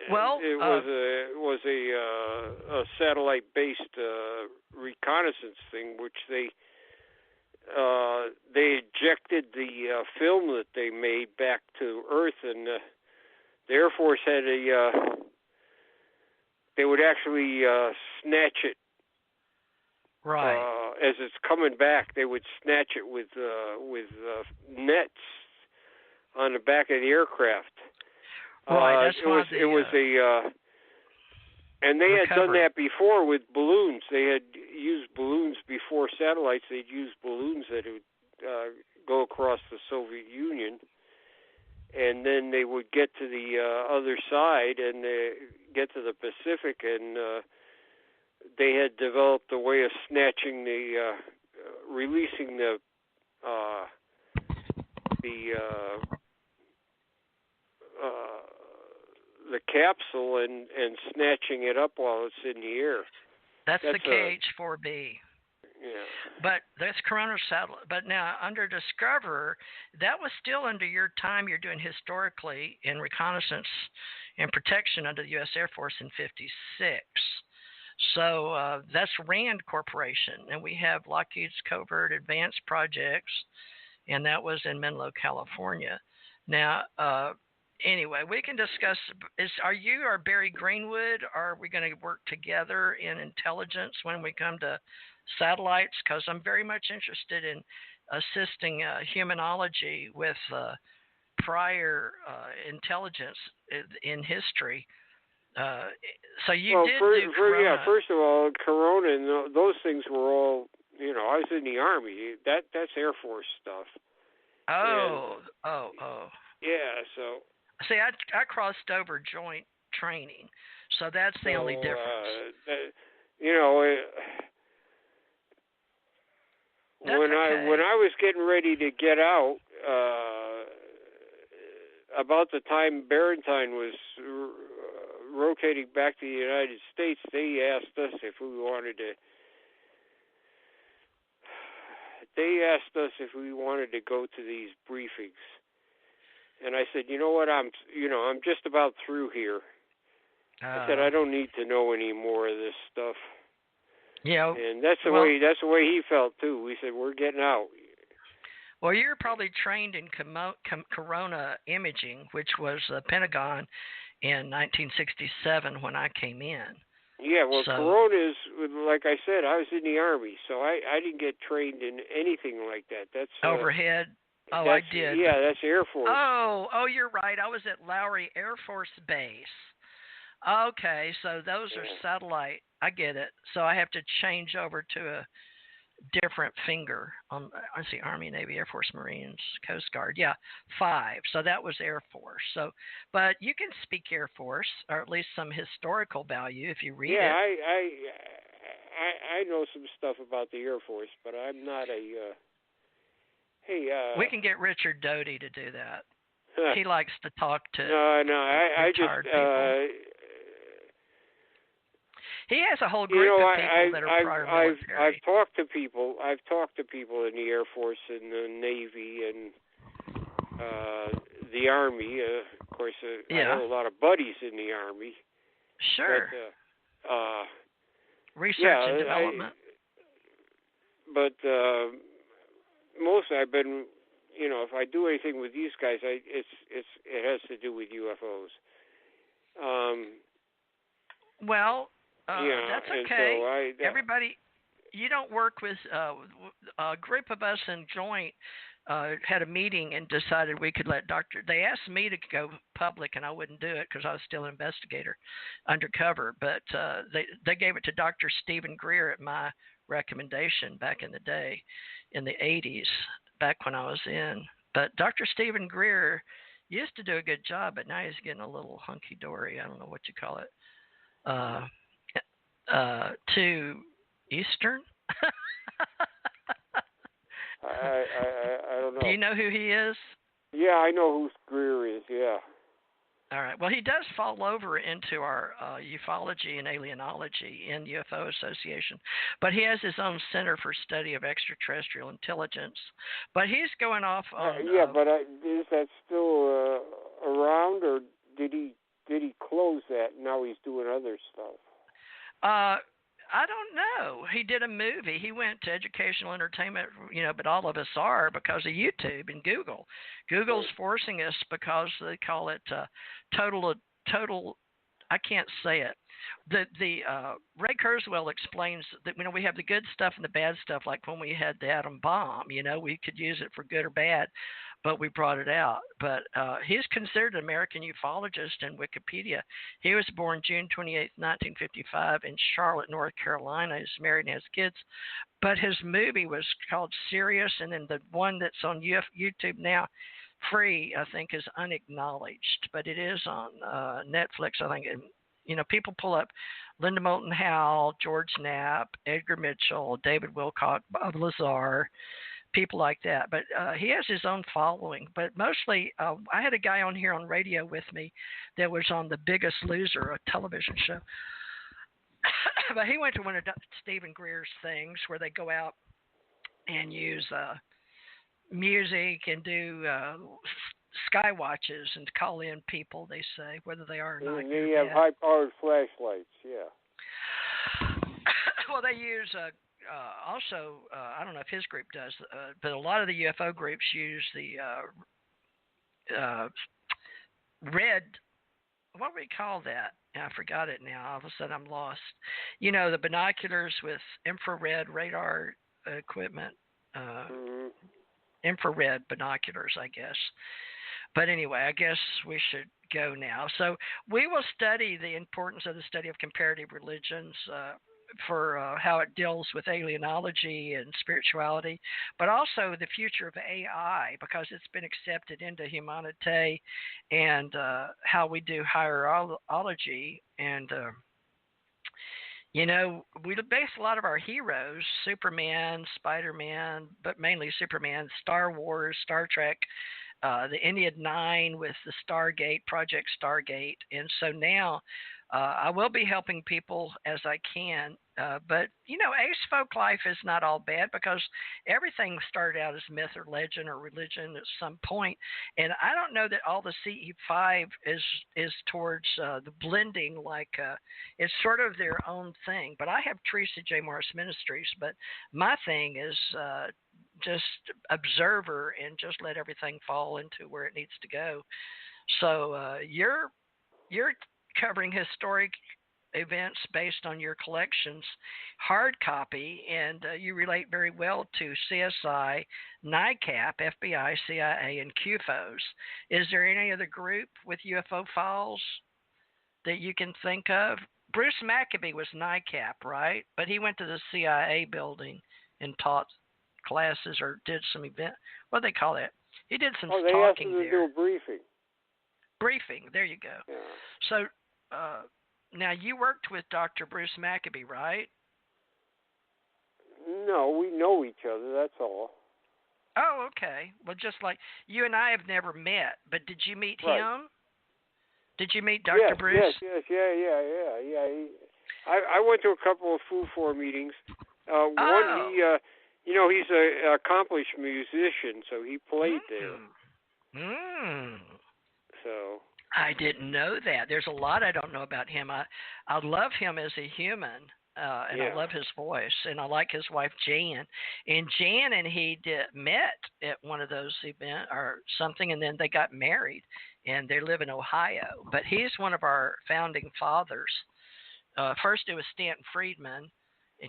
Speaker 2: Well,
Speaker 4: it was a satellite-based reconnaissance thing, which they ejected the film that they made back to Earth, and the Air Force had they would actually snatch it.
Speaker 2: Right.
Speaker 4: As it's coming back, they would snatch it with nets on the back of the aircraft.
Speaker 2: Right, that's why
Speaker 4: it was and they had done that before with balloons. They had used balloons before satellites. They'd used balloons that would go across the Soviet Union, and then they would get to the other side and get to the Pacific, and they had developed a way of snatching releasing the capsule and snatching it up while it's in the air.
Speaker 2: That's the KH-4B.
Speaker 4: Yeah.
Speaker 2: But that's Corona satellite. But now under Discover, that was still under your time. You're doing historically in reconnaissance and protection under the U.S. Air Force in '56. So that's RAND Corporation, and we have Lockheed's Covert Advanced Projects, and that was in Menlo, California. Now, anyway, we can discuss. Are you or Barry Greenwood? Are we going to work together in intelligence when we come to satellites? Because I'm very much interested in assisting humanology with prior intelligence in history. So you did do Corona.
Speaker 4: Yeah, first of all, Corona and those things were all, I was in the Army. That's Air Force stuff.
Speaker 2: Oh.
Speaker 4: Yeah, so.
Speaker 2: See, I crossed over joint training, so that's the only difference.
Speaker 4: When I was getting ready to get out, about the time Barentine was rotating back to the United States, they asked us if we wanted to. They asked us if we wanted to go to these briefings, and I said, you know what, I'm just about through here. I said I don't need to know any more of this stuff.
Speaker 2: Yeah,
Speaker 4: and that's the way he felt too. We said we're getting out.
Speaker 2: Well, you're probably trained in Corona imaging, which was the Pentagon in 1967 when I came in.
Speaker 4: Yeah, well, Corona is, like I said, I was in the Army, so I didn't get trained in anything like that. That's
Speaker 2: overhead. I did.
Speaker 4: Yeah, that's Air Force.
Speaker 2: Oh, you're right. I was at Lowry Air Force Base. Okay, so those are satellite. I get it. So I have to change over to a different finger. I see Army, Navy, Air Force, Marines, Coast Guard. Yeah, 5. So that was Air Force. So, but you can speak Air Force, or at least some historical value if you read it.
Speaker 4: Yeah, I know some stuff about the Air Force, but I'm not a.
Speaker 2: We can get Richard Doty to do that. He likes to talk to.
Speaker 4: No, I just.
Speaker 2: People. He has a whole group of people that are prior military.
Speaker 4: I've talked to people. In the Air Force and the Navy and the Army. Of course, I have a lot of buddies in the Army.
Speaker 2: Sure.
Speaker 4: But,
Speaker 2: research and development.
Speaker 4: But mostly I've been, if I do anything with these guys, it has to do with UFOs.
Speaker 2: Well. That's okay.
Speaker 4: So
Speaker 2: Everybody, you don't work with a group of us in joint had a meeting and decided we could let they asked me to go public and I wouldn't do it because I was still an investigator undercover, but they gave it to Dr. Stephen Greer at my recommendation back in the day in the 80s, back when I was in. But Dr. Stephen Greer used to do a good job, but now he's getting a little hunky-dory. I don't know what you call it. To Eastern?
Speaker 4: I don't know.
Speaker 2: Do you know who he is?
Speaker 4: Yeah, I know who Greer is, yeah.
Speaker 2: All right. Well, he does fall over into our ufology and alienology in UFO Association, but he has his own Center for Study of Extraterrestrial Intelligence. But he's going off on...
Speaker 4: but is that still around, or did he close that and now he's doing other stuff?
Speaker 2: I don't know. He did a movie. He went to educational entertainment, but all of us are because of YouTube and Google. Google's forcing us because they call it total. I can't say it. The Ray Kurzweil explains that we have the good stuff and the bad stuff. Like when we had the atom bomb, we could use it for good or bad, but we brought it out. But he's considered an American ufologist in Wikipedia. He was born June 28, 1955 in Charlotte, North Carolina. He's married and has kids. But his movie was called Sirius, and then the one that's on YouTube now, free, I think, is Unacknowledged. But it is on Netflix, I think. People pull up Linda Moulton Howe, George Knapp, Edgar Mitchell, David Wilcock, Bob Lazar, people like that. But he has his own following. But mostly, I had a guy on here on radio with me that was on The Biggest Loser, a television show. but he went to one of Stephen Greer's things where they go out and use music and do sky watches and call in people, they say, whether they are or not.
Speaker 4: And then you have high-powered flashlights, yeah.
Speaker 2: Well, they use also, I don't know if his group does, but a lot of the UFO groups use the red, what do we call that? I forgot it now. All of a sudden I'm lost. You know, the binoculars with infrared radar equipment, infrared binoculars, I guess. But anyway, I guess we should go now. So we will study the importance of the study of comparative religions for how it deals with alienology and spirituality, but also the future of AI, because it's been accepted into humanity, and how we do hierology. And, you know, we base a lot of our heroes, Superman, Spider-Man, but mainly Superman, Star Wars, Star Trek, the Ennead 9 with the Stargate, Project Stargate. And so now I will be helping people as I can. But, you know, ace folk life is not all bad, because everything started out as myth or legend or religion at some point. And I don't know that all the CE5 is towards the blending, like it's sort of their own thing. But I have Teresa J. Morris Ministries, but my thing is just observer and just let everything fall into where it needs to go. So you're covering historic events based on your collections, hard copy, and you relate very well to CSI, NICAP, FBI, CIA, and QFOs. Is there any other group with UFO files that you can think of? Bruce Maccabee was NICAP, right? But he went to the CIA building and taught classes or did some event. What do they call that? He did some talking there.
Speaker 4: They asked him to do a briefing.
Speaker 2: Briefing, there you go.
Speaker 4: Yeah.
Speaker 2: So, now, you worked with Dr. Bruce Maccabee, right?
Speaker 4: No, we know each other, that's all.
Speaker 2: Oh, okay. Well, just like you and I have never met, but did you meet him? Did you meet Dr. Bruce?
Speaker 4: Yes, yeah. I went to a couple of Foo 4 meetings. One, he's an accomplished musician, so he played there. So...
Speaker 2: I didn't know that. There's a lot I don't know about him. I love him as a human, and I love his voice, and I like his wife Jan. And Jan and he met at one of those events or something, and then they got married, and they live in Ohio. But he's one of our founding fathers. First it was Stanton Friedman,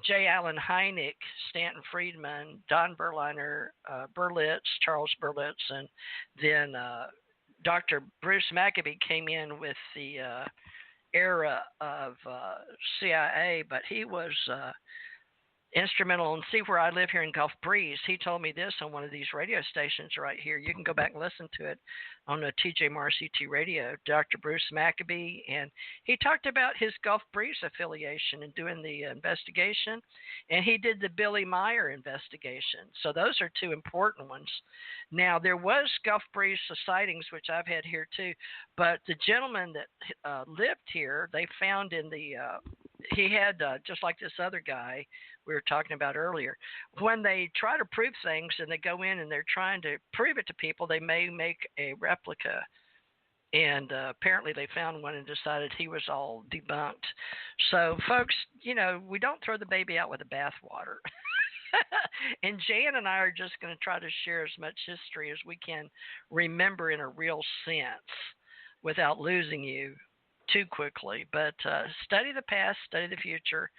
Speaker 2: J. Allen Hynek, Stanton Friedman, Don Berliner, Berlitz, Charles Berlitz, and then Dr. Bruce Maccabee came in with the era of CIA, but he was instrumental. And see, where I live here in Gulf Breeze, he told me this on one of these radio stations right here. You can go back and listen to it on the TJ Morris ET radio, Dr. Bruce Maccabee. And he talked about his Gulf Breeze affiliation and doing the investigation. And he did the Billy Meyer investigation. So those are two important ones. Now, there was Gulf Breeze sightings, which I've had here too. But the gentleman that lived here, they found in the he had, just like this other guy we were talking about earlier, when they try to prove things and they go in and they're trying to prove it to people, they may make a replica. And apparently they found one and decided he was all debunked. So, folks, we don't throw the baby out with the bathwater. And Jan and I are just going to try to share as much history as we can remember in a real sense without losing you too quickly. But study the past, study the future,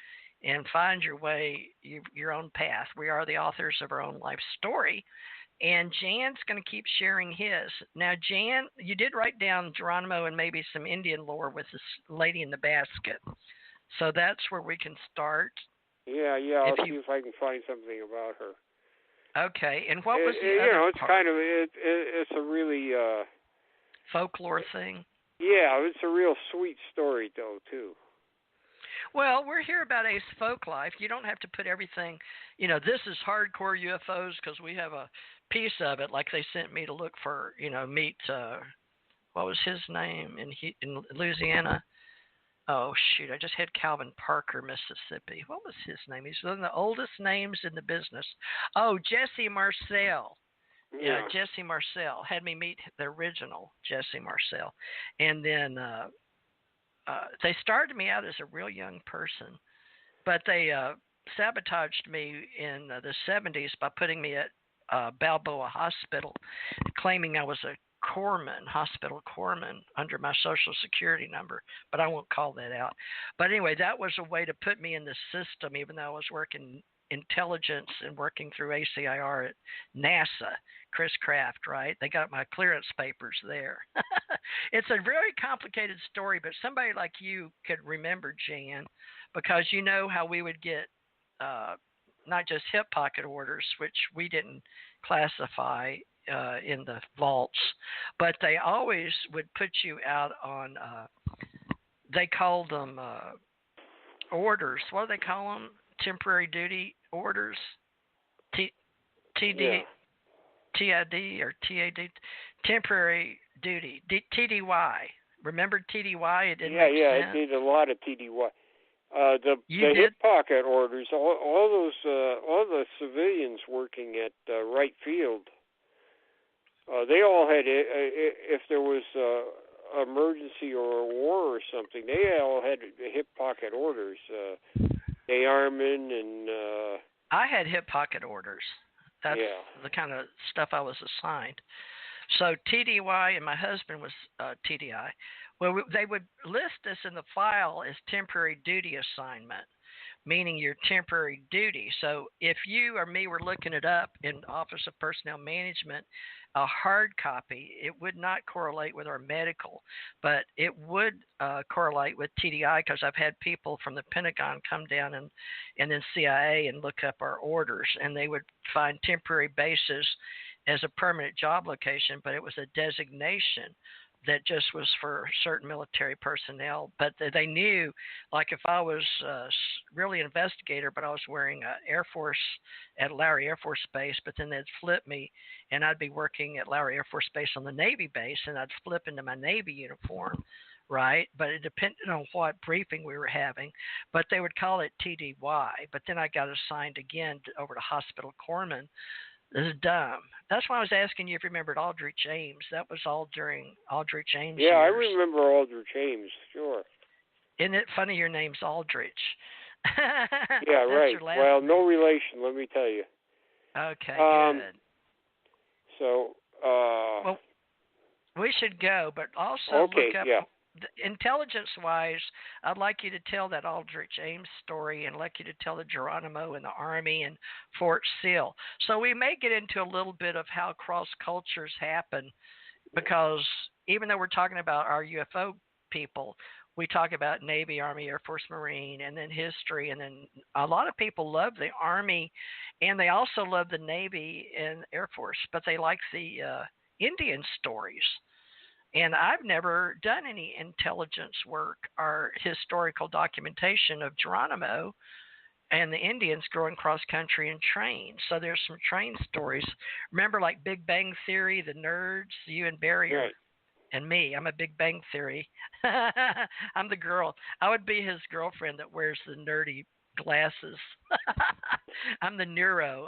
Speaker 2: and find your way, your own path. We are the authors of our own life story. And Jan's going to keep sharing his. Now, Jan, you did write down Geronimo and maybe some Indian lore with this lady in the basket. So that's where we can start.
Speaker 4: Yeah, I'll see if I can find something about her.
Speaker 2: Okay, and what was the other
Speaker 4: it's
Speaker 2: part?
Speaker 4: kind of, it's a really...
Speaker 2: folklore thing?
Speaker 4: Yeah, it's a real sweet story, though, too.
Speaker 2: Well, we're here about ace folk life. You don't have to put everything, this is hardcore UFOs because we have a piece of it, like they sent me to look for, meet, what was his name in Louisiana? Oh shoot! I just had Calvin Parker, Mississippi. What was his name? He's one of the oldest names in the business. Oh, Jesse Marcel. Yeah,
Speaker 4: Yeah.
Speaker 2: Jesse Marcel had me meet the original Jesse Marcel, and then they started me out as a real young person, but they sabotaged me in the 70s by putting me at Balboa Hospital, claiming I was a corpsman, hospital corpsman, under my social security number, but I won't call that out. But anyway, that was a way to put me in the system, even though I was working intelligence and working through ACIR at NASA. Chris Kraft, right? They got my clearance papers there. It's a very complicated story, but somebody like you could remember, Jan, because you know how we would get not just hip pocket orders, which we didn't classify in the vaults, but they always would put you out on, they called them orders. What do they call them? Temporary duty orders? TD, TID or TAD? Temporary duty. TDY. Remember TDY? It didn't make sense.
Speaker 4: I did a lot of TDY. The hip pocket orders, all the civilians working at right field, they all had, if there was emergency or a war or something, they all had hip pocket orders. Day Armin and
Speaker 2: I had hip pocket orders. That's the kind of stuff I was assigned. So TDY, and my husband was TDI. Well, they would list us in the file as temporary duty assignment, meaning your temporary duty. So if you or me were looking it up in Office of Personnel Management, a hard copy, it would not correlate with our medical, but it would correlate with TDI, because I've had people from the Pentagon come down and then CIA and look up our orders, and they would find temporary bases as a permanent job location, but it was a designation that just was for certain military personnel. But they knew, like if I was really an investigator, but I was wearing Air Force at Lowry Air Force Base, but then they'd flip me and I'd be working at Lowry Air Force Base on the Navy base, and I'd flip into my Navy uniform, right? But it depended on what briefing we were having, but they would call it TDY. But then I got assigned again over to Hospital Corpsman. This is dumb. That's why I was asking you if you remembered Aldrich Ames. That was all during Aldrich Ames years.
Speaker 4: I remember Aldrich Ames, sure.
Speaker 2: Isn't it funny your name's Aldrich?
Speaker 4: Yeah, right. Well, name. No relation, let me tell you.
Speaker 2: Okay, good.
Speaker 4: So,
Speaker 2: well, we should go, but also look up...
Speaker 4: Yeah.
Speaker 2: Intelligence-wise, I'd like you to tell that Aldrich Ames story, and I'd like you to tell the Geronimo and the Army and Fort Sill. So we may get into a little bit of how cross-cultures happen, because even though we're talking about our UFO people, we talk about Navy, Army, Air Force, Marine, and then history. And then a lot of people love the Army, and they also love the Navy and Air Force, but they like the Indian stories. And I've never done any intelligence work or historical documentation of Geronimo and the Indians going cross-country in trains. So there's some train stories. Remember, like Big Bang Theory, the nerds, you and Barry,
Speaker 4: right,
Speaker 2: and me. I'm a Big Bang Theory. I'm the girl. I would be his girlfriend that wears the nerdy glasses. I'm the neuro.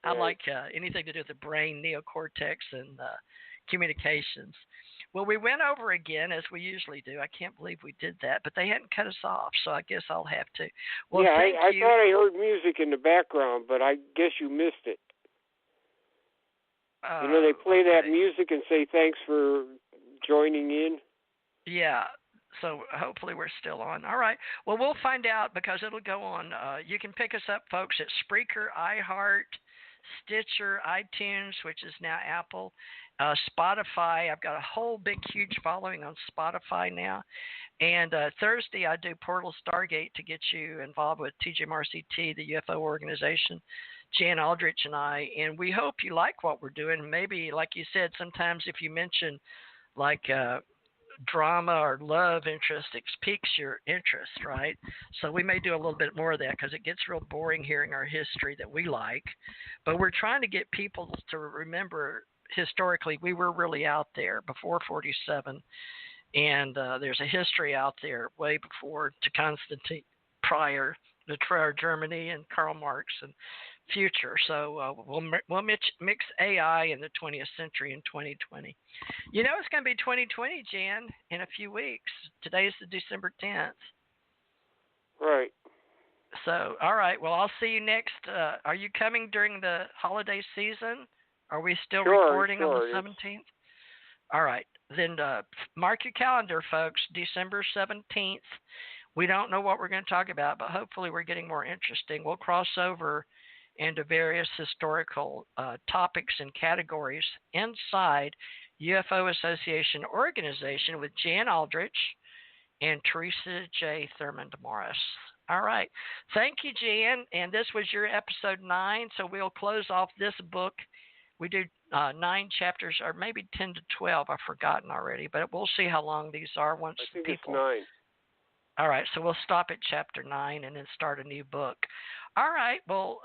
Speaker 2: I like anything to do with the brain, neocortex, and communications. Well, we went over again, as we usually do. I can't believe we did that, but they hadn't cut us off, so I guess I'll have to. Well,
Speaker 4: I thought I heard music in the background, but I guess you missed it. They play that music and say thanks for joining in.
Speaker 2: Yeah, so hopefully we're still on. All right. Well, we'll find out, because it'll go on. You can pick us up, folks, at Spreaker, iHeart, Stitcher, iTunes, which is now Apple, Spotify. I've got a whole big, huge following on Spotify now. And Thursday, I do Portal Stargate to get you involved with TJMRCT, the UFO organization, Jan Aldrich and I. And we hope you like what we're doing. Maybe, like you said, sometimes if you mention like drama or love interest, it piques your interest, right? So we may do a little bit more of that, because it gets real boring hearing our history that we like. But we're trying to get people to remember historically we were really out there before 47, And there's a history out there way before to Constantine, prior to Germany and Karl Marx and future. So we'll mix AI in the 20th century in 2020. You know, it's going to be 2020, Jan, in a few weeks. Today's the December 10th.
Speaker 4: Right.
Speaker 2: So, all right. Well, I'll see you next. Are you coming during the holiday season? Are we still recording on the 17th? All right. Then mark your calendar, folks. December 17th. We don't know what we're going to talk about, but hopefully we're getting more interesting. We'll cross over into various historical topics and categories inside UFO Association Organization with Jan Aldrich and Teresa J. Thurmond Morris. All right. Thank you, Jan. And this was your episode 9. So we'll close off this book. We do 9 chapters, or maybe 10 to 12. I've forgotten already, but we'll see how long these are once
Speaker 4: I think
Speaker 2: people.
Speaker 4: It's 9.
Speaker 2: All right. So we'll stop at chapter 9 and then start a new book. All right. Well,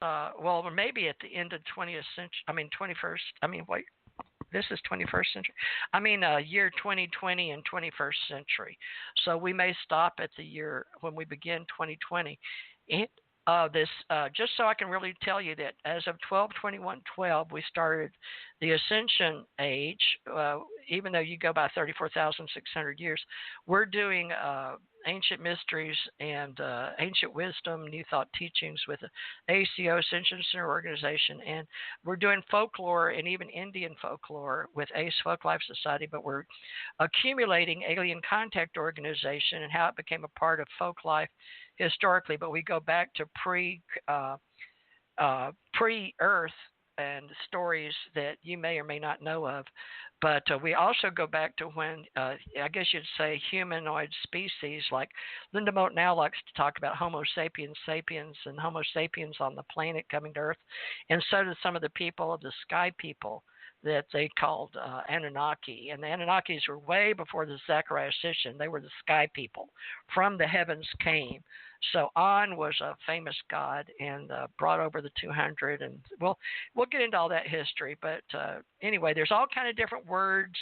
Speaker 2: maybe at the end of 20th century. I mean 21st. I mean, wait. This is 21st century. I mean, year 2020 and 21st century. So we may stop at the year when we begin 2020. Just so I can really tell you that as of 12/21/12, we started the Ascension Age. Even though you go by 34,600 years, we're doing ancient mysteries and ancient wisdom, new thought teachings with the ACO Ascension Center Organization, and we're doing folklore and even Indian folklore with Ace Folklife Society. But we're accumulating Alien Contact Organization and how it became a part of folklife historically. But we go back to pre-Earth and stories that you may or may not know of. But we also go back to when, I guess you'd say, humanoid species, like Linda Moat now likes to talk about Homo sapiens sapiens and Homo sapiens on the planet coming to Earth. And so do some of the people of the sky people that they called Anunnaki. And the Anunnakis were way before the Zechariah Ascension. They were the sky people. From the heavens came. So An was a famous god and brought over the 200. And we'll get into all that history. But anyway, there's all kind of different words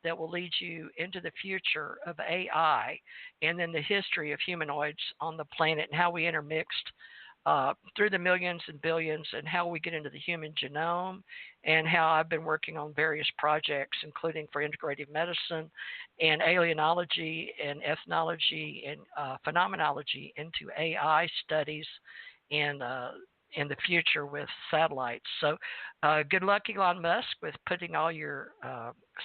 Speaker 2: that will lead you into the future of AI and then the history of humanoids on the planet and how we intermixed through the millions and billions, and how we get into the human genome, and how I've been working on various projects, including for integrative medicine and alienology and ethnology and phenomenology into AI studies and in the future with satellites. So good luck, Elon Musk, with putting all your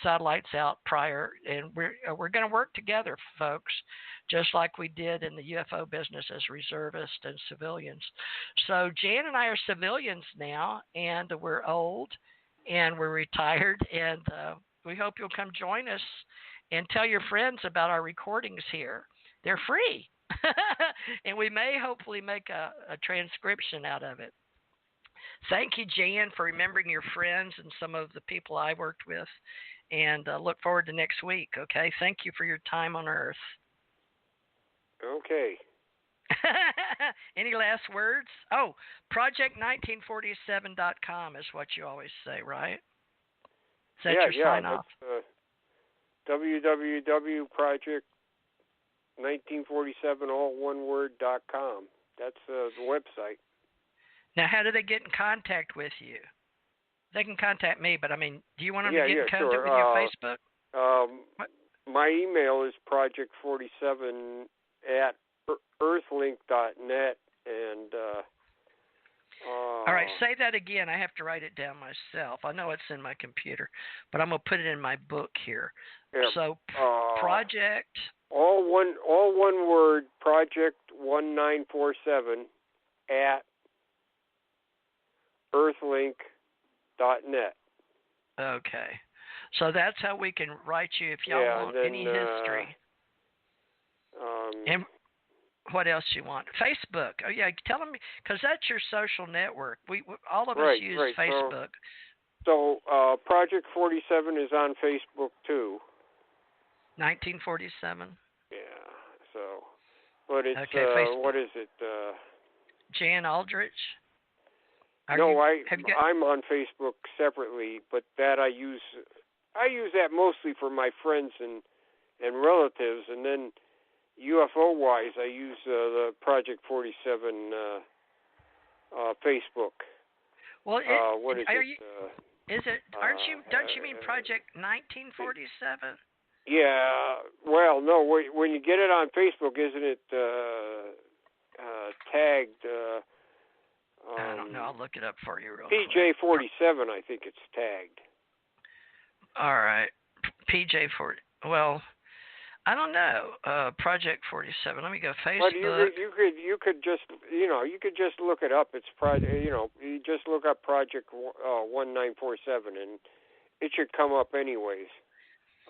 Speaker 2: satellites out prior. And we're going to work together, folks, just like we did in the UFO business as reservists and civilians. So Jan and I are civilians now, and we're old, and we're retired, and we hope you'll come join us and tell your friends about our recordings here. They're free. And we may hopefully make a transcription out of it. Thank you, Jan, for remembering your friends and some of the people I worked with, and look forward to next week, okay? Thank you for your time on Earth.
Speaker 4: Okay.
Speaker 2: Any last words? Oh, project1947.com is what you always say, right? Is that your sign off?
Speaker 4: www.project1947 all one word.com. That's the website.
Speaker 2: Now, how do they get in contact with you? They can contact me, but I mean, do you want them to get in contact with your Facebook?
Speaker 4: My email is project47@earthlink.net, and
Speaker 2: all right, say that again. I have to write it down myself. I know it's in my computer, but I'm gonna put it in my book here.
Speaker 4: Yeah,
Speaker 2: so project.
Speaker 4: All one word. project1947@earthlink.net.
Speaker 2: Okay, so that's how we can write you if y'all want any history. And what else you want? Facebook. Oh yeah, tell them, because that's your social network. We all of us use Facebook.
Speaker 4: So Project 47 is on Facebook too.
Speaker 2: 1947.
Speaker 4: Yeah. So, but it's what is it?
Speaker 2: Jan Aldrich.
Speaker 4: I'm on Facebook separately, but that I use that mostly for my friends and and relatives, and then UFO-wise, I use the Project 47 Facebook.
Speaker 2: Well,
Speaker 4: what is it?
Speaker 2: Is it? Don't you mean Project 1947?
Speaker 4: Yeah. Well, no. When you get it on Facebook, isn't it tagged?
Speaker 2: I don't know. I'll look it up for you real
Speaker 4: quick. PJ47, I think it's tagged.
Speaker 2: All right. PJ40. Well, I don't know. Project 47. Let me go Facebook.
Speaker 4: But you could just look it up. It's you just look up Project 1947 and it should come up anyways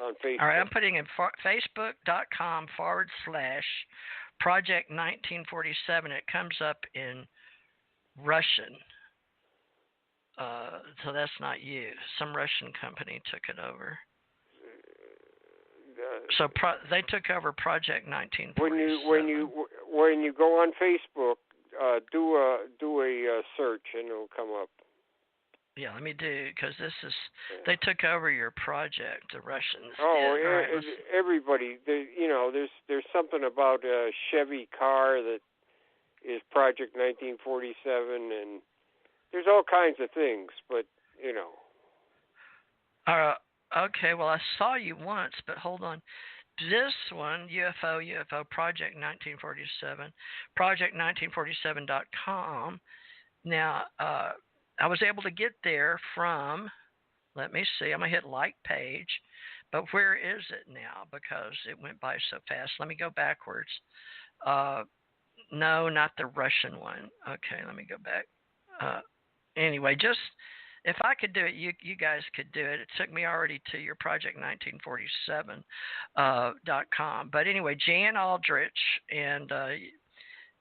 Speaker 4: on Facebook.
Speaker 2: All right, I'm putting in facebook.com/Project 1947. It comes up in Russian. So that's not you. Some Russian company took it over. So they took over Project 1947.
Speaker 4: When you go on Facebook, do a search and it'll come up.
Speaker 2: Yeah, let me do, because they took over your project, the Russians.
Speaker 4: Oh,
Speaker 2: yeah, right,
Speaker 4: everybody. There's something about a Chevy car that is Project 1947, and there's all kinds of things, but
Speaker 2: Okay, well, I saw you once, but hold on. This one, UFO, Project 1947, project1947.com. Now, I was able to get there from, let me see, I'm going to hit like page, but where is it now? Because it went by so fast. Let me go backwards. No, not the Russian one. Okay, let me go back. Anyway, just if I could do it, you guys could do it. It took me already to your project1947.com. But anyway, Jan Aldrich, and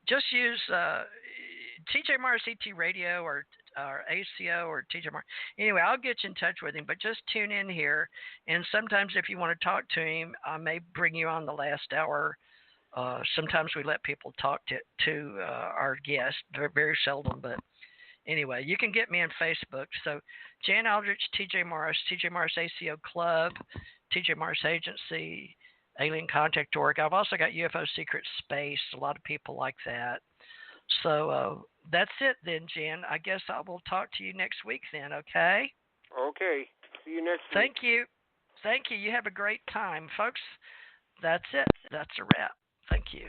Speaker 2: just use TJ Mars ET Radio or ACO or TJ Mars. Anyway, I'll get you in touch with him, but just tune in here. And sometimes if you want to talk to him, I may bring you on the last hour. Sometimes we let people talk to our guests, very seldom, but anyway, you can get me on Facebook. So Jan Aldrich, TJ Mars ACO Club, TJ Mars Agency, Alien Contact Org. I've also got UFO Secret Space. A lot of people like that. So that's it then, Jan. I guess I will talk to you next week then, okay?
Speaker 4: Okay. See you next week.
Speaker 2: Thank you. Thank you. You have a great time. Folks, that's it. That's a wrap. Thank you.